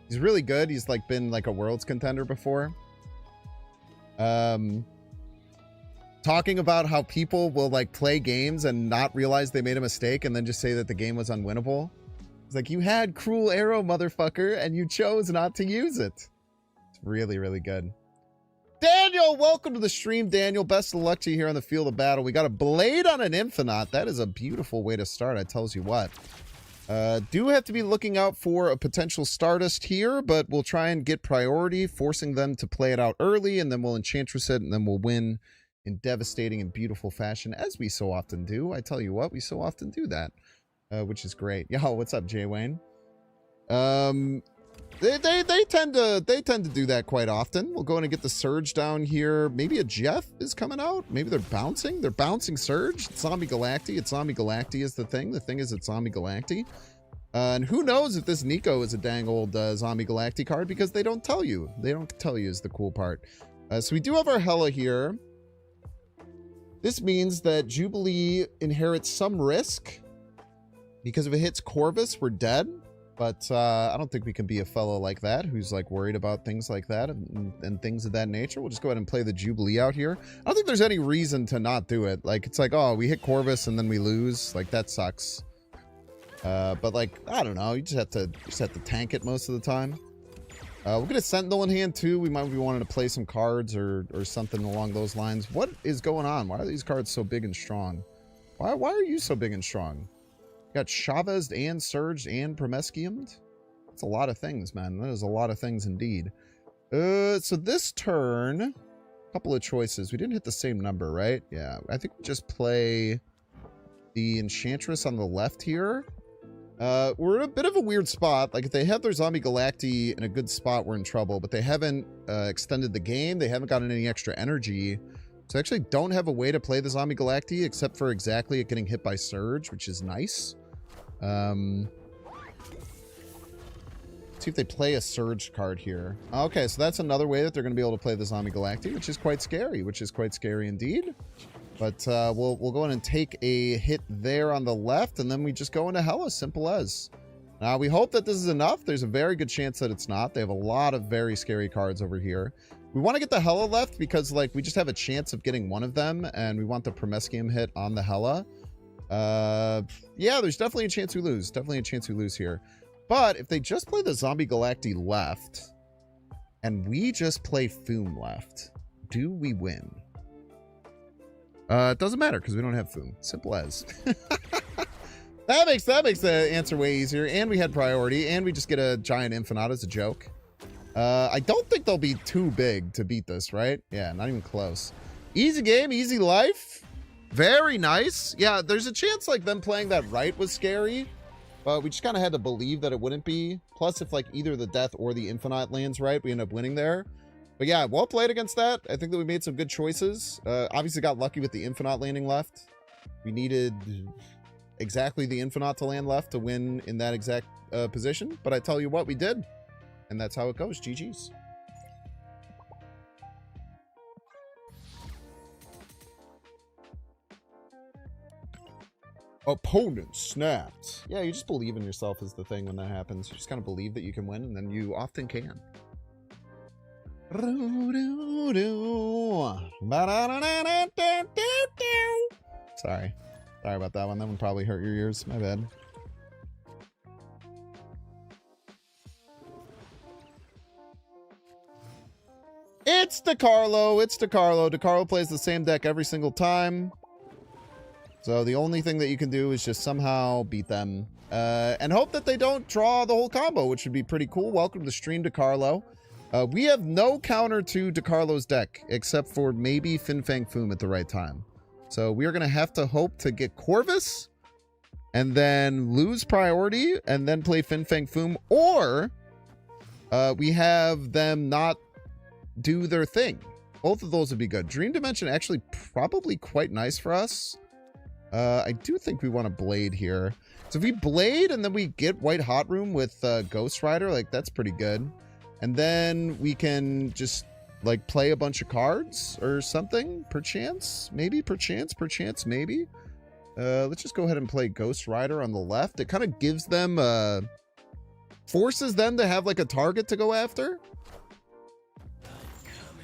He's really good. He's like been like a Worlds contender before. Talking about how people will like play games and not realize they made a mistake and then just say that the game was unwinnable. It's like, you had Cruel Arrow, motherfucker, and you chose not to use it. It's really, really good. Daniel, welcome to the stream, Daniel. Best of luck to you here on the field of battle. We got a Blade on an Infinite. That is a beautiful way to start, I tells you what. Do have to be looking out for a potential Stardust here, but we'll try and get priority, forcing them to play it out early, and then we'll Enchantress it, and then we'll win in devastating and beautiful fashion, as we so often do. I tell you what, we so often do that, which is great. Yo, what's up, Jay Wayne? They tend to do that quite often. We'll go in and get the Surge down here. Maybe a Jeff is coming out. Maybe they're bouncing. They're bouncing Surge. It's Zombie Galacti. It's Zombie Galacti is the thing. The thing is it's Zombie Galacti. And who knows if this Nico is a dang old Zombie Galacti card because they don't tell you. They don't tell you is the cool part. So we do have our Hela here. This means that Jubilee inherits some risk because if it hits Corvus, we're dead. But I don't think we can be a fellow like that who's like worried about things like that and things of that nature. We'll just go ahead and play the Jubilee out here. I don't think there's any reason to not do it. Like, it's like, oh, we hit Corvus and then we lose. Like, that sucks. But like, I don't know. You just have to tank it most of the time. We'll get a Sentinel in hand too. We might be wanting to play some cards or something along those lines. What is going on? Why are these cards so big and strong? Why are you so big and strong? Got Chavez and Surged and Promeskiumed. That's a lot of things, man. That is a lot of things indeed. So this turn, a couple of choices. We didn't hit the same number, right? Yeah, I think we just play the Enchantress on the left here. We're in a bit of a weird spot. Like, if they have their Zombie Galacti in a good spot, we're in trouble. But they haven't extended the game. They haven't gotten any extra energy. So I actually don't have a way to play the Zombie Galacti except for exactly it getting hit by Surge, which is nice. See if they play a Surge card here. Okay, so that's another way that they're going to be able to play the Zombie Galacti, which is quite scary, indeed. But we'll go in and take a hit there on the left, and then we just go into Hela, simple as. Now, we hope that this is enough. There's a very good chance that it's not. They have a lot of very scary cards over here. We want to get the Hela left because, like, we just have a chance of getting one of them, and we want the Promeskium hit on the Hela. Yeah, there's definitely a chance we lose. Definitely a chance we lose here. But if they just play the Zombie Galacti left, and we just play Foom left, do we win? It doesn't matter because we don't have Foom. Simple as. That makes the answer way easier. And we had priority, and we just get a giant Infinite as a joke. I don't think they'll be too big to beat this, right? Yeah, not even close. Easy game, easy life. Very nice. Yeah, there's a chance like them playing that right was scary, but we just kind of had to believe that it wouldn't be. Plus, if like either the Death or the Infinite lands right, we end up winning there. But yeah, well played against that. I think that we made some good choices. Obviously got lucky with the Infinite landing left. We needed exactly the Infinite to land left to win in that exact position. But I tell you what, we did. And that's how it goes. GG's. Opponent snapped. Yeah, you just believe in yourself is the thing when that happens. You just kind of believe that you can win, and then you often can. Sorry about that one. That one probably hurt your ears. My bad. It's DeCarlo. It's DeCarlo. DeCarlo plays the same deck every single time. So the only thing that you can do is just somehow beat them. And hope that they don't draw the whole combo, which would be pretty cool. Welcome to the stream, DeCarlo. We have no counter to DeCarlo's deck, except for maybe Fin Fang Foom at the right time. So we are going to have to hope to get Corvus, and then lose priority, and then play Fin Fang Foom. Or we have them not do their thing. Both of those would be good. Dream Dimension actually probably quite nice for us. I do think we want to Blade here. So if we Blade and then we get White Hot Room with Ghost Rider, like that's pretty good. And then we can just like play a bunch of cards or something, perchance, maybe, perchance, maybe. Let's just go ahead and play Ghost Rider on the left. It kind of gives them, forces them to have like a target to go after.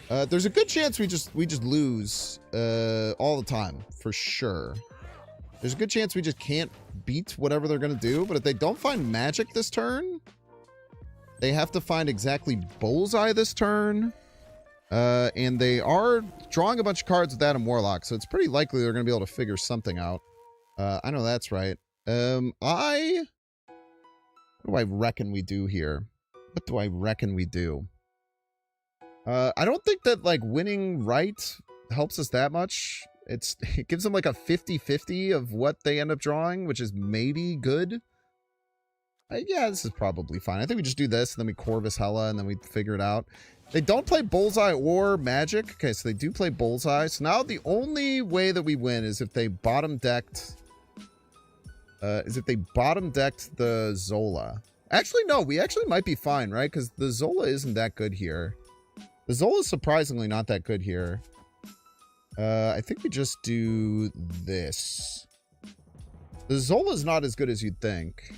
There's a good chance we just lose all the time, for sure. There's a good chance we just can't beat whatever they're going to do. But if they don't find magic this turn, they have to find exactly Bullseye this turn. And they are drawing a bunch of cards with Adam Warlock. So it's pretty likely they're going to be able to figure something out. I know that's right. What do I reckon we do here? What do I reckon we do? I don't think that like winning right helps us that much. It gives them like a 50-50 of what they end up drawing, which is maybe good. Yeah, this is probably fine. I think we just do this, and then we Corvus Hella, and then we figure it out. They don't play Bullseye or Magic. Okay, so they do play Bullseye. So now the only way that we win is if they bottom decked... the Zola. Actually, no. We actually might be fine, right? Because the Zola isn't that good here. The Zola is surprisingly not that good here. I think we just do this. The Zola is not as good as you'd think.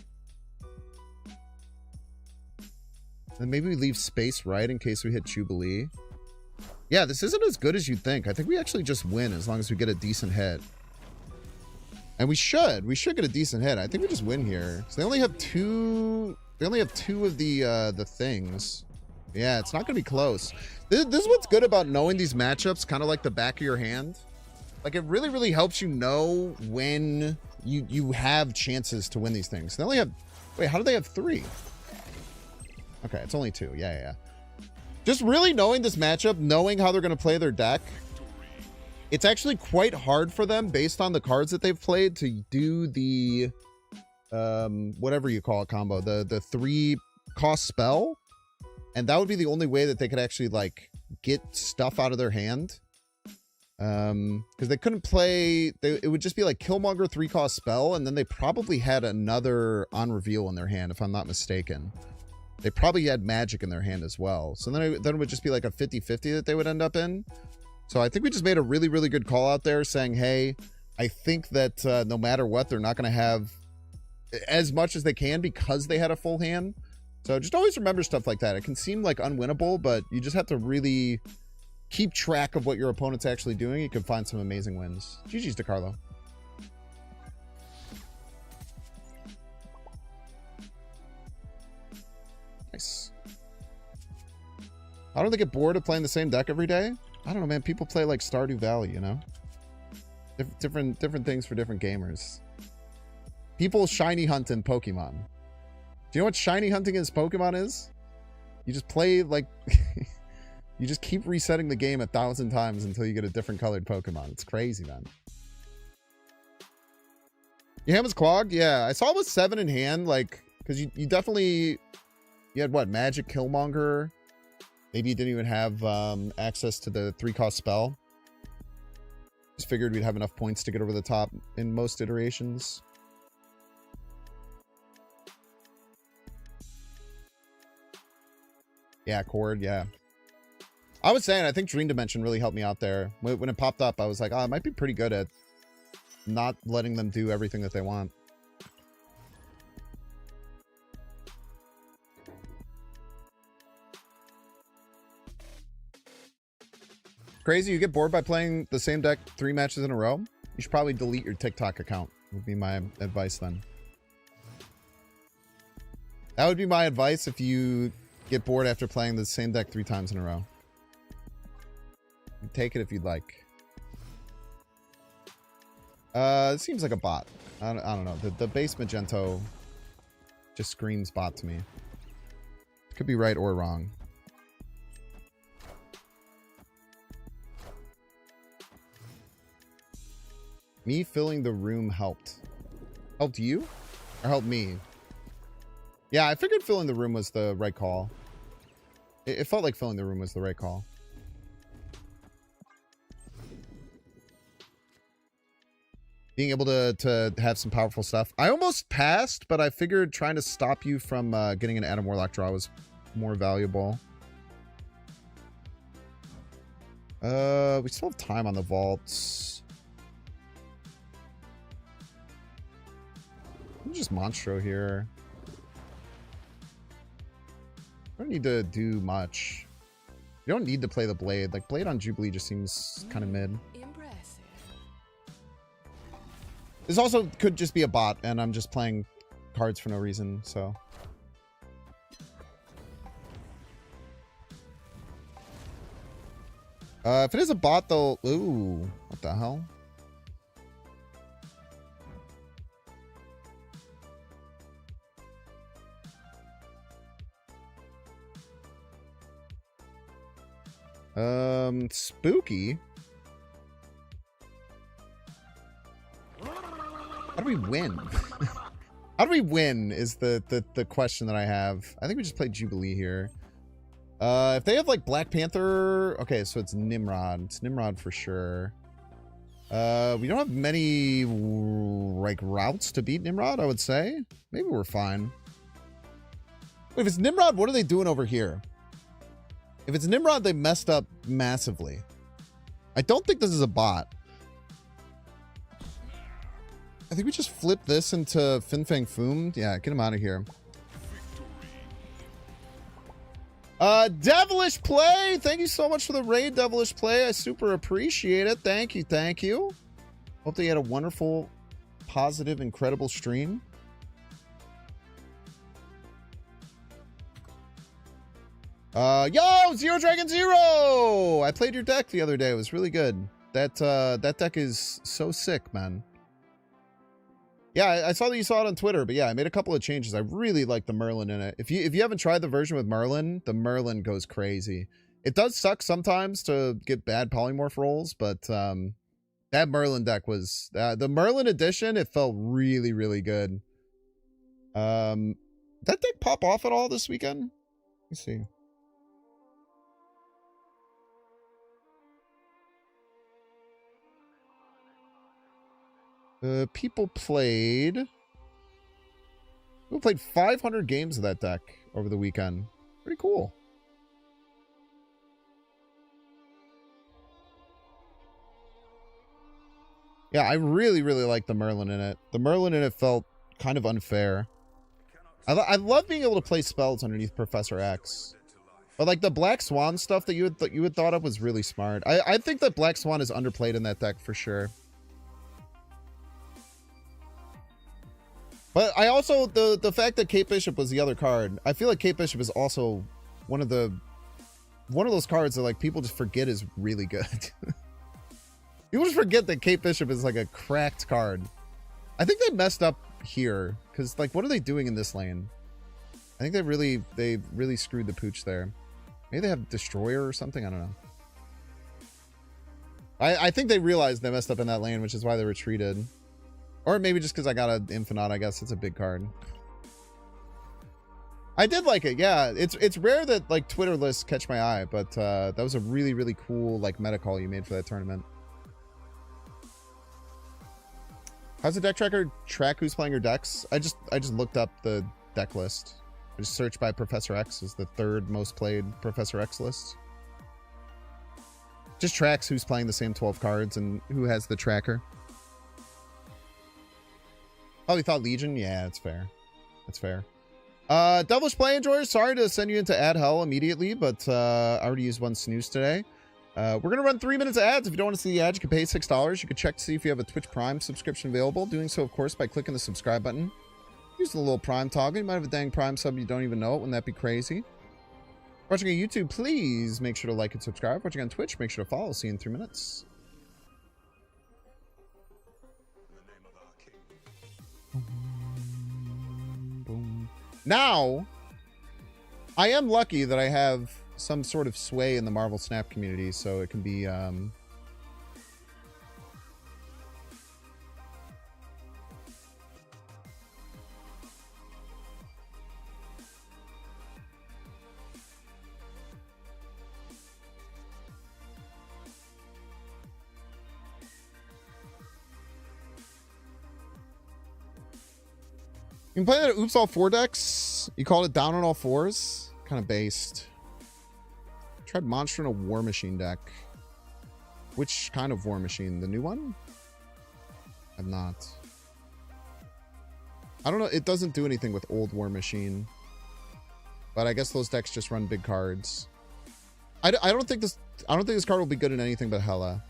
Then maybe we leave space right in case we hit Jubilee. Yeah, this isn't as good as you'd think. I think we actually just win as long as we get a decent hit. And we should get a decent hit. I think we just win here. So they only have two of the things. Yeah, it's not gonna be close. This is what's good about knowing these matchups, kind of like the back of your hand. Like, it really, really helps you know when you have chances to win these things. They only have... Wait, how do they have 3? Okay, it's only 2. Yeah. Just really knowing this matchup, knowing how they're going to play their deck, it's actually quite hard for them, based on the cards that they've played, to do the... whatever you call it combo. The 3-cost spell. And that would be the only way that they could actually, like, get stuff out of their hand. Because they couldn't play... it would just be like Killmonger 3-cost spell, and then they probably had another on reveal in their hand, if I'm not mistaken. They probably had Magic in their hand as well. So then it would just be like a 50-50 that they would end up in. So I think we just made a really, really good call out there saying, hey, I think that no matter what, they're not going to have as much as they can because they had a full hand. So just always remember stuff like that. It can seem like unwinnable, but you just have to really keep track of what your opponent's actually doing. You can find some amazing wins. GG's to Carlo. Nice. How do they get bored of playing the same deck every day? I don't know, man. People play like Stardew Valley, you know? Different things for different gamers. People shiny hunt in Pokemon. Do you know what shiny hunting in Pokemon is? You just play, like... you just keep resetting the game 1,000 times until you get a different colored Pokemon. It's crazy, man. Your hand was clogged? Yeah, I saw it was 7 in hand, like... Because you definitely... You had, what, Magic, Killmonger? Maybe you didn't even have access to the 3-cost spell. Just figured we'd have enough points to get over the top in most iterations. Yeah, Cord, yeah. I was saying, I think Dream Dimension really helped me out there. When it popped up, I was like, oh, I might be pretty good at not letting them do everything that they want. Crazy, you get bored by playing the same deck 3 matches in a row? You should probably delete your TikTok account, would be my advice then. That would be my advice if you get bored after playing the same deck 3 times in a row. Take it if you'd like. It seems like a bot. I don't know. The base Magento just screams bot to me. Could be right or wrong. Me filling the room helped. Helped you? Or helped me? Yeah, I figured filling the room was the right call. It felt like filling the room was the right call. Being able to have some powerful stuff. I almost passed, but I figured trying to stop you from getting an Adam Warlock draw was more valuable. We still have time on the vaults. Just Monstro here. I don't need to do much. You don't need to play the Blade. Like, Blade on Jubilee just seems kind of mid. Impressive. This also could just be a bot, and I'm just playing cards for no reason, so. If it is a bot, though... Ooh, what the hell? Spooky. How do we win? How do we win is the question that I have. I think we just played Jubilee here. If they have like Black Panther, okay, so it's Nimrod. It's Nimrod for sure. We don't have many like routes to beat Nimrod, I would say. Maybe we're fine. Wait, if it's Nimrod, what are they doing over here? If it's Nimrod, they messed up massively. I don't think this is a bot. I think we just flip this into Fin Fang Foom. Yeah, get him out of here. Devilish Play! Thank you so much for the raid, Devilish Play. I super appreciate it. Thank you, thank you. Hope that you had a wonderful, positive, incredible stream. Yo, Zero Dragon Zero! I played your deck the other day. It was really good. That deck is so sick, man. Yeah, I saw that you saw it on Twitter, but yeah, I made a couple of changes. I really like the Merlin in it. If you haven't tried the version with Merlin, the Merlin goes crazy. It does suck sometimes to get bad polymorph rolls, but that Merlin deck was the Merlin edition. It felt really, really good. That deck pop off at all this weekend? Let me see. People played 500 games of that deck over the weekend. Pretty cool. Yeah, I really, really like the Merlin in it. The Merlin in it felt kind of unfair. I love being able to play spells underneath Professor X. But like the Black Swan stuff that you had thought of was really smart. I think that Black Swan is underplayed in that deck for sure. But I also, the fact that Kate Bishop was the other card, I feel like Kate Bishop is also one of those cards that like people just forget is really good. People just forget that Kate Bishop is like a cracked card. I think they messed up here because like what are they doing in this lane? I think they really screwed the pooch there. Maybe they have Destroyer or something. I don't know. I think they realized they messed up in that lane, which is why they retreated. Or maybe just because I got an Infinite, I guess it's a big card. I did like it, yeah. It's rare that like Twitter lists catch my eye, but that was a really, really cool like meta call you made for that tournament. How's the deck tracker track who's playing your decks? I just looked up the deck list. I just searched by Professor X as the third most played Professor X list. Just tracks who's playing the same 12 cards and who has the tracker. Oh, we thought Legion? Yeah, that's fair. That's fair. Devilish Play Enjoyer, sorry to send you into ad hell immediately, but I already used one snooze today. We're going to run 3 minutes of ads. If you don't want to see the ads, you can pay $6. You can check to see if you have a Twitch Prime subscription available. Doing so, of course, by clicking the subscribe button. Use the little Prime toggle. You might have a dang Prime sub you don't even know it. Wouldn't that be crazy? Watching on YouTube, please make sure to like and subscribe. Watching on Twitch, make sure to follow. See you in 3 minutes. Now, I am lucky that I have some sort of sway in the Marvel Snap community, so it can be, You can play that at Oops All 4 decks. You called it Down on All Fours. Kind of based. Tried Monstro in a War Machine deck. Which kind of War Machine? The new one? I've not. I don't know. It doesn't do anything with old War Machine. But I guess those decks just run big cards. I don't think this card will be good in anything but Hela.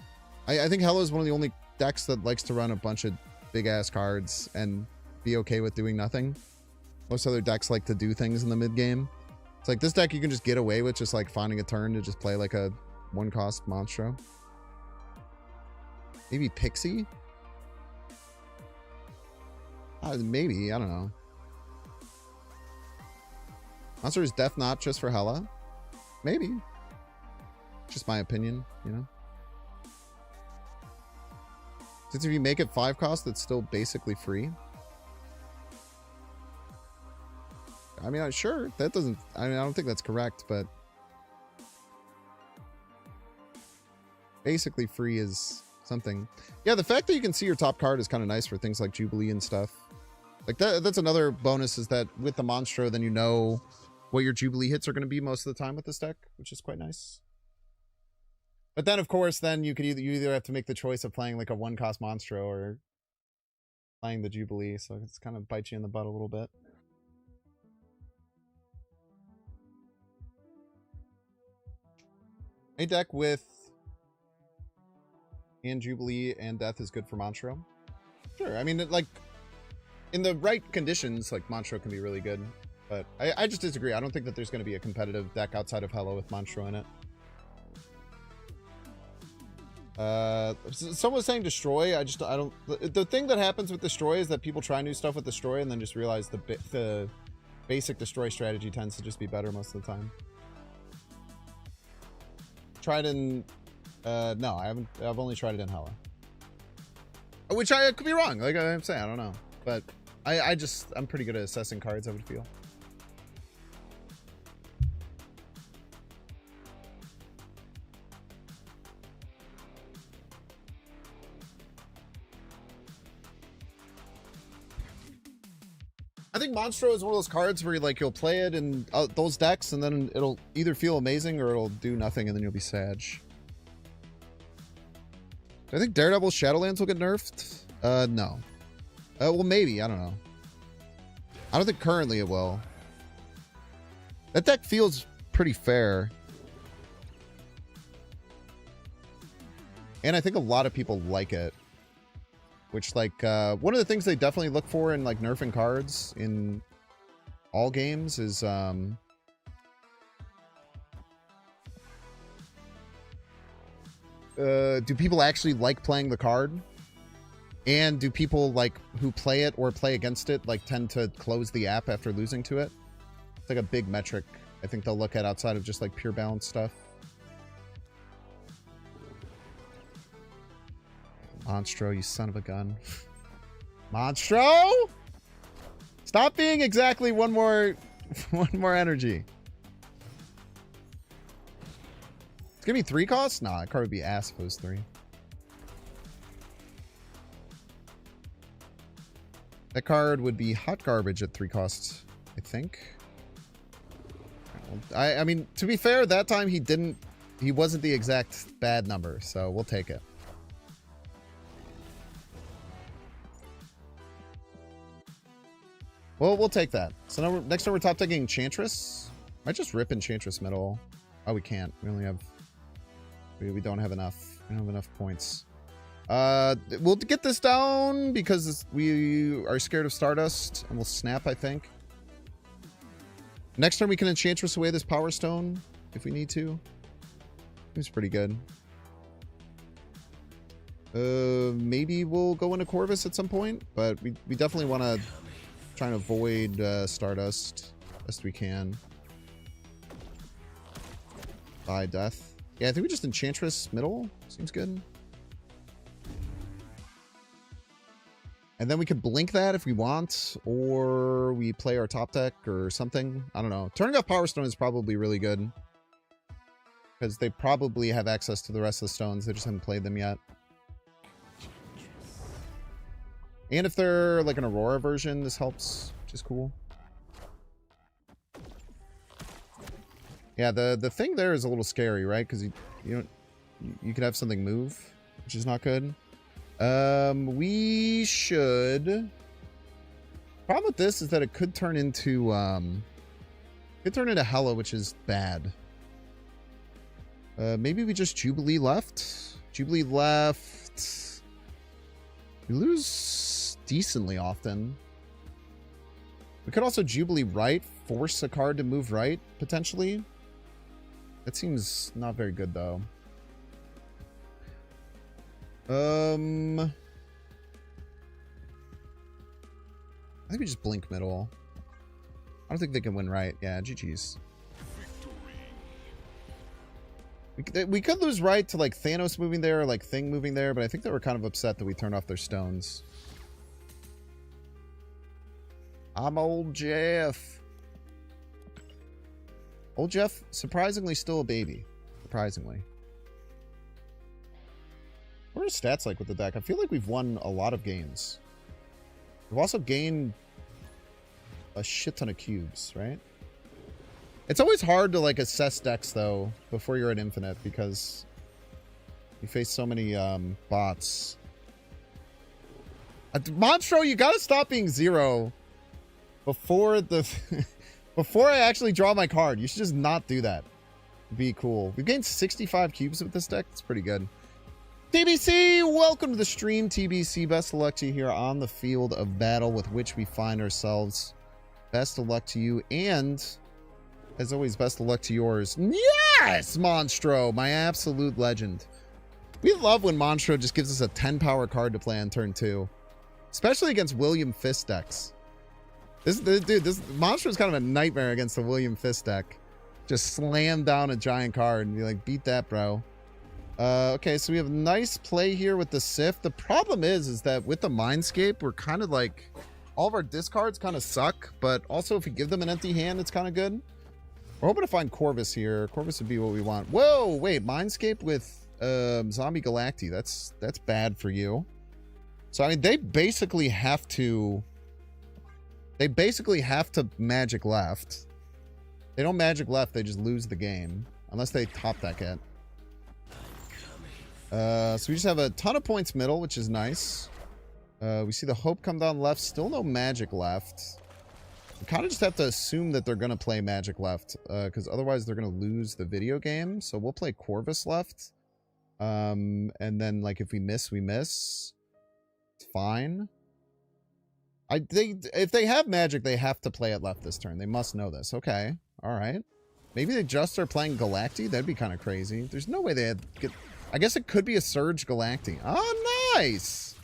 I think Hela is one of the only decks that likes to run a bunch of big ass cards and be okay with doing nothing. Most other decks like to do things in the mid game. It's like this deck you can just get away with just like finding a turn to just play like a 1-cost Monstro. Maybe Pixie? Maybe, I don't know. Monster is Death Not just for Hela? Maybe. Just my opinion, you know? Since if you make it 5 cost, it's still basically free. I mean, sure, that doesn't... I mean, I don't think that's correct, but... basically free is something. Yeah, the fact that you can see your top card is kind of nice for things like Jubilee and stuff. Like, that's another bonus, is that with the Monstro, then you know what your Jubilee hits are going to be most of the time with this deck, which is quite nice. But then, of course, then you either have to make the choice of playing like a 1-cost Monstro or playing the Jubilee, so it's kind of bites you in the butt a little bit. A deck with and Jubilee and Death is good for Monstro. Sure, I mean, like, in the right conditions, like, Monstro can be really good. But I just disagree. I don't think that there's going to be a competitive deck outside of Hello with Monstro in it. Someone was saying Destroy. I don't... The thing that happens with Destroy is that people try new stuff with Destroy and then just realize the basic Destroy strategy tends to just be better most of the time. Tried in... no, I haven't. I've only tried it in Hello. Which I could be wrong. Like I'm saying, I don't know. But I'm pretty good at assessing cards, I would feel. I think Monstro is one of those cards where you'll play it in those decks, and then it'll either feel amazing or it'll do nothing, and then you'll be sad. I think Daredevil's Shadowlands will get nerfed. No. Well, maybe. I don't know. I don't think currently it will. That deck feels pretty fair. And I think a lot of people like it. Which, like, one of the things they definitely look for in, like, nerfing cards in all games is, do people actually like playing the card? And do people, like, who play it or play against it, like, tend to close the app after losing to it? It's like a big metric I think they'll look at outside of just, like, pure balance stuff. Monstro, you son of a gun. Monstro! Stop being exactly one more energy. It's gonna be 3 costs? Nah, that card would be ass if it was 3. That card would be hot garbage at 3 costs, I think. I mean, to be fair, that time he wasn't the exact bad number, so we'll take it. Well, we'll take that. So now next time we're top decking Enchantress. Might just rip Enchantress middle. Oh, we can't. We only have... We don't have enough. We don't have enough points. We'll get this down because we are scared of Stardust. And we'll snap, I think. Next turn we can Enchantress away this Power Stone if we need to. Seems pretty good. Maybe we'll go into Corvus at some point. But we definitely want to... try and avoid Stardust best we can. By Death. Yeah, I think we just Enchantress middle. Seems good. And then we could blink that if we want, or we play our top deck or something. I don't know. Turning off Power Stone is probably really good. Because they probably have access to the rest of the stones. They just haven't played them yet. And if they're like an Aurora version, this helps, which is cool. Yeah, the thing there is a little scary, right? Because you could have something move, which is not good. We should... Problem with this is that it could turn into Hello, which is bad. Maybe we just Jubilee left. Jubilee left. We lose decently often. We could also Jubilee right, force a card to move right, potentially. That seems not very good, though. I think we just blink middle. I don't think they can win right. Yeah, GG's. We could lose right to like Thanos moving there or like Thing moving there, but I think they were kind of upset that we turned off their stones. I'm old Jeff. Old Jeff, surprisingly still a baby. Surprisingly. What are his stats like with the deck? I feel like we've won a lot of games. We've also gained a shit ton of cubes, right? It's always hard to like assess decks though before you're at infinite because you face so many bots. Monstro, you gotta stop being 0 before the before I actually draw my card. You should just not do that. Be cool. We've gained 65 cubes with this deck. It's pretty good. TBC, welcome to the stream. TBC, best of luck to you here on the field of battle with which we find ourselves. Best of luck to you, and as always, best of luck to yours. Yes, Monstro, my absolute legend. We love when Monstro just gives us a 10 power card to play on turn 2, especially against William Fist decks. This Monstro is kind of a nightmare against the William Fist deck. Just slam down a giant card and be like, beat that, bro. Okay, so we have a nice play here with the Sif. The problem is that with the Mindscape, we're kind of like, all of our discards kind of suck, but also if we give them an empty hand, it's kind of good. We're hoping to find Corvus here. Corvus would be what we want. Whoa, wait, Mindscape with Zombie Galacti. That's bad for you. So, I mean, they basically have to Magic left. They don't Magic left, they just lose the game. Unless they top deck it. So we just have a ton of points middle, which is nice. We see the Hope come down left. Still no Magic left. We kind of just have to assume that they're going to play Magic left. Because otherwise they're going to lose the video game. So we'll play Corvus left. And then, like, if we miss, we miss. It's fine. If they have Magic, they have to play it left this turn. They must know this. Okay. All right. Maybe they just are playing Galacti. That'd be kind of crazy. There's no way they had... I guess it could be a Surge Galacti. Oh, nice!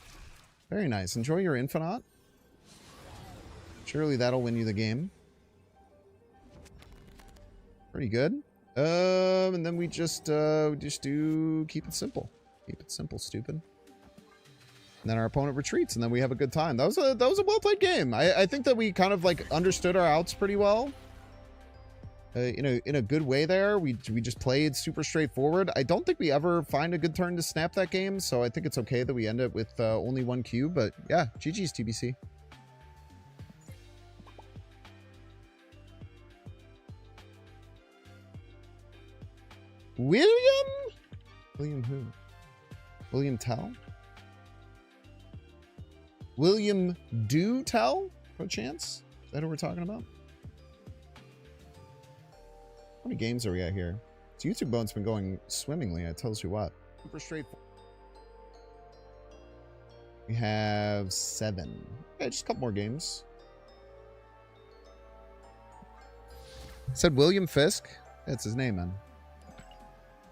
Very nice. Enjoy your Infinite. Surely that'll win you the game. Pretty good. And then we just do keep it simple. Keep it simple, stupid. And then our opponent retreats, and then we have a good time. That was a well-played game. I think that we kind of like understood our outs pretty well. In a good way there. We just played super straightforward. I don't think we ever find a good turn to snap that game, so I think it's okay that we end it with only 1 cube, but yeah, GG's TBC. William who? William Tell? William Do Tell, for a chance? Is that who we're talking about? How many games are we at here? This YouTube bone's been going swimmingly, I tells you what. Super straightforward. We have 7. Yeah, just a couple more games. Said William Fisk. That's his name, man.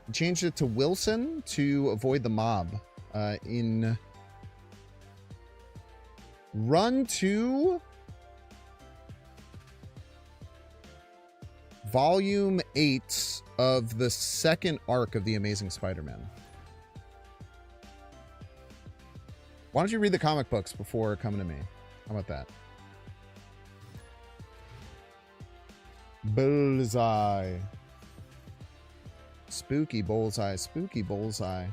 He changed it to Wilson to avoid the mob. In Run 2... Volume 8 of the second arc of The Amazing Spider-Man. Why don't you read the comic books before coming to me? How about that? Bullseye. Spooky Bullseye. Spooky Bullseye.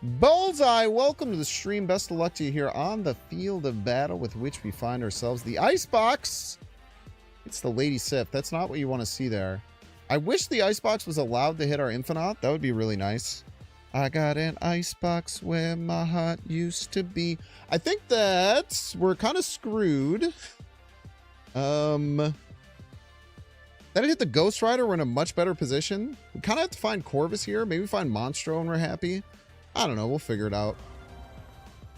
Bullseye, welcome to the stream. Best of luck to you here on the field of battle with which we find ourselves. The Icebox. It's the Lady Sif. That's not what you want to see there. I wish the Icebox was allowed to hit our Infinite. That would be really nice. I got an icebox where my heart used to be. I think that we're kind of screwed. Then I hit the Ghost Rider. We're in a much better position. We kind of have to find Corvus here. Maybe find Monstro and we're happy. I don't know. We'll figure it out.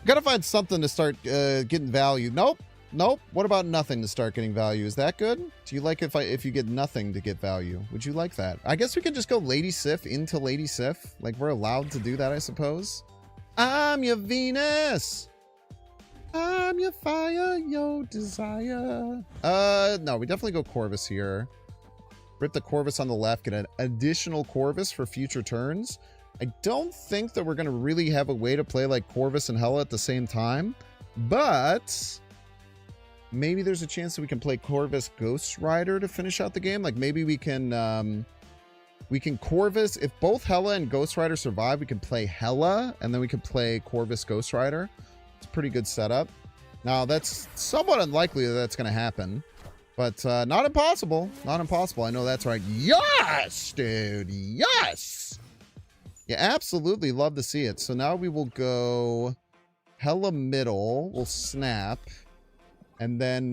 Gotta find something to start getting value. Nope. Nope. What about nothing to start getting value? Is that good? Do you like if you get nothing to get value? Would you like that? I guess we can just go Lady Sif into Lady Sif. Like, we're allowed to do that, I suppose. I'm your Venus. I'm your fire, your desire. No, we definitely go Corvus here. Rip the Corvus on the left, get an additional Corvus for future turns. I don't think that we're going to really have a way to play like Corvus and Hela at the same time, but maybe there's a chance that we can play Corvus Ghost Rider to finish out the game. Like maybe we can Corvus, if both Hella and Ghost Rider survive, we can play Hella and then we can play Corvus Ghost Rider. It's a pretty good setup. Now that's somewhat unlikely that that's going to happen, but not impossible. Not impossible. I know that's right. Yes, dude. Yes. Yeah, absolutely love to see it. So now we will go Hella middle. We'll snap. And then,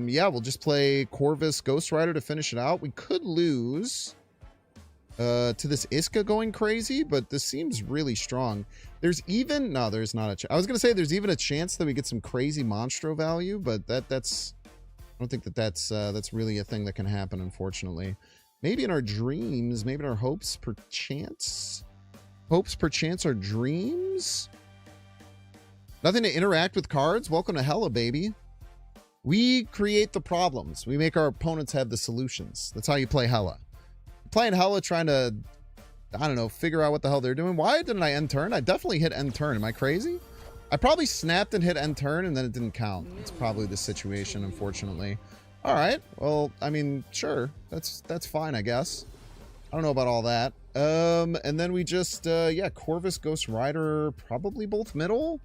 yeah, we'll just play Corvus Ghost Rider to finish it out. We could lose to this Iska going crazy, but this seems really strong. There's even... No, there's not a chance. I was going to say there's even a chance that we get some crazy Monstro value, but that's... I don't think that that's really a thing that can happen, unfortunately. Maybe in our dreams, maybe in our hopes, perchance. Hopes, perchance, our dreams? Nothing to interact with cards? Welcome to Hella, baby. We create the problems. We make our opponents have the solutions. That's how you play Hella. Playing Hella trying to, I don't know, figure out what the hell they're doing. Why didn't I end turn? I definitely hit end turn. Am I crazy? I probably snapped and hit end turn and then it didn't count. It's probably the situation, unfortunately. All right. Well, I mean, sure. That's fine, I guess. I don't know about all that. And then we just, yeah, Corvus Ghost Rider, probably both middle.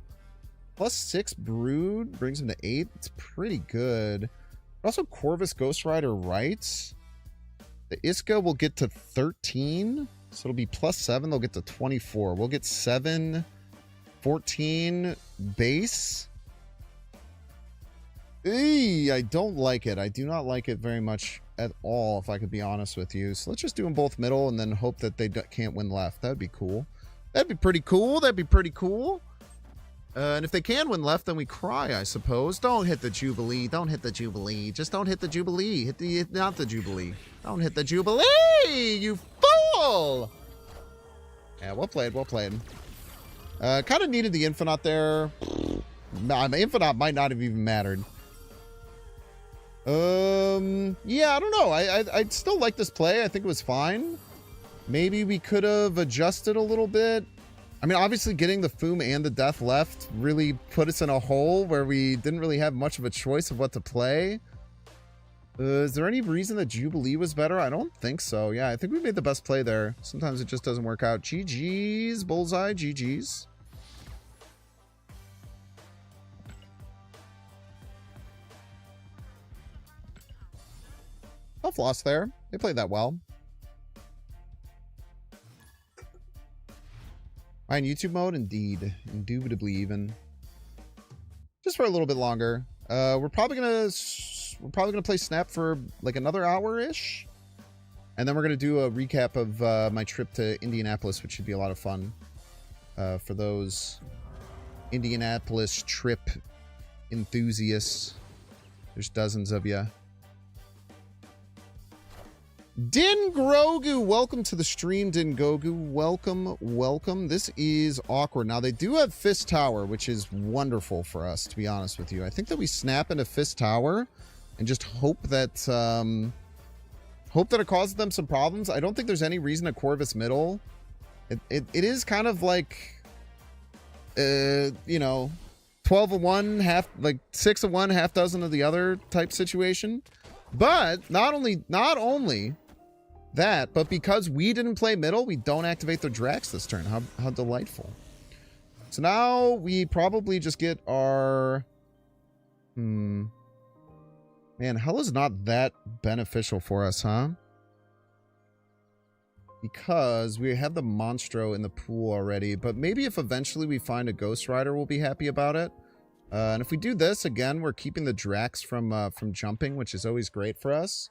+6 Brood brings him to 8. It's pretty good. Also, Corvus Ghost Rider right. The Iska will get to 13. So it'll be +7. They'll get to 24. We'll get 7, 14 base. Eey, I don't like it. I do not like it very much at all, if I could be honest with you. So let's just do them both middle and then hope that they can't win left. That'd be cool. That'd be pretty cool. That'd be pretty cool. And if they can win left, then we cry, I suppose. Don't hit the Jubilee. Don't hit the Jubilee. Just don't hit the Jubilee. Not the Jubilee. Don't hit the Jubilee, you fool! Yeah, well played, well played. Kind of needed the Infinite there. Nah, the Infinite might not have even mattered. Yeah, I don't know. I still like this play. I think it was fine. Maybe we could have adjusted a little bit. I mean, obviously getting the Foom and the Death left really put us in a hole where we didn't really have much of a choice of what to play. Is there any reason that Jubilee was better? I don't think so. Yeah, I think we made the best play there. Sometimes it just doesn't work out. GG's, Bullseye, GG's. Tough loss there. They played that well. In YouTube mode, indeed, indubitably even. Just for a little bit longer. We're probably gonna play Snap for like another hour-ish, and then we're gonna do a recap of my trip to Indianapolis, which should be a lot of fun for those Indianapolis trip enthusiasts. There's dozens of you. Din Grogu, welcome to the stream, Din Grogu. Welcome, welcome. This is awkward. Now, they do have Fist Tower, which is wonderful for us, to be honest with you. I think that we snap into Fist Tower and just hope that it causes them some problems. I don't think there's any reason to Corvus middle. It is kind of like, you know, 12 of one, half, like 6 of one, half dozen of the other type situation. But not only that, but because we didn't play middle, we don't activate their Drax this turn. How delightful. So now we probably just get our... Man, Hella's not that beneficial for us, huh? Because we have the Monstro in the pool already. But maybe if eventually we find a Ghost Rider, we'll be happy about it. And if we do this, again, we're keeping the Drax from jumping, which is always great for us.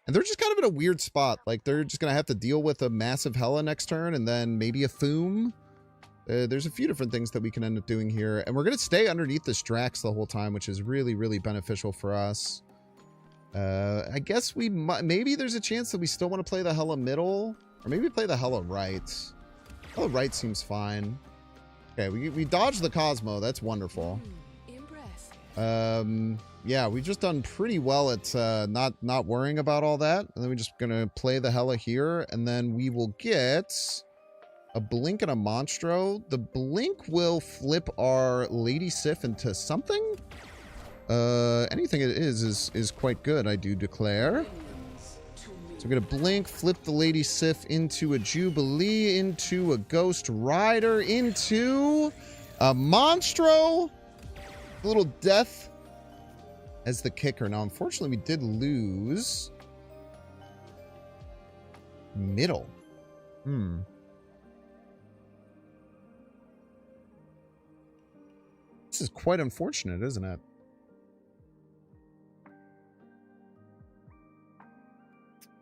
And they're just kind of in a weird spot. Like, they're just going to have to deal with a massive Hella next turn, and then maybe a Foom. There's a few different things that we can end up doing here. And we're going to stay underneath this Drax the whole time, which is really, really beneficial for us. I guess we might... Maybe there's a chance that we still want to play the Hella middle. Or maybe play the Hella right. Hella right seems fine. Okay, we dodged the Cosmo. That's wonderful. Yeah, we've just done pretty well at not worrying about all that. And then we're just gonna play the Hella here, and then we will get a Blink and a Monstro. The Blink will flip our Lady Sif into something. Anything it is quite good, I do declare. So we're gonna blink, flip the Lady Sif into a Jubilee, into a Ghost Rider, into a Monstro. A little death as the kicker. Now, unfortunately, we did lose middle. This is quite unfortunate, isn't it?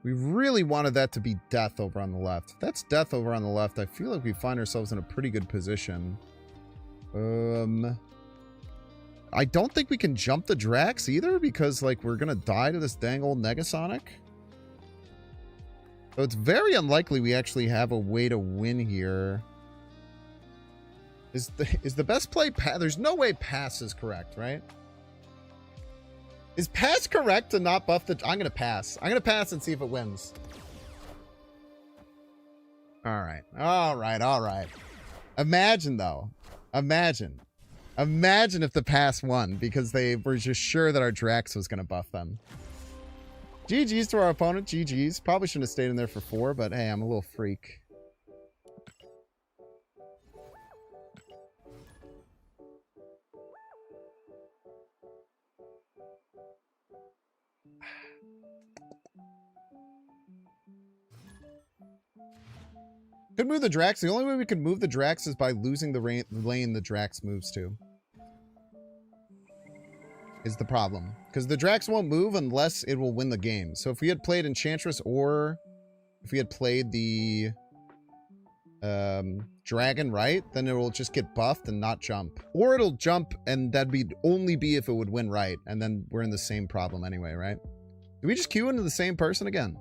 We really wanted that to be death over on the left. If that's death over on the left, I feel like we find ourselves in a pretty good position. I don't think we can jump the Drax either because, like, we're going to die to this dang old Negasonic. So it's very unlikely we actually have a way to win here. Is the best play pass? There's no way pass is correct, right? Is pass correct to not buff the... I'm going to pass. I'm going to pass and see if it wins. All right. All right. All right. Imagine, though. Imagine. Imagine if the pass won because they were just sure that our Drax was going to buff them. GG's to our opponent. GG's. Probably shouldn't have stayed in there for 4, but hey, I'm a little freak. Could move the Drax. The only way we could move the Drax is by losing the lane the Drax moves to. Is the problem. Because the Drax won't move unless it will win the game. So if we had played Enchantress or if we had played the Dragon, right? Then it will just get buffed and not jump. Or it'll jump and that'd be only be if it would win right. And then we're in the same problem anyway, right? Do we just queue into the same person again?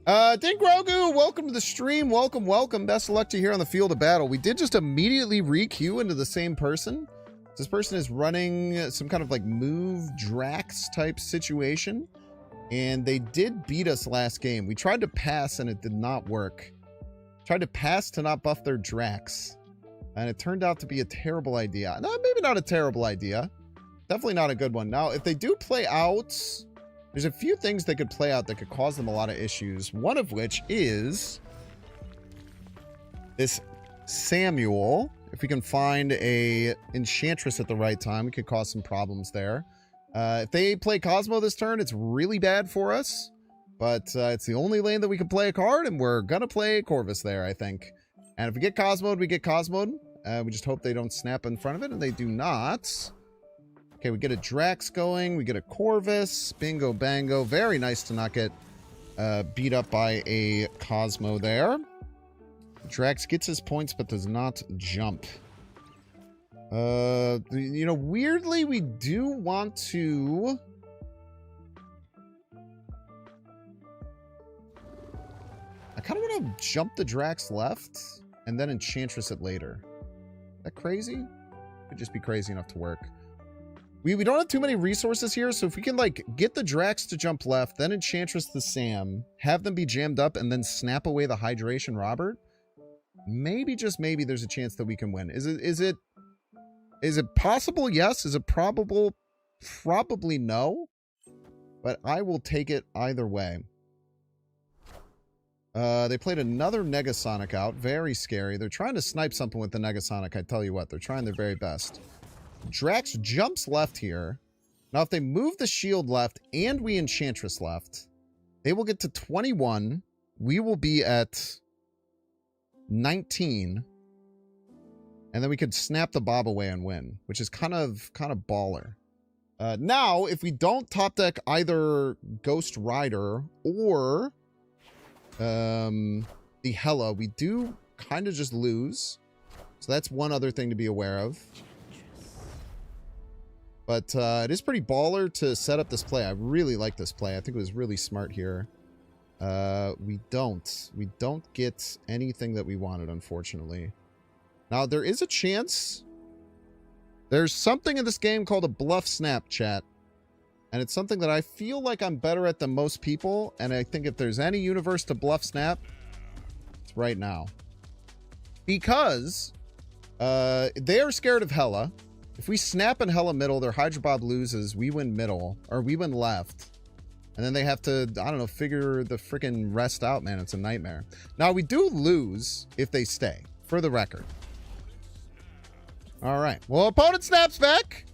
Dink Grogu, welcome to the stream. Welcome, welcome. Best of luck to you here on the field of battle. We did just immediately re-queue into the same person. This person is running some kind of like move Drax type situation. And they did beat us last game. We tried to pass and it did not work. Tried to pass to not buff their Drax. And it turned out to be a terrible idea. No, maybe not a terrible idea. Definitely not a good one. Now, if they do play out... There's a few things they could play out that could cause them a lot of issues. One of which is this Samuel. If we can find a Enchantress at the right time, we could cause some problems there. If they play Cosmo this turn, it's really bad for us. But it's the only lane that we can play a card, and we're going to play Corvus there, I think. And if we get Cosmo'd, we get Cosmo'd. We just hope they don't snap in front of it, and they do not. Okay, we get a Drax going. We get a Corvus. Bingo, bango. Very nice to not get beat up by a Cosmo there. Drax gets his points, but does not jump. You know, weirdly, we do want to... I kind of want to jump the Drax left and then Enchantress it later. Is that crazy? Could just be crazy enough to work. We don't have too many resources here, so if we can, like, get the Drax to jump left, then Enchantress the Sam, have them be jammed up, and then snap away the Hydration Robert, maybe, just maybe, there's a chance that we can win. Is it possible? Yes. Is it probable? Probably no. But I will take it either way. They played another Negasonic out. Very scary. They're trying to snipe something with the Negasonic, I tell you what. They're trying their very best. Drax jumps left here. Now, if they move the shield left and we Enchantress left, they will get to 21. We will be at 19. And then we could snap the Bob away and win, which is kind of baller. Now, if we don't top deck either Ghost Rider or the Hela, we do kind of just lose. So that's one other thing to be aware of. But it is pretty baller to set up this play. I really like this play. I think it was really smart here. We don't get anything that we wanted, unfortunately. Now, there is a chance. There's something in this game called a bluff snap, chat. And it's something that I feel like I'm better at than most people. And I think if there's any universe to bluff snap, it's right now. Because they are scared of Hela. If we snap in hella middle, their Hydra Bob loses, we win middle, or we win left. And then they have to, I don't know, figure the freaking rest out, man. It's a nightmare. Now, we do lose if they stay, for the record. All right. Well, opponent snaps back.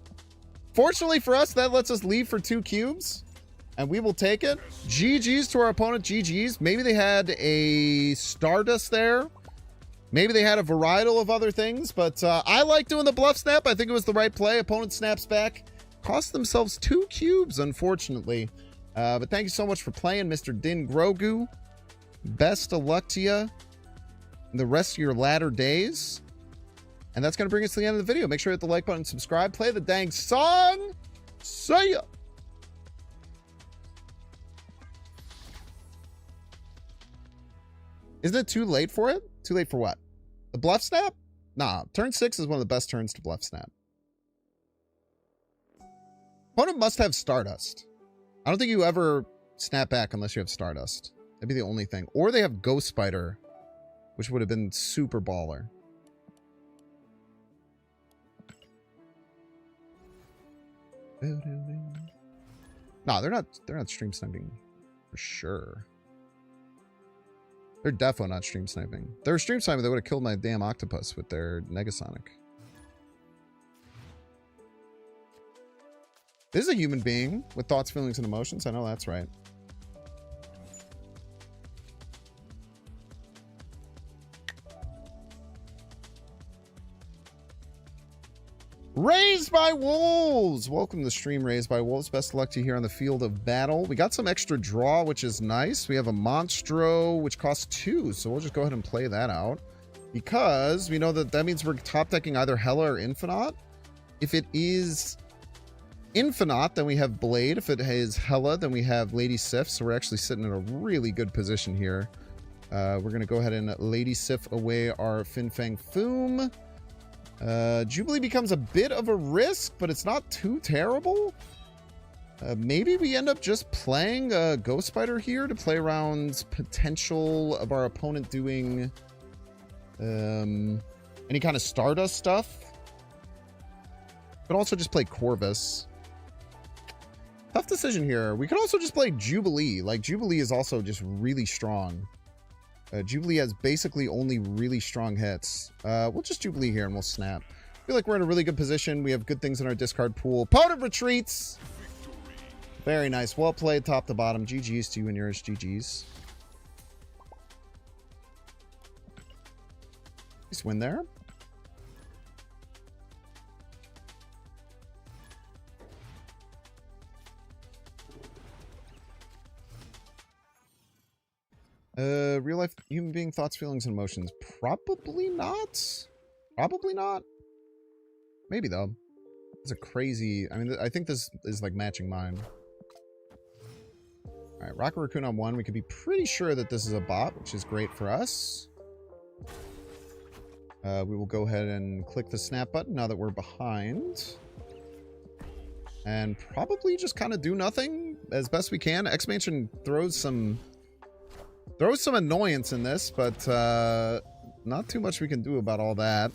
Fortunately for us, that lets us leave for 2 cubes. And we will take it. GG's to our opponent, GG's. Maybe they had a Stardust there. Maybe they had a varietal of other things. But I like doing the bluff snap. I think it was the right play. Opponent snaps back. Cost themselves 2 cubes, unfortunately. But thank you so much for playing, Mr. Din Grogu. Best of luck to you in the rest of your latter days. And that's going to bring us to the end of the video. Make sure you hit the like button, subscribe, play the dang song. See ya. Isn't it too late for it? Too late for what? The bluff snap? Nah, turn 6 is one of the best turns to bluff snap. Opponent must have Stardust. I don't think you ever snap back unless you have Stardust. That'd be the only thing. Or they have Ghost Spider, which would have been super baller. Nah, they're not stream sniping for sure. They're defo not stream sniping. If they were stream sniping, they would have killed my damn octopus with their Negasonic. This is a human being with thoughts, feelings, and emotions. I know that's right. Raised by Wolves! Welcome to the stream, Raised by Wolves. Best of luck to you here on the field of battle. We got some extra draw, which is nice. We have a Monstro, which costs 2, so we'll just go ahead and play that out. Because we know that means we're top decking either Hela or Infinite. If it is Infinite, then we have Blade. If it is Hela, then we have Lady Sif. So we're actually sitting in a really good position here. We're going to go ahead and Lady Sif away our Fin Fang Foom. Jubilee becomes a bit of a risk, but it's not too terrible. Maybe we end up just playing Ghost Spider here to play around potential of our opponent doing any kind of Stardust stuff. But also just play Corvus. Tough decision here. We could also just play Jubilee. Like, Jubilee is also just really strong. Jubilee has basically only really strong hits. We'll just Jubilee here and we'll snap. I feel like we're in a really good position. We have good things in our discard pool. Opponent retreats. Very nice. Well played top to bottom. GG's to you and yours. GG's. Nice win there. Real life human being thoughts, feelings, and emotions. Probably not. Probably not. Maybe though. It's a crazy. I mean, I think this is like matching mine. All right, Rocket Raccoon on 1. We could be pretty sure that this is a bot, which is great for us. We will go ahead and click the snap button now that we're behind. And probably just kind of do nothing as best we can. X-Mansion throws some annoyance in this, but not too much we can do about all that.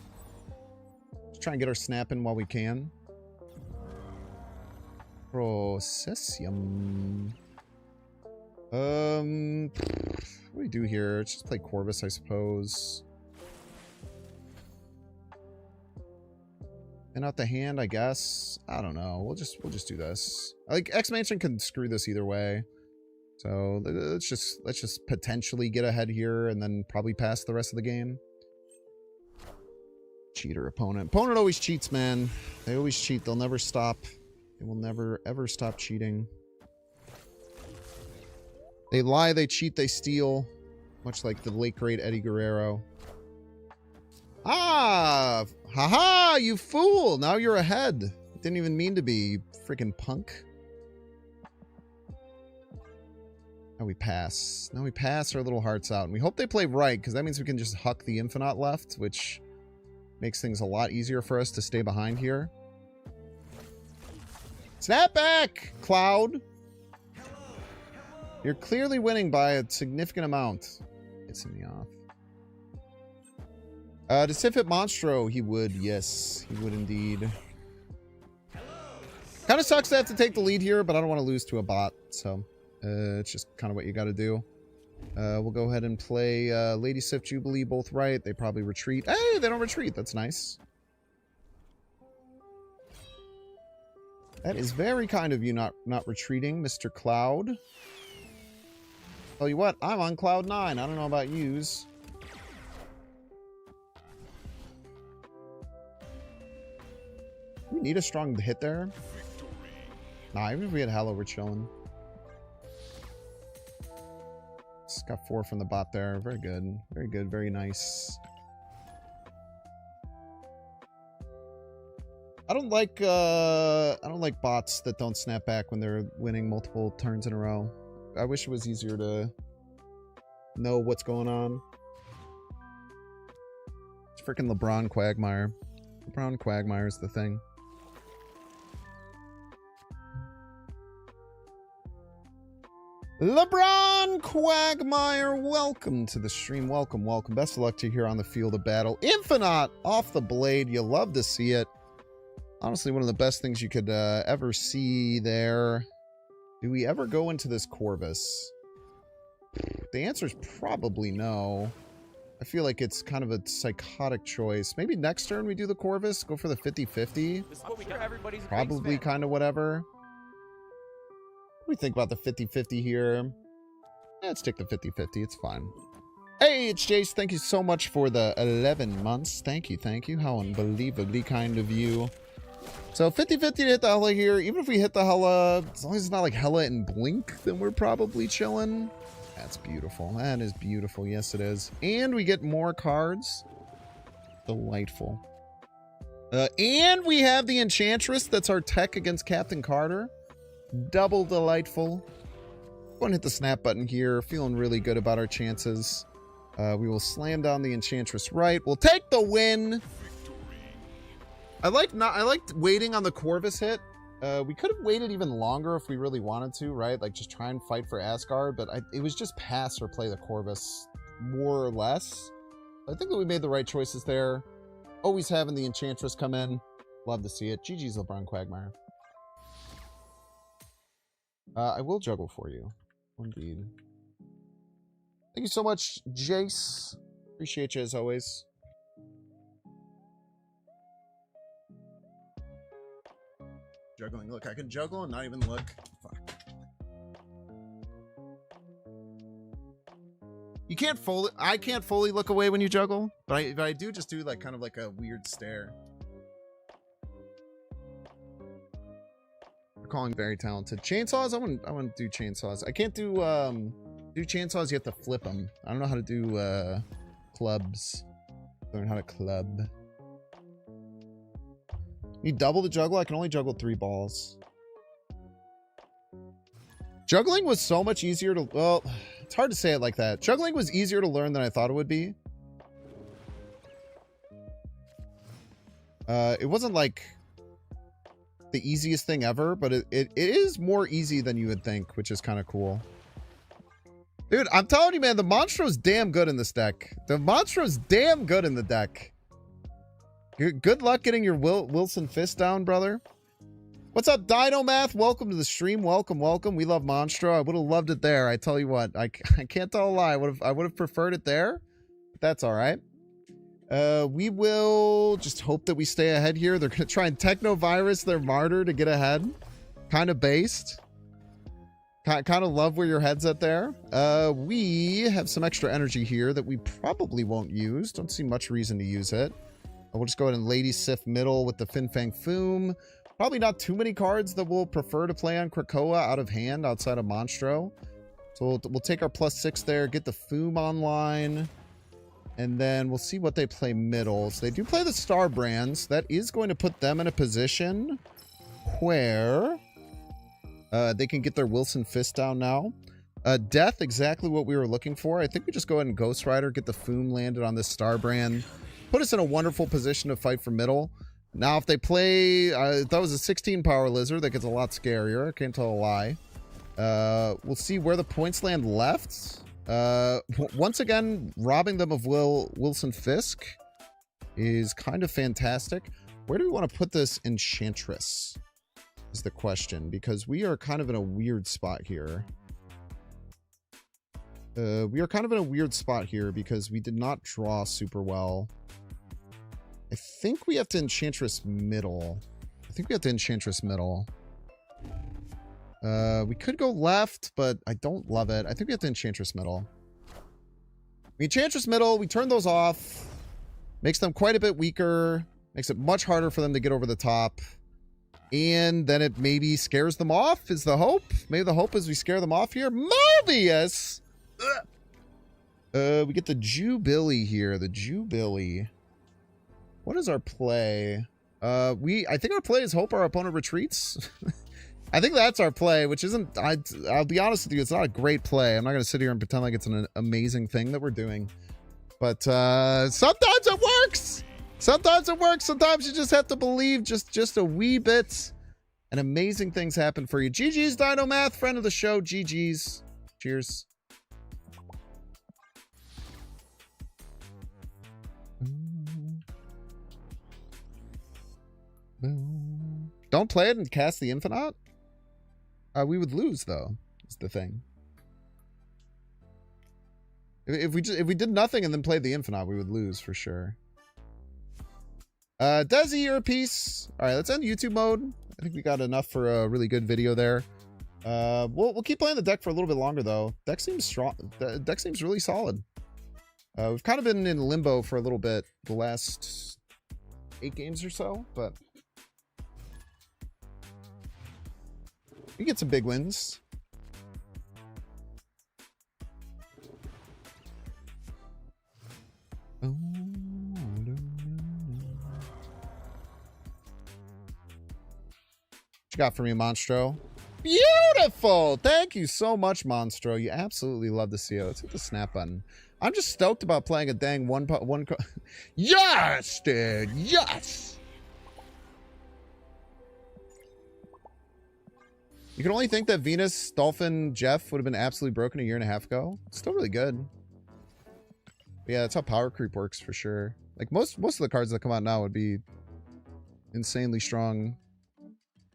Just try and get our snap in while we can. Processium. What do we do here? Let's just play Corvus, I suppose. And out the hand, I guess. I don't know. We'll just do this. Like, X-Mansion can screw this either way. So let's just potentially get ahead here and then probably pass the rest of the game. Cheater opponent. Opponent always cheats, man. They always cheat. They'll never stop. They will never, ever stop cheating. They lie, they cheat, they steal. Much like the late great Eddie Guerrero. Ah! Haha, you fool! Now you're ahead. Didn't even mean to be, you freaking punk. Now we pass. Now we pass our little hearts out. And we hope they play right, because that means we can just huck the Infinite left, which makes things a lot easier for us to stay behind here. Snap back, Cloud! You're clearly winning by a significant amount. Pissing me off. Does Sif hit Monstro? He would, yes. He would indeed. Kind of sucks to have to take the lead here, but I don't want to lose to a bot. So it's just kind of what you got to do. We'll go ahead and play Lady Sif Jubilee both right. They probably retreat. Hey, they don't retreat. That's nice. That is very kind of you not retreating, Mr. Cloud. Tell you what, I'm on Cloud 9. I don't know about yous. We need a strong hit there. Nah, even if we had Hello, we're chilling. Just got 4 from the bot there. Very good. Very good. Very nice. I don't like bots that don't snap back when they're winning multiple turns in a row. I wish it was easier to know what's going on. It's freaking LeBron Quagmire. LeBron Quagmire is the thing. LeBron Quagmire, welcome to the stream. Welcome, welcome. Best of luck to you here on the field of battle. Infinite off the blade. You love to see it. Honestly, one of the best things you could ever see there. Do we ever go into this Corvus? The answer is probably no. I feel like it's kind of a psychotic choice. Maybe next turn we do the Corvus, go for the 50-50. Probably kind of whatever. What do we think about the 50-50 here? Yeah, let's take the 50-50. It's fine. Hey, it's Jace. Thank you so much for the 11 months. Thank you, thank you. How unbelievably kind of you. So 50-50 to hit the Hella here. Even if we hit the Hella, as long as it's not like Hella and Blink, then we're probably chilling. That's beautiful. That is beautiful. Yes, it is. And we get more cards. Delightful. And we have the Enchantress. That's our tech against Captain Carter. Double delightful. Go and hit the snap button here. Feeling really good about our chances. We will slam down the Enchantress right. We'll take the win. I liked waiting on the Corvus hit. We could have waited even longer if we really wanted to, right? Like just try and fight for Asgard, but it was just pass or play the Corvus, more or less. I think that we made the right choices there. Always having the Enchantress come in. Love to see it. GG's LeBron Quagmire. I will juggle for you. Indeed. Thank you so much, Jace. Appreciate you as always. Juggling. Look, I can juggle and not even look. Fuck. You can't fully... I can't fully look away when you juggle, but I do just do like kind of like a weird stare. You're calling very talented. Chainsaws? I want to do chainsaws. I can't do chainsaws. You have to flip them. I don't know how to do clubs. Learn how to club. You double the juggle? I can only juggle 3 balls. Juggling was so much easier to... Well, it's hard to say it like that. Juggling was easier to learn than I thought it would be. It wasn't like the easiest thing ever, but it is more easy than you would think, which is kind of cool. Dude, I'm telling you, man, the Monstro's damn good in this deck. The Monstro's damn good in the deck. Good luck getting your Wilson Fist down, brother. What's up, Dino Math? Welcome to the stream. Welcome, welcome. We love Monstro. I would have loved it there. I tell you what, I can't tell a lie. I would have preferred it there, but that's all right. We will just hope that we stay ahead here. They're going to try and Technovirus their Martyr to get ahead. Kind of based. Kind of love where your head's at there. We have some extra energy here that we probably won't use. Don't see much reason to use it. We'll just go ahead and Lady Sif middle with the Fin Fang Foom. Probably not too many cards that we'll prefer to play on Krakoa out of hand outside of Monstro. So we'll take our +6 there, get the Foom online, and then we'll see what they play middle. So they do play the Star Brands. That is going to put them in a position where they can get their Wilson Fist down now. Death, exactly what we were looking for. I think we just go ahead and Ghost Rider, get the Foom landed on this Star Brand. Put us in a wonderful position to fight for middle. Now, if they play... that was a 16 power Lizard. That gets a lot scarier. I can't tell a lie. We'll see where the points land left. Once again, robbing them of Wilson Fisk is kind of fantastic. Where do we want to put this Enchantress? is the question, because we are kind of in a weird spot here. We are kind of in a weird spot here because we did not draw super well. I think we have to Enchantress middle. We could go left, but I don't love it. I think we have to Enchantress middle. We Enchantress middle, we turn those off. Makes them quite a bit weaker. Makes it much harder for them to get over the top. And then it maybe scares them off, is the hope. Maybe the hope is we scare them off here. Mobius! We get the Jubilee here. The Jubilee. What is our play? I think our play is hope our opponent retreats. I think that's our play, which isn't... I'll be honest with you, it's not a great play. I'm not going to sit here and pretend like it's an amazing thing that we're doing. But sometimes it works! Sometimes it works. Sometimes you just have to believe just a wee bit. And amazing things happen for you. GG's Dino Math, friend of the show. GG's. Cheers. Don't play it and cast the Infinite? We would lose, though, is the thing. If we did nothing and then played the Infinite, we would lose for sure. Desi, your piece. All right, let's end YouTube mode. I think we got enough for a really good video there. We'll keep playing the deck for a little bit longer, though. Deck seems strong. The deck seems really solid. We've kind of been in limbo for a little bit the last 8 games or so, but we get some big wins. What you got for me, Monstro? Beautiful! Thank you so much, Monstro. You absolutely love to see it. Let's hit the snap button. I'm just stoked about playing a dang one. Yes, dude! Yes! You can only think that Venus, Dolphin, Jeff would have been absolutely broken a year and a half ago. It's still really good. But yeah, that's how power creep works for sure. Like most of the cards that come out now would be insanely strong.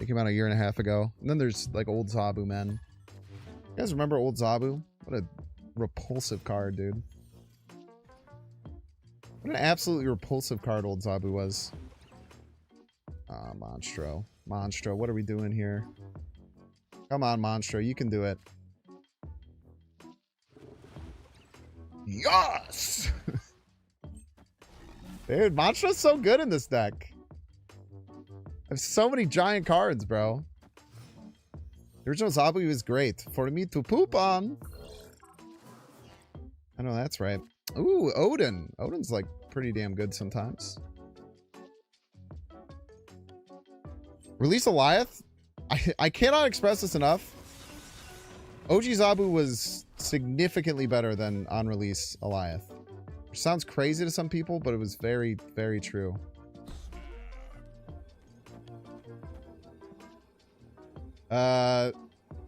They came out a year and a half ago. And then there's like old Zabu, man. You guys remember old Zabu? What a repulsive card, dude. What an absolutely repulsive card old Zabu was. Ah, Monstro. Monstro, what are we doing here? Come on, Monstro, you can do it. Yes! Dude, Monstro's so good in this deck. I have so many giant cards, bro. The original Zabu was great. For me to poop on. I know that's right. Ooh, Odin. Odin's like pretty damn good sometimes. Release Eliath? I cannot express this enough. OG Zabu was significantly better than on release Eliath. Which sounds crazy to some people, but it was very, very true. A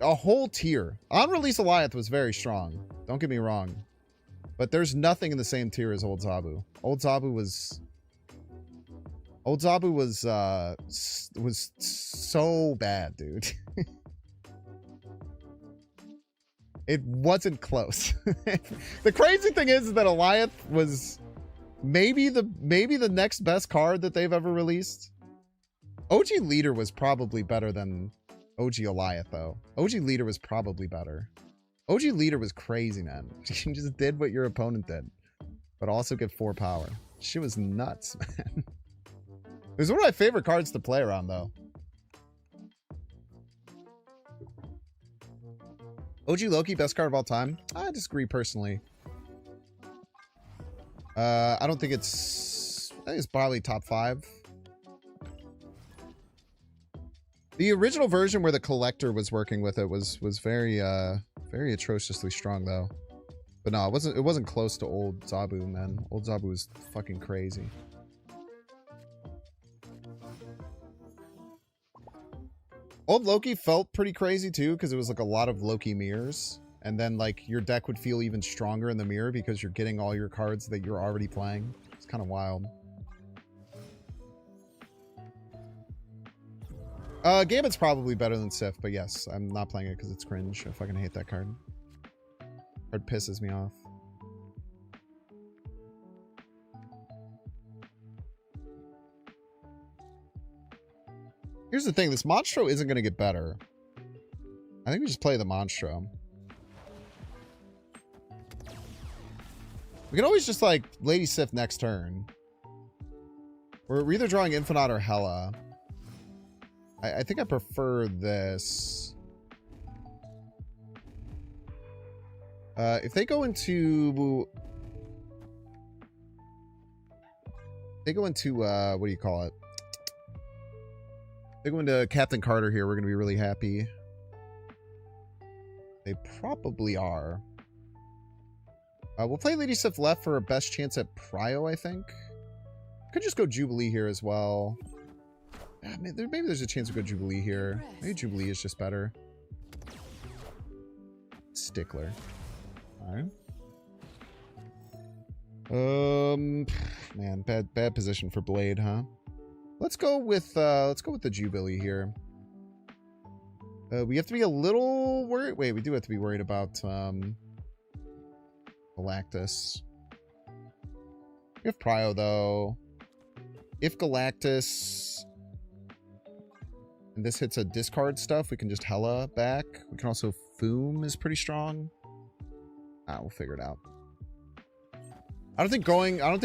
whole tier. On release Eliath was very strong. Don't get me wrong. But there's nothing in the same tier as old Zabu. Old Zabu was so bad, dude. It wasn't close. The crazy thing is that Eliath was maybe the next best card that they've ever released. OG Leader was probably better than OG Eliath, though. OG Leader was probably better. OG Leader was crazy, man. She just did what your opponent did, but also get 4 power. She was nuts, man. It was one of my favorite cards to play around, though. OG Loki, best card of all time? I disagree personally. I don't think it's... I think it's probably top 5. The original version where the collector was working with it was very very atrociously strong, though. But no, it wasn't close to old Zabu, man. Old Zabu was fucking crazy. Old Loki felt pretty crazy too, because it was like a lot of Loki mirrors. And then like your deck would feel even stronger in the mirror because you're getting all your cards that you're already playing. It's kind of wild. Gambit's probably better than Sif, but yes, I'm not playing it because it's cringe. I fucking hate that card. Card pisses me off. Here's the thing, this Monstro isn't going to get better. I think we just play the Monstro. We can always just, like, Lady Sif next turn. We're either drawing Infinite or Hella. I think I prefer this. If they go into... what do you call it? They go into Captain Carter here, we're going to be really happy. They probably are. We'll play Lady Sif left for a best chance at Prio, I think. Could just go Jubilee here as well. Yeah, maybe there's a chance to go Jubilee here. Maybe Jubilee is just better. Stickler. Alright. Man, bad position for Blade, huh? Let's go with the Jubilee here. We have to be a little worried. Wait, we do have to be worried about Galactus. We have Prio though. If Galactus and this hits a discard stuff, we can just Hella back. We can also Foom is pretty strong. We'll figure it out. I don't think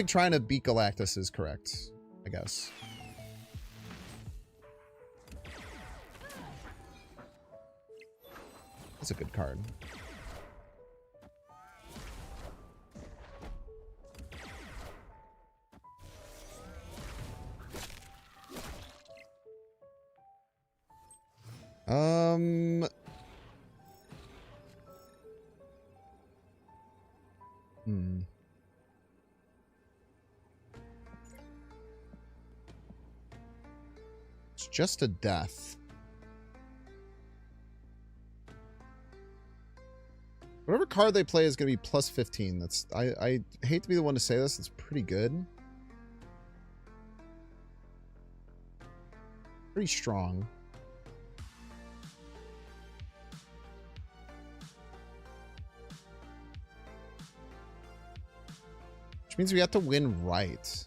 trying to beat Galactus is correct, I guess. That's a good card. It's just a death. Whatever card they play is going to be plus 15. That's I hate to be the one to say this. It's pretty good. Pretty strong. Which means we have to win right.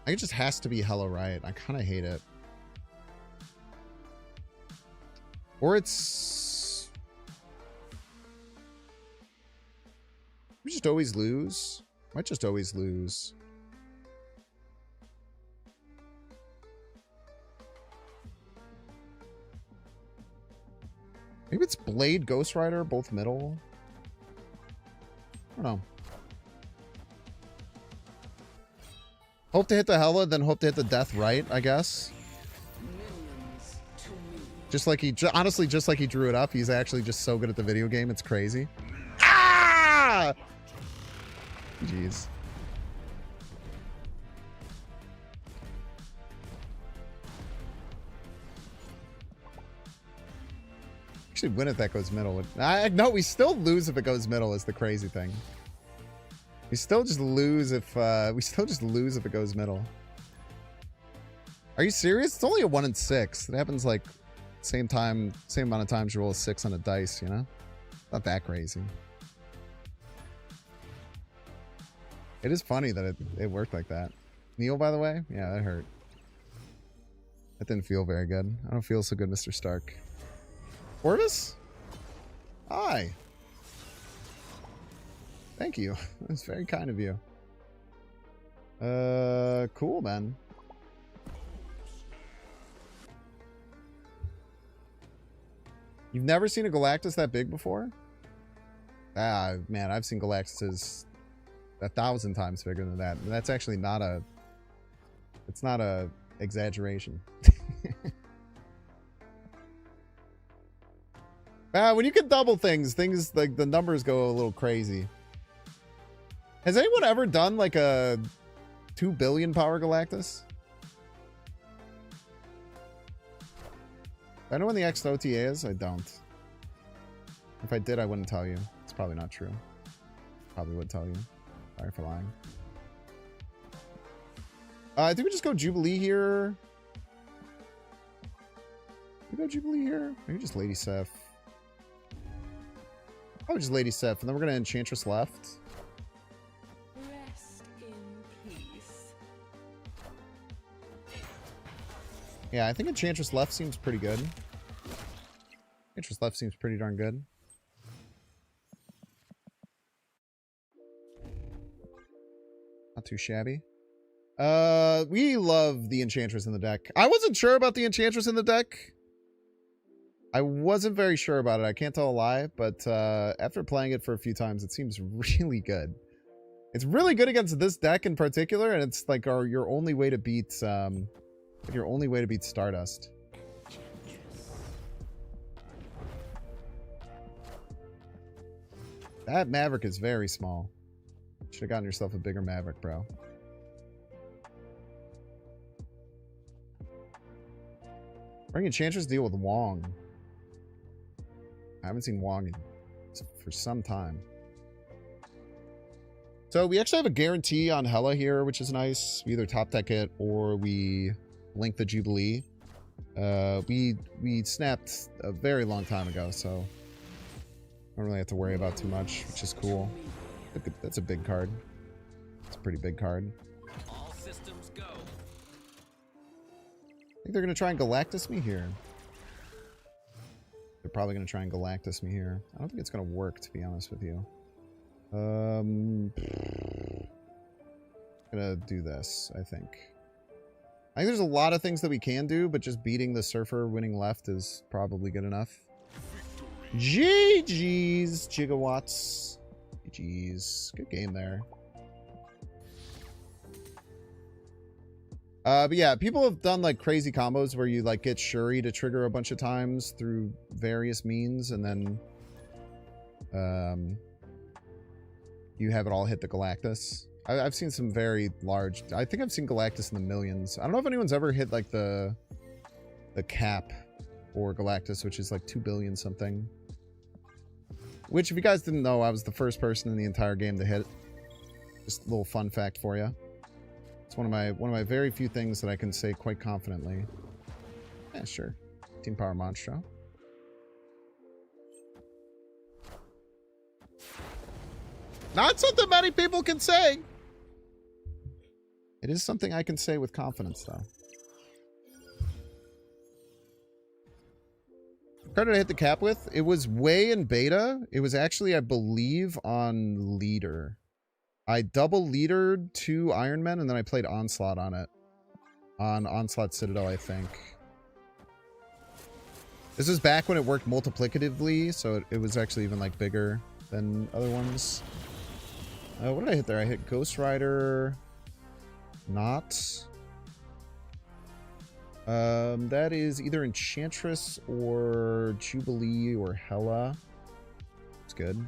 I think it just has to be hella right. I kind of hate it. Or it's... we just always lose. Might just always lose. Maybe it's Blade, Ghost Rider, both middle. I don't know. Hope to hit the Hella, then hope to hit the death right, I guess. Just like he, honestly, just like he drew it up. He's actually just so good at the video game. It's crazy. Ah! Jeez. Actually win if that goes middle. No, we still lose if it goes middle is the crazy thing. We still just lose if it goes middle. Are you serious? It's only a 1 in 6. It happens like same amount of times you roll a 6 on a dice, you know? Not that crazy. It is funny that it worked like that. Neil, by the way? Yeah, that hurt. That didn't feel very good. I don't feel so good, Mr. Stark. Orvis? Hi. Thank you. That's very kind of you. Cool, man. You've never seen a Galactus that big before? Ah, man, I've seen Galactuses 1,000 times bigger than that. And that's actually not a... it's not a exaggeration. When you can double things like the numbers go a little crazy. Has anyone ever done like a 2 billion power Galactus? I know when the X OTA is. I don't. If I did, I wouldn't tell you. It's probably not true. Probably would tell you. Sorry for lying. I think we just go Jubilee here. We go Jubilee here? Maybe just Lady Seth. Probably just Lady Seth, and then we're gonna Enchantress left. Rest in peace. Yeah, I think Enchantress left seems pretty good. Enchantress left seems pretty darn good. Not too shabby. We love the Enchantress in the deck. I wasn't sure about the Enchantress in the deck. I wasn't very sure about it. I can't tell a lie, but after playing it for a few times, it seems really good. It's really good against this deck in particular, and it's like your only way to beat Stardust. That Maverick is very small. Should have gotten yourself a bigger Maverick, bro. Bring Enchantress, deal with Wong. I haven't seen Wong for some time. So we actually have a guarantee on Hela here, which is nice. We either top deck it or we link the Jubilee. We snapped a very long time ago, so don't really have to worry about too much, which is cool. That's a big card. It's a pretty big card. All systems go. I think they're going to try and Galactus me here. They're probably going to try and Galactus me here. I don't think it's going to work, to be honest with you. I'm going to do this, I think. I think there's a lot of things that we can do, but just beating the Surfer winning left is probably good enough. GG's, Gigawatts. GG's. Good game there. But yeah, people have done like crazy combos where you like get Shuri to trigger a bunch of times through various means, and then you have it all hit the Galactus. I've seen some very large... I think I've seen Galactus in the millions. I don't know if anyone's ever hit like the cap for Galactus, which is like 2 billion something. Which, if you guys didn't know, I was the first person in the entire game to hit. Just a little fun fact for you. It's one of my very few things that I can say quite confidently. Yeah, sure. Team Power Monstro. Not something many people can say. It is something I can say with confidence, though. Card did I hit the cap with? It was way in beta. It was actually, I believe, on leader. I double leadered 2 Iron Men, and then I played Onslaught on it. On Onslaught Citadel, I think. This is back when it worked multiplicatively, so it was actually even like bigger than other ones. What did I hit there? I hit Ghost Rider. Not. That is either Enchantress or Jubilee or Hela. It's good.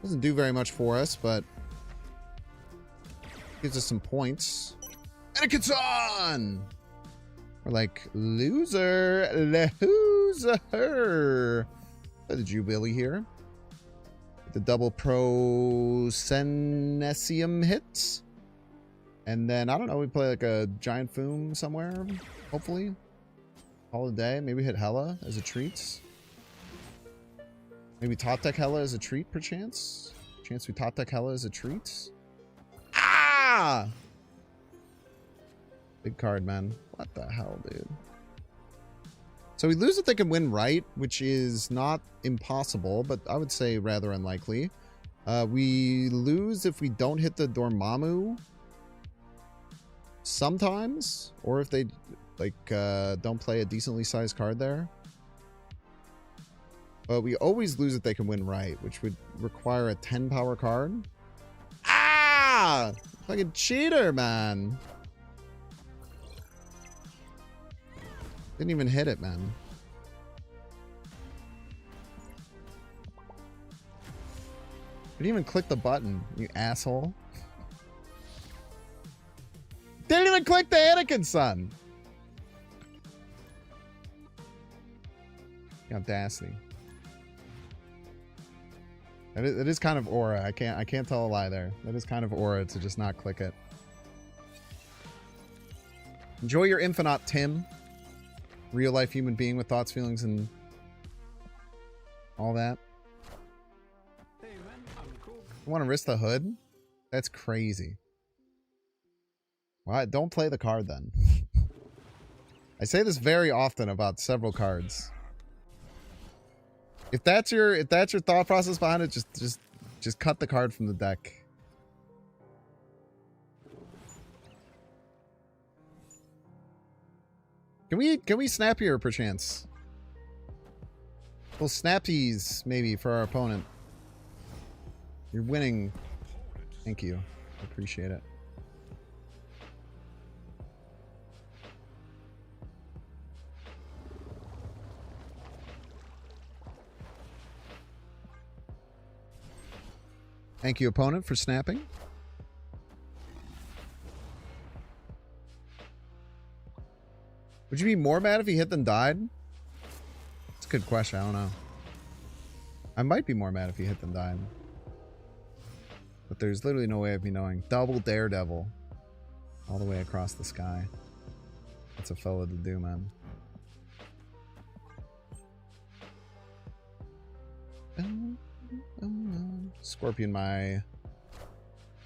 Doesn't do very much for us, but gives us some points. And it's on! We're like, loser! Loser! The Jubilee here. The double Prosenesium hit. And then, I don't know, we play like a Giant Foom somewhere, hopefully. Call it a day. Maybe hit Hela as a treat. Maybe top deck Hela as a treat, perchance. Chance we top deck Hela as a treat. Ah! Big card, man. What the hell, dude? So we lose if they can win right, which is not impossible, but I would say rather unlikely. We lose if we don't hit the Dormammu. Sometimes. Or if they, like, don't play a decently sized card there. But we always lose if they can win right, which would require a 10 power card. Ah! Fucking cheater, man. Didn't even hit it, man. Didn't even click the button, you asshole. Didn't even click the Anakin son. The audacity. It is kind of aura. I can't tell a lie there. That is kind of aura to just not click it. Enjoy your Infinite, Tim. Real life human being with thoughts, feelings, and all that. Hey man, I'm cool. You want to risk the hood? That's crazy. Why? Don't play the card then. I say this very often about several cards. If that's your thought process behind it, just cut the card from the deck. Can we snap here perchance? Little snappies maybe for our opponent. You're winning. Thank you. I appreciate it. Thank you, opponent, for snapping. Would you be more mad if he hit than died? That's a good question. I don't know. I might be more mad if he hit than died. But there's literally no way of me knowing. Double Daredevil. All the way across the sky. That's a fella to do, man. Scorpion, my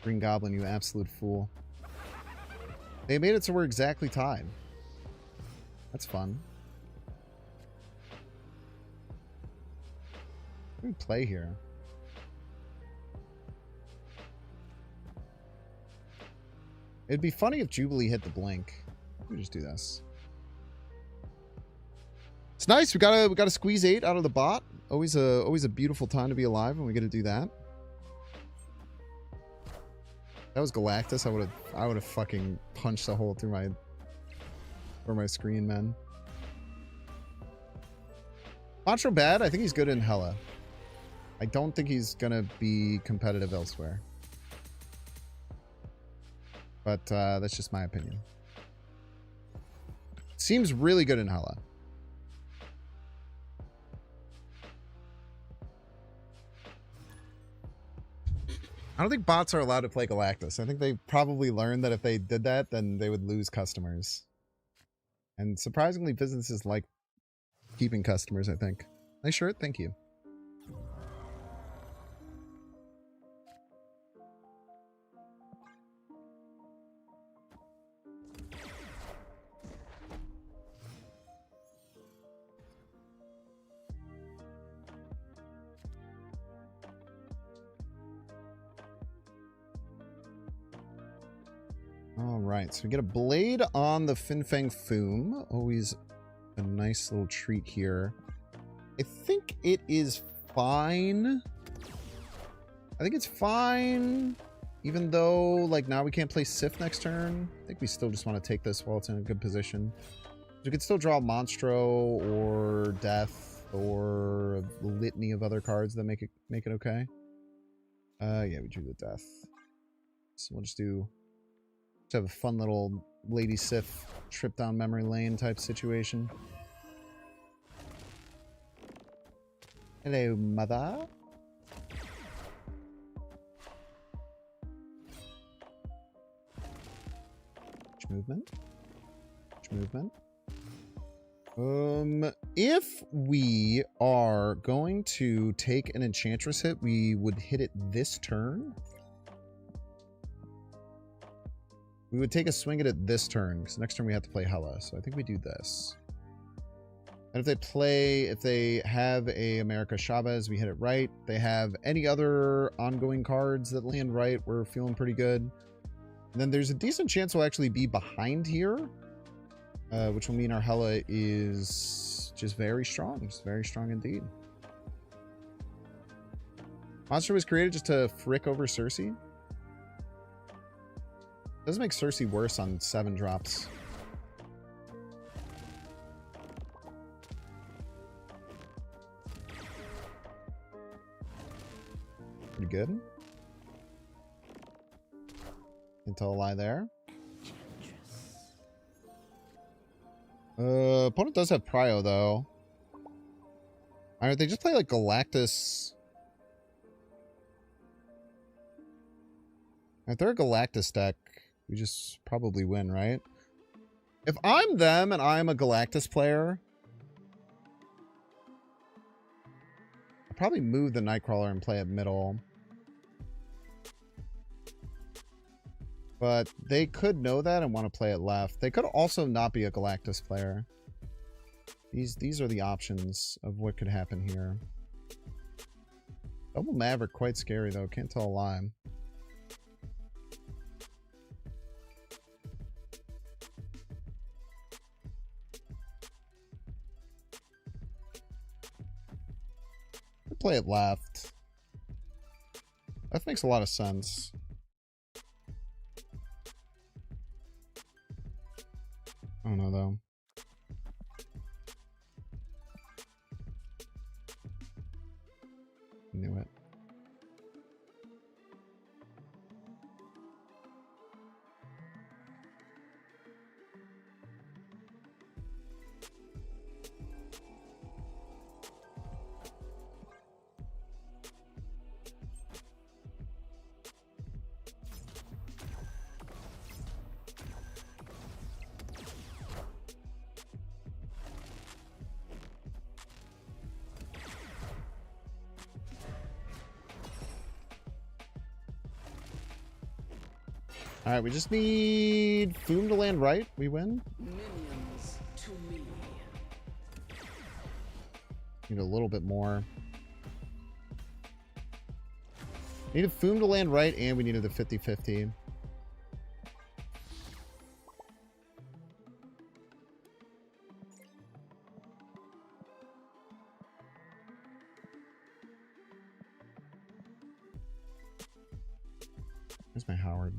Green Goblin, you absolute fool. They made it so we're exactly tied. That's fun. What do we play here? It'd be funny if Jubilee hit the blink. Let me just do this. It's nice. We gotta squeeze 8 out of the bot. Always a beautiful time to be alive when we get to do that. That was Galactus. I would have fucking punched a hole through my screen, man. Monstro bad. I think he's good in Hella. I don't think he's gonna be competitive elsewhere. But that's just my opinion. Seems really good in Hella. I don't think bots are allowed to play Galactus. I think they probably learned that if they did that, then they would lose customers. And surprisingly, businesses like keeping customers, I think. Nice shirt, thank you. Alright, so we get a blade on the Fin Fang Foom. Always a nice little treat here. I think it is fine. I think it's fine. Even though, like, now we can't play Sif next turn. I think we still just want to take this while it's in a good position. We could still draw Monstro or Death or a litany of other cards that make it okay. Yeah, we drew the Death. So we'll just have a fun little Lady Sif trip down memory lane type situation. Hello, mother. Which movement? Which movement? If we are going to take an Enchantress hit, we would hit it this turn. We would take a swing at it this turn, because next turn we have to play Hella, so I think we do this. And if they have a America Chavez, we hit it right. They have any other ongoing cards that land right, we're feeling pretty good. And then there's a decent chance we'll actually be behind here, which will mean our Hella is just very strong. Just very strong indeed. Monster was created just to frick over Cersei. Does make Cersei worse on 7 drops. Pretty good. Can't tell a lie there. Opponent does have Prio though. Alright, they just play like Galactus. If they're a Galactus deck, we just probably win, right? If I'm them and I'm a Galactus player, I'll probably move the Nightcrawler and play it middle. But they could know that and want to play it left. They could also not be a Galactus player. These are the options of what could happen here. Double Maverick, quite scary though. Can't tell a lie. Play it left. That makes a lot of sense. I don't know though. Knew it. Alright, we just need Foom to land right. We win. Minions to me. Need a little bit more. Needed Foom to land right, and we needed a 50-50. Where's my Howard?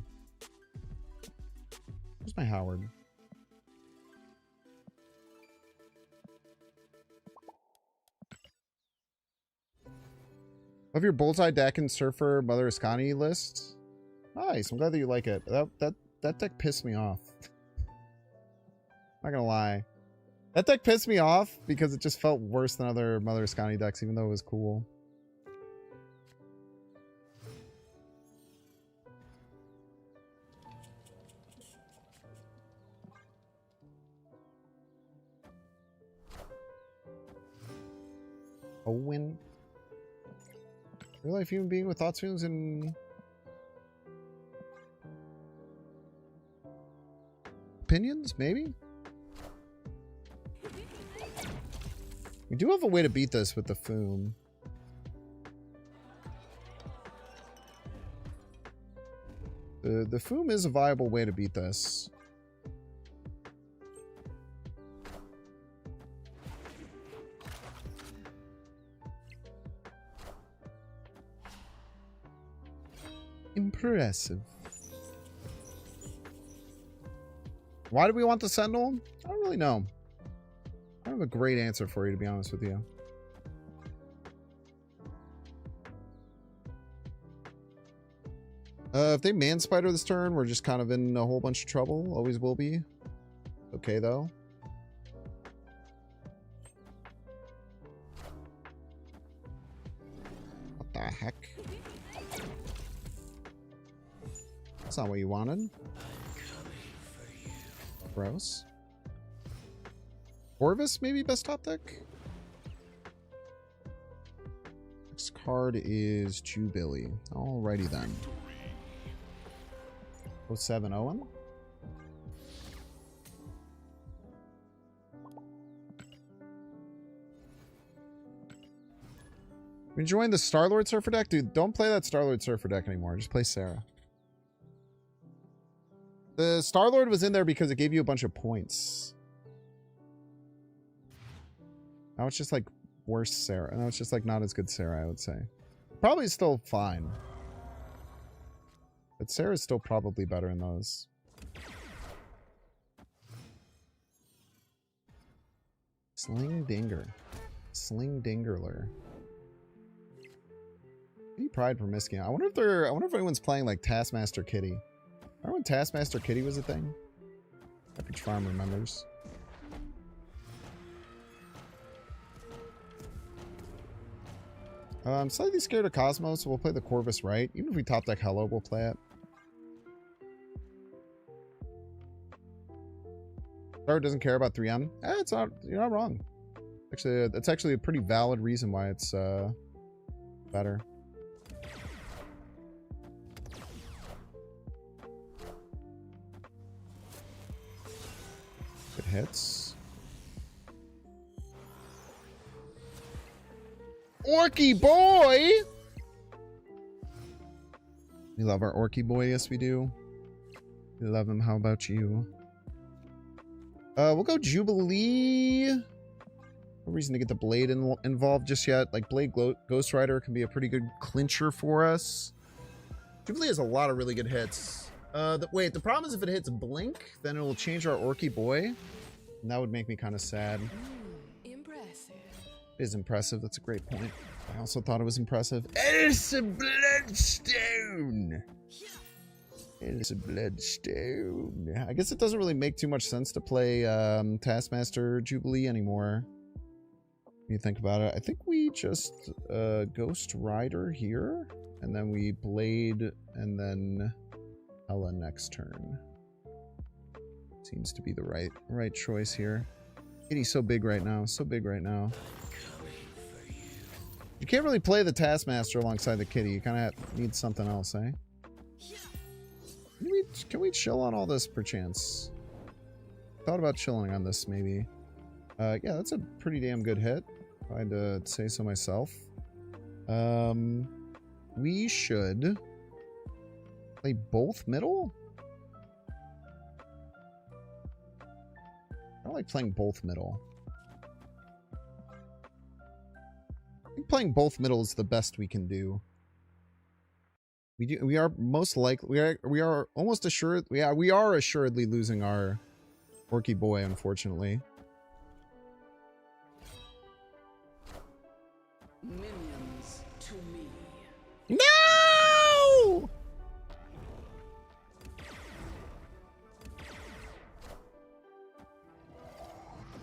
Where's my Howard? Love your Bullseye, Dakin, Surfer, Mother Ascani list. Nice. I'm glad that you like it. That deck pissed me off. Not gonna lie. That deck pissed me off because it just felt worse than other Mother Ascani decks, even though it was cool. Owen. Real life human being with thoughts, feelings, and opinions, maybe? We do have a way to beat this with the Foom. The Foom is a viable way to beat this. Impressive. Why do we want the Sentinel? I don't really know. I don't have a great answer for you, to be honest with you. If they Man Spider this turn, we're just kind of in a whole bunch of trouble. Always will be. Okay, though. What the heck? That's not what you wanted. Gross. Corvus, maybe best top deck? Next card is Jubilee. Alrighty then. 07 Owen. You enjoying the Star-Lord Surfer deck? Dude, don't play that Star-Lord Surfer deck anymore. Just play Sarah. The Star-Lord was in there because it gave you a bunch of points. Now it's just like worse Sarah. Now it's just like not as good Sarah, I would say. Probably still fine. But Sarah's still probably better in those. Sling Dinger. Sling Dingerler. Kitty Pride Promiscuous. I wonder if anyone's playing like Taskmaster Kitty. Remember when Taskmaster Kitty was a thing? Epic Farm remembers. I'm slightly scared of Cosmos, so we'll play the Corvus right. Even if we top deck Hello, we'll play it. Star doesn't care about 3M. It's not, you're not wrong. Actually, that's actually a pretty valid reason why it's better. Good hits. Orky boy! We love our Orky boy, yes we do. We love him, how about you? We'll go Jubilee. No reason to get the Blade involved just yet. Like, Blade Ghost Rider can be a pretty good clincher for us. Jubilee has a lot of really good hits. Wait, the problem is if it hits Blink, then it will change our Orky boy. And that would make me kind of sad. Impressive. It is impressive. That's a great point. I also thought it was impressive. It's a bloodstone! It's a bloodstone. I guess it doesn't really make too much sense to play Taskmaster Jubilee anymore. When you think about it. I think we just Ghost Rider here. And then we Blade and then Ella next turn. Seems to be the right choice here. Kitty's so big right now. So big right now. You can't really play the Taskmaster alongside the Kitty. You kind of need something else, eh? Can we chill on all this, perchance? Thought about chilling on this, maybe. Yeah, that's a pretty damn good hit, if I had to say so myself. We should play both middle? I don't like playing both middle. I think playing both middle is the best we can do. We are most likely we are almost assured we are assuredly losing our Orky boy, unfortunately. Minions to me. No!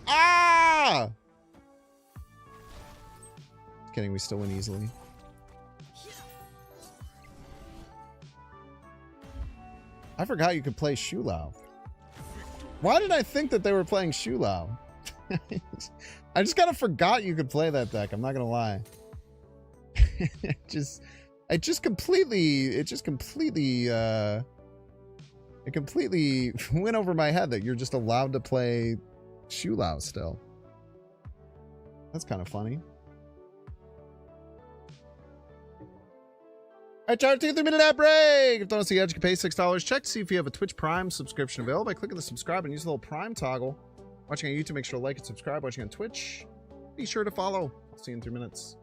Ah! Just kidding, we still win easily. I forgot you could play Shulao. Why did I think that they were playing Shulao? I just kind of forgot you could play that deck. I'm not gonna lie. it just completely went over my head that you're just allowed to play Shulao still. That's kind of funny. Alright, Charles, take a 3-minute ad break. If you don't see Edge, you can pay $6. Check to see if you have a Twitch Prime subscription available by clicking the subscribe and use the little Prime toggle. Watching on YouTube, make sure to like and subscribe. Watching on Twitch, be sure to follow. I'll see you in 3 minutes.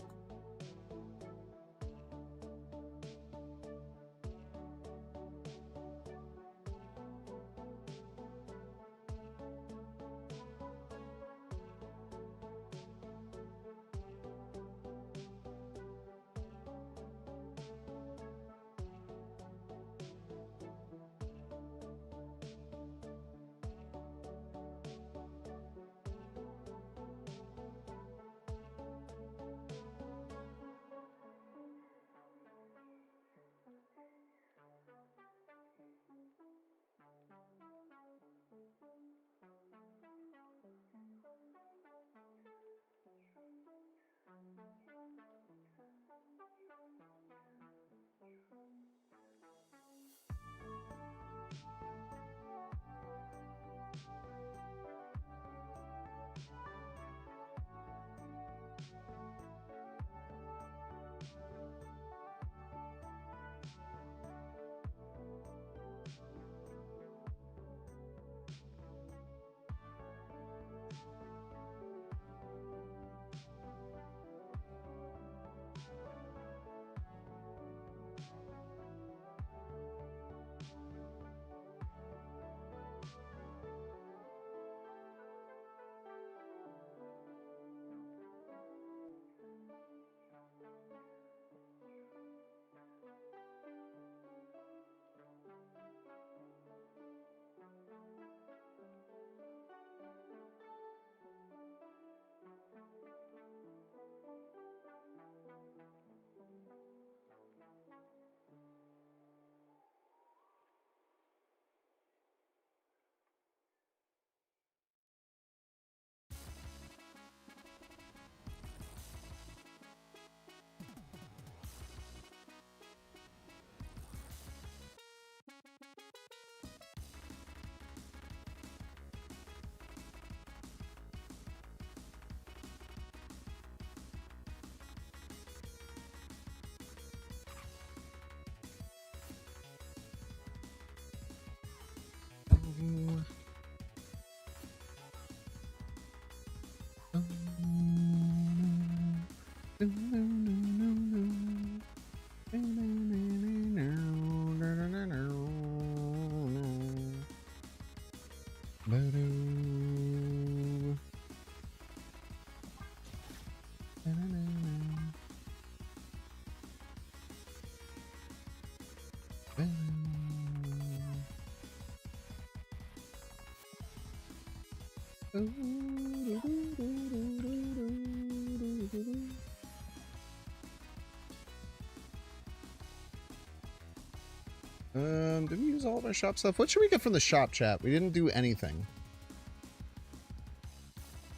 Did we use all of our shop stuff? What should we get from the shop, chat? We didn't do anything.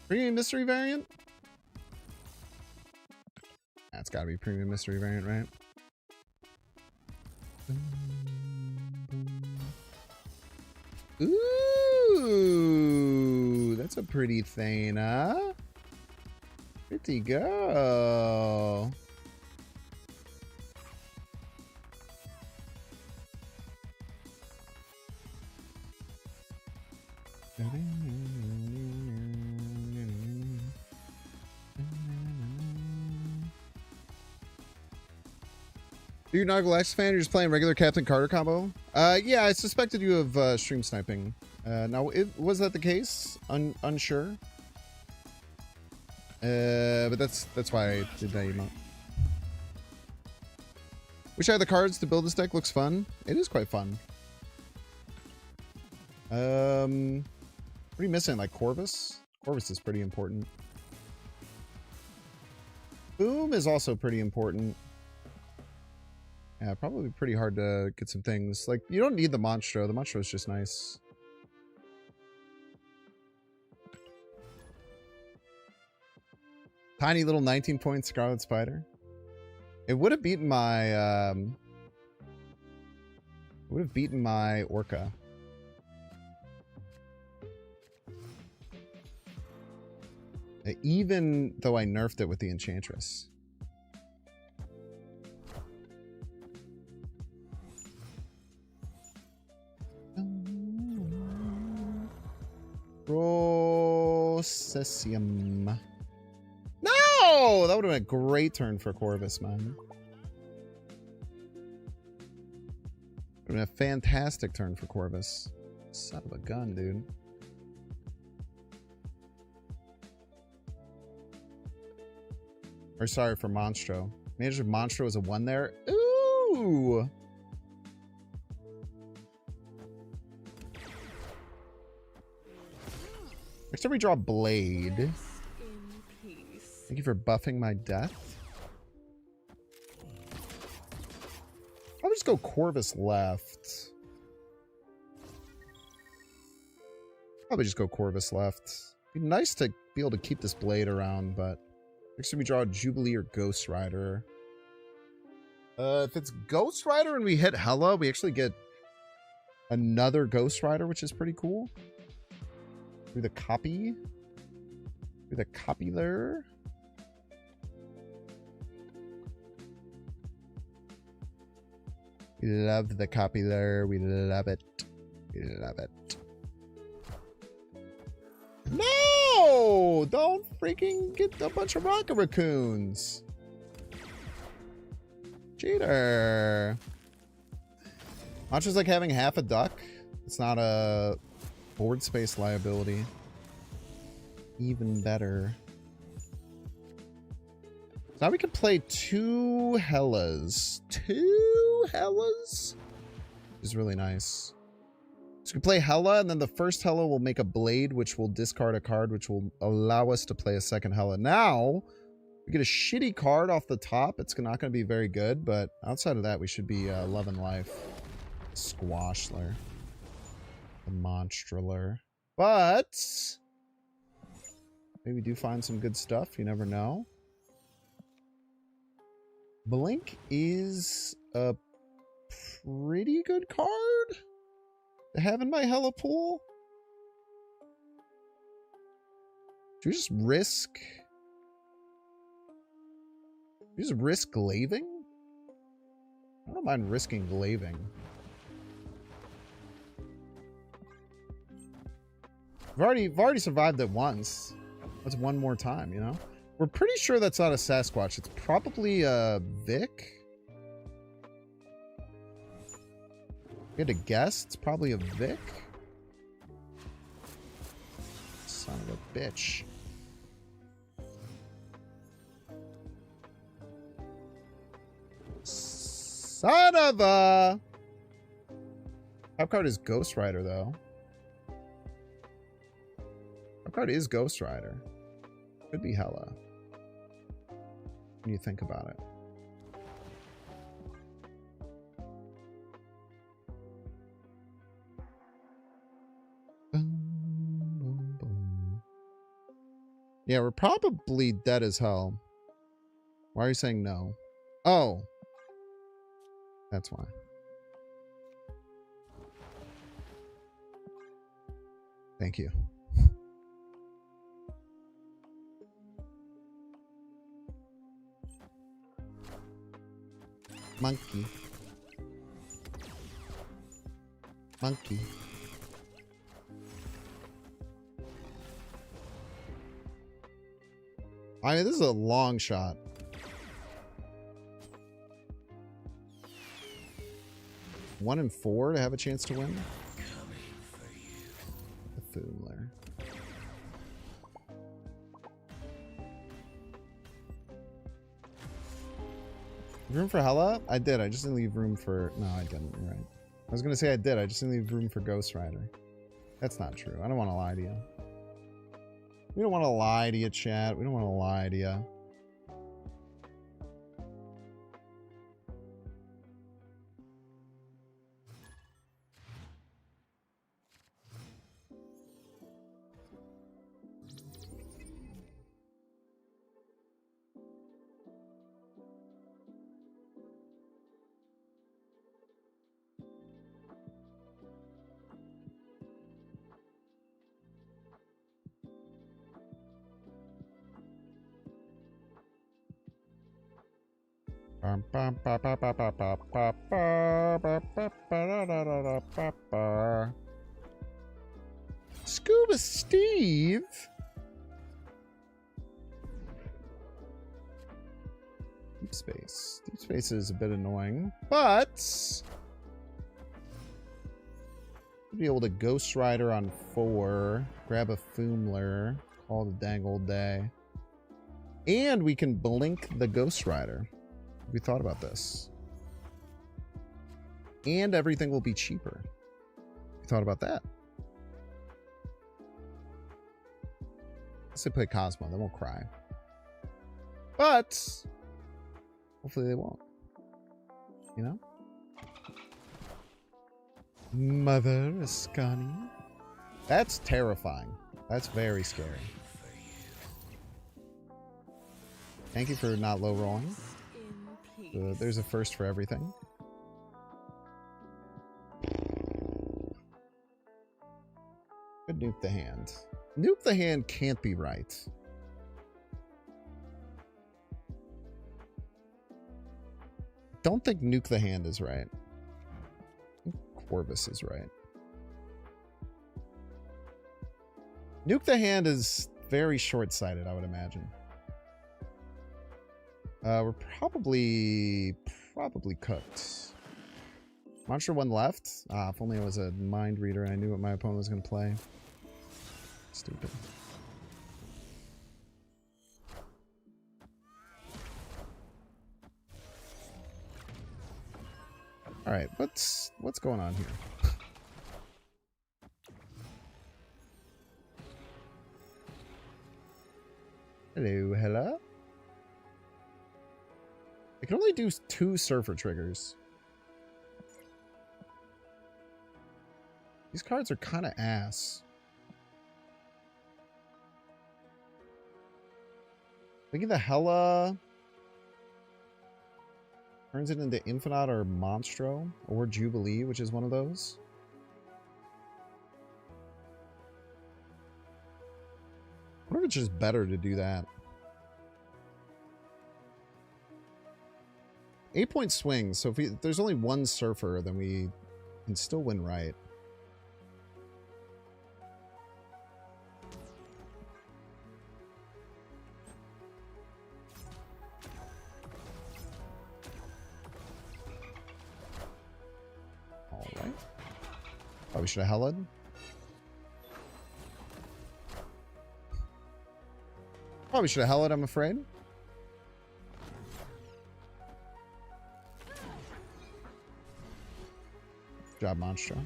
Premium mystery variant? That's gotta be premium mystery variant, right? Ooh, that's a pretty thing, huh? Pretty girl. You're not a Galactus fan, you're just playing regular Captain Carter combo? Yeah, I suspected you of stream sniping. Now, was that the case? Unsure. But that's why I did that emote. Wish I had the cards to build this deck. Looks fun. It is quite fun. What are you missing? Like Corvus? Corvus is pretty important. Boom is also pretty important. Yeah, probably pretty hard to get some things. Like, you don't need the Monstro. The Monstro is just nice. Tiny little 19-point Scarlet Spider. It would have beaten my, Orca. Even though I nerfed it with the Enchantress. Processium. No! That would have been a great turn for Corvus, man. Would have been a fantastic turn for Corvus. Son of a gun, dude. Or sorry, for Monstro. Manager Monstro is a 1 there. Ooh! Next time we draw Blade. Thank you for buffing my death. I'll just go Corvus left. Probably just go Corvus left. Be nice to be able to keep this Blade around, but next time we draw Jubilee or Ghost Rider. If it's Ghost Rider and we hit Hela, we actually get another Ghost Rider, which is pretty cool. Through the copy. Through the copy there. We love the copy there. We love it. We love it. No! Don't freaking get a bunch of rocket raccoons. Cheater. Not just like having half a duck. It's not a board space liability. Even better. Now we can play 2 Hellas. 2 Hellas? Is really nice. So we can play Hela, and then the first Hela will make a Blade, which will discard a card, which will allow us to play a second Hela. Now, we get a shitty card off the top. It's not going to be very good, but outside of that, we should be loving life. Squashler. The Monstrular. But maybe we do find some good stuff. You never know. Blink is a pretty good card to have in my Hela pool. Do we just risk? Do we just risk glaving? I don't mind risking glaving. I've already survived it once. That's one more time, you know? We're pretty sure that's not a Sasquatch. It's probably a Vic. We had to guess. It's probably a Vic. Son of a bitch. Son of a... Top card is Ghost Rider, though. Top card is Ghost Rider. Could be Hella. When you think about it. Yeah, we're probably dead as hell. Why are you saying no? Oh. That's why. Thank you. Monkey. Monkey. I mean, this is a long shot. One in 4 to have a chance to win. The Foomler. Room for Hella? I did. I just didn't leave room for... No, I didn't. You're right. I was going to say I did. I just didn't leave room for Ghost Rider. That's not true. I don't want to lie to you. We don't want to lie to you, chat. We don't want to lie to you. Scuba Steve. Deep Space. Deep Space is a bit annoying, but we'll be able to Ghost Rider on 4, grab a Foomler, call it a dang old day, and we can blink the Ghost Rider. We thought about this. And everything will be cheaper. We thought about that. Let's say play Cosmo, they won't cry. But hopefully they won't. You know? Mother Ascani. That's terrifying. That's very scary. Thank you for not low rolling. There's a first for everything. Could nuke the hand. Nuke the hand can't be right. Don't think nuke the hand is right. I think Corvus is right. Nuke the hand is very short-sighted, I would imagine. We're probably cooked. Monster 1 left. Ah, if only I was a mind reader and I knew what my opponent was going to play. Stupid. All right, what's going on here? Hello, hello. I can only do 2 Surfer triggers. These cards are kind of ass. Thinking the Hella turns it into Infinite or Monstro or Jubilee, which is one of those. I wonder if it's just better to do that. 8-point swings, so if there's only 1 Surfer, then we can still win right. Probably should have helled. Probably should have helled, I'm afraid. Good job, Monstro.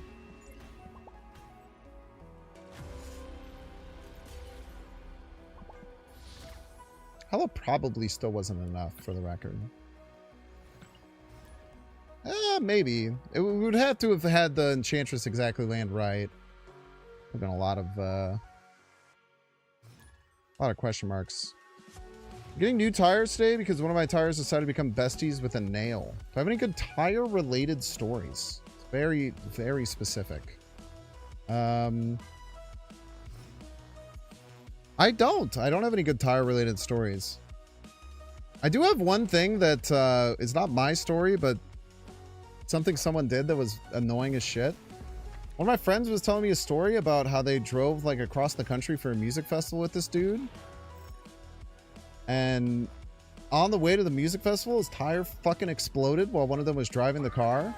Hello probably still wasn't enough for the record. Maybe. We would have to have had the Enchantress exactly land right. Would have been a lot of question marks. I'm getting new tires today because one of my tires decided to become besties with a nail. Do I have any good tire-related stories? It's very, very specific. I don't have any good tire-related stories. I do have one thing that is not my story, but something someone did that was annoying as shit. One of my friends was telling me a story about how they drove like across the country for a music festival with this dude. And on the way to the music festival, his tire fucking exploded while one of them was driving the car.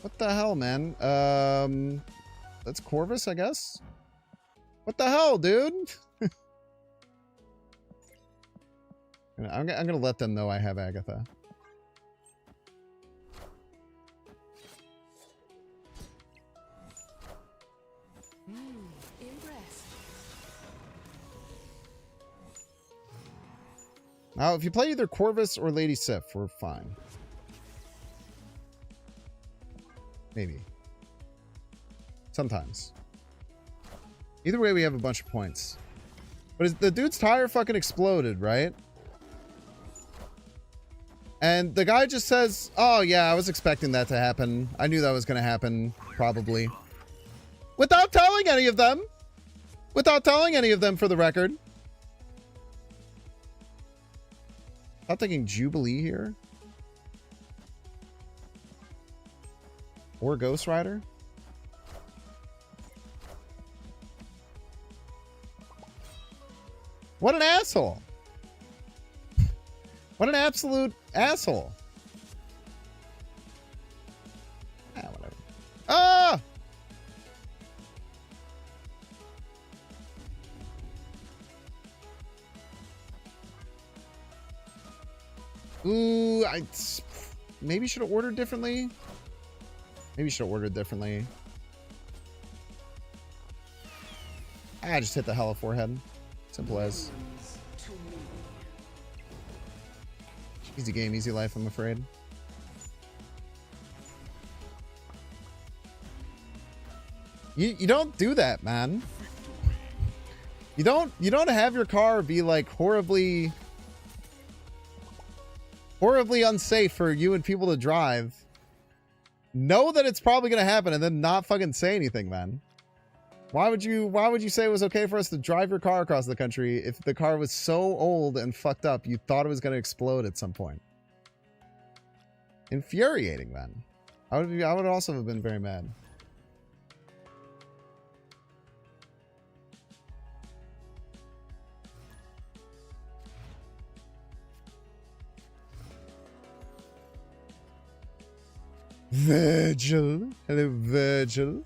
What the hell, man? That's Corvus, I guess? What the hell, dude? I'm gonna let them know I have Agatha. Impressed. Now, if you play either Corvus or Lady Sif, we're fine. Maybe. Sometimes. Either way, we have a bunch of points. But the dude's tire fucking exploded, right? And the guy just says, oh yeah, I was expecting that to happen. I knew that was going to happen, probably. Without telling any of them. Without telling any of them, for the record. I'm thinking Jubilee here. Or Ghost Rider. What an asshole. What an absolute asshole. Ah, whatever. Ah! Ooh, I maybe should have ordered differently. Maybe should have ordered differently. I just hit the hella forehead. Simple as. Easy game, easy life, I'm afraid. You don't do that, man. You don't have your car be like horribly unsafe for you and people to drive. Know that it's probably gonna happen and then not fucking say anything, man. Why would you say it was okay for us to drive your car across the country if the car was so old and fucked up you thought it was gonna explode at some point? Infuriating, man. I would also have been very mad. Virgil. Hello, Virgil.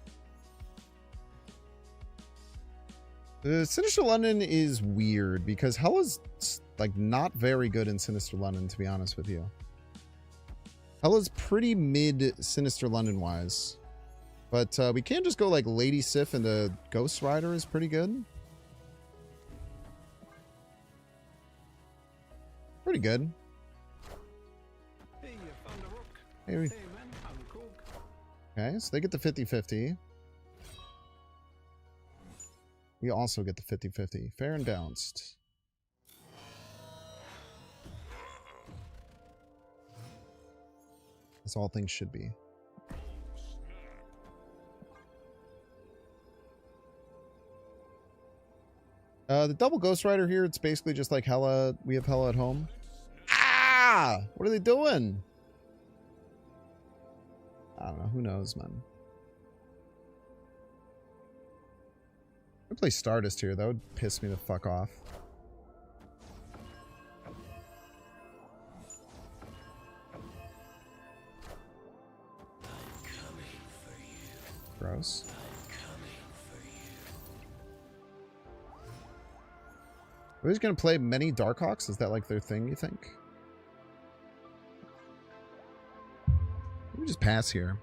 Sinister London is weird because Hella's like not very good in Sinister London, to be honest with you. Hella's pretty mid Sinister London wise. But we can't just go like Lady Sif into Ghost Rider is pretty good. Pretty good. Hey, you found a rook. Hey, Hey, man, I'm cool. okay, so they get the 50-50. We also get the 50-50. Fair and balanced. As all things should be. The double Ghost Rider here, it's basically just like Hella. We have Hella at home. Ah! What are they doing? I don't know. Who knows, man? I play Stardust here. That would piss me the fuck off. Gross. Are they gonna play many Darkhawks? Is that like their thing, you think? Let me just pass here.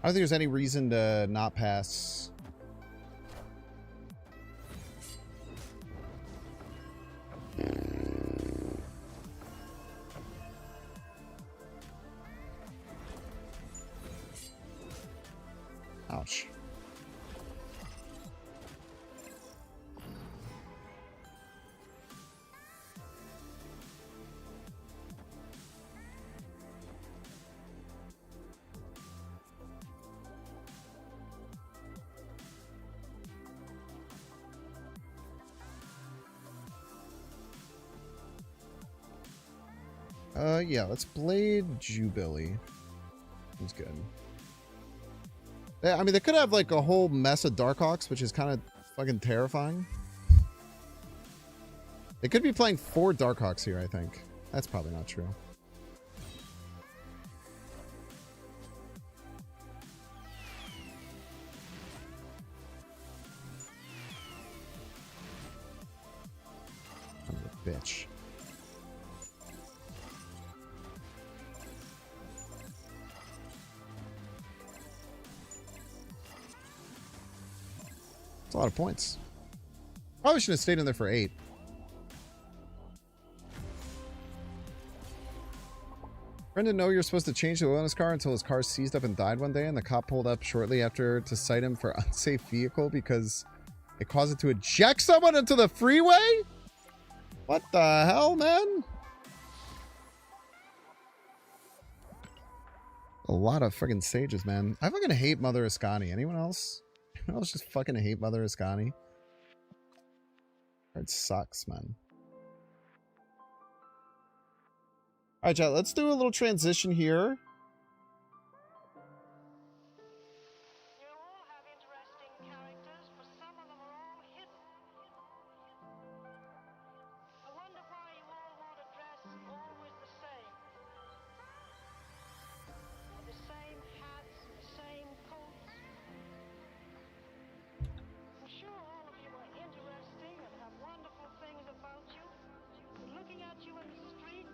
I don't think there's any reason to not pass. Ouch. Yeah, let's Blade Jubilee. He's good. Yeah, I mean, they could have like a whole mess of Darkhawks, which is kind of fucking terrifying. They could be playing 4 Darkhawks here, I think. That's probably not true. Son of a bitch. That's a lot of points. Probably should have stayed in there for 8. Friend didn't know you're supposed to change the oil in his car until his car seized up and died one day, and the cop pulled up shortly after to cite him for unsafe vehicle because it caused it to eject someone into the freeway? What the hell, man? A lot of freaking stages, man. I fucking hate Mother Ascani. Anyone else? Anyone else just fucking hate Mother Ascani? It sucks, man. Alright, chat, let's do a little transition here. You all have interesting characters, but some of them are all hidden. I wonder why you all want to dress always the same. The same hats, the same coats. I'm sure all of you are interesting and have wonderful things about you. But looking at you in the street,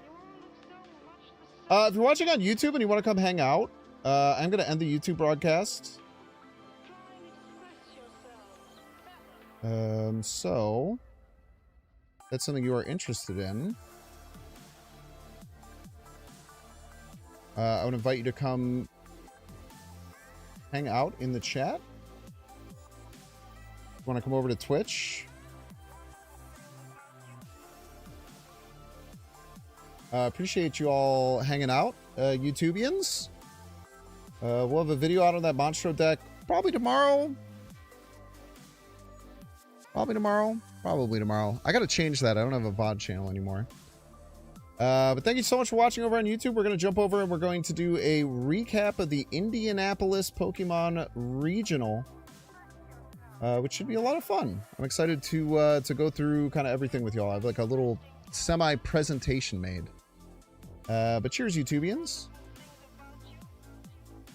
you all look so much the same. If you're watching on YouTube and you want to come hang out, I'm going to end the YouTube broadcast. Try and express yourselves better. So, if that's something you are interested in. I would invite you to come hang out in the chat. You want to come over to Twitch? Appreciate you all hanging out, YouTubians. We'll have a video out on that Monstro deck probably tomorrow. Probably tomorrow. I gotta change that. I don't have a VOD channel anymore. But thank you so much for watching over on YouTube. We're gonna jump over and we're going to do a recap of the Indianapolis Pokemon Regional, which should be a lot of fun. I'm excited to go through kind of everything with y'all. I have like a little semi-presentation made. But cheers, YouTubians.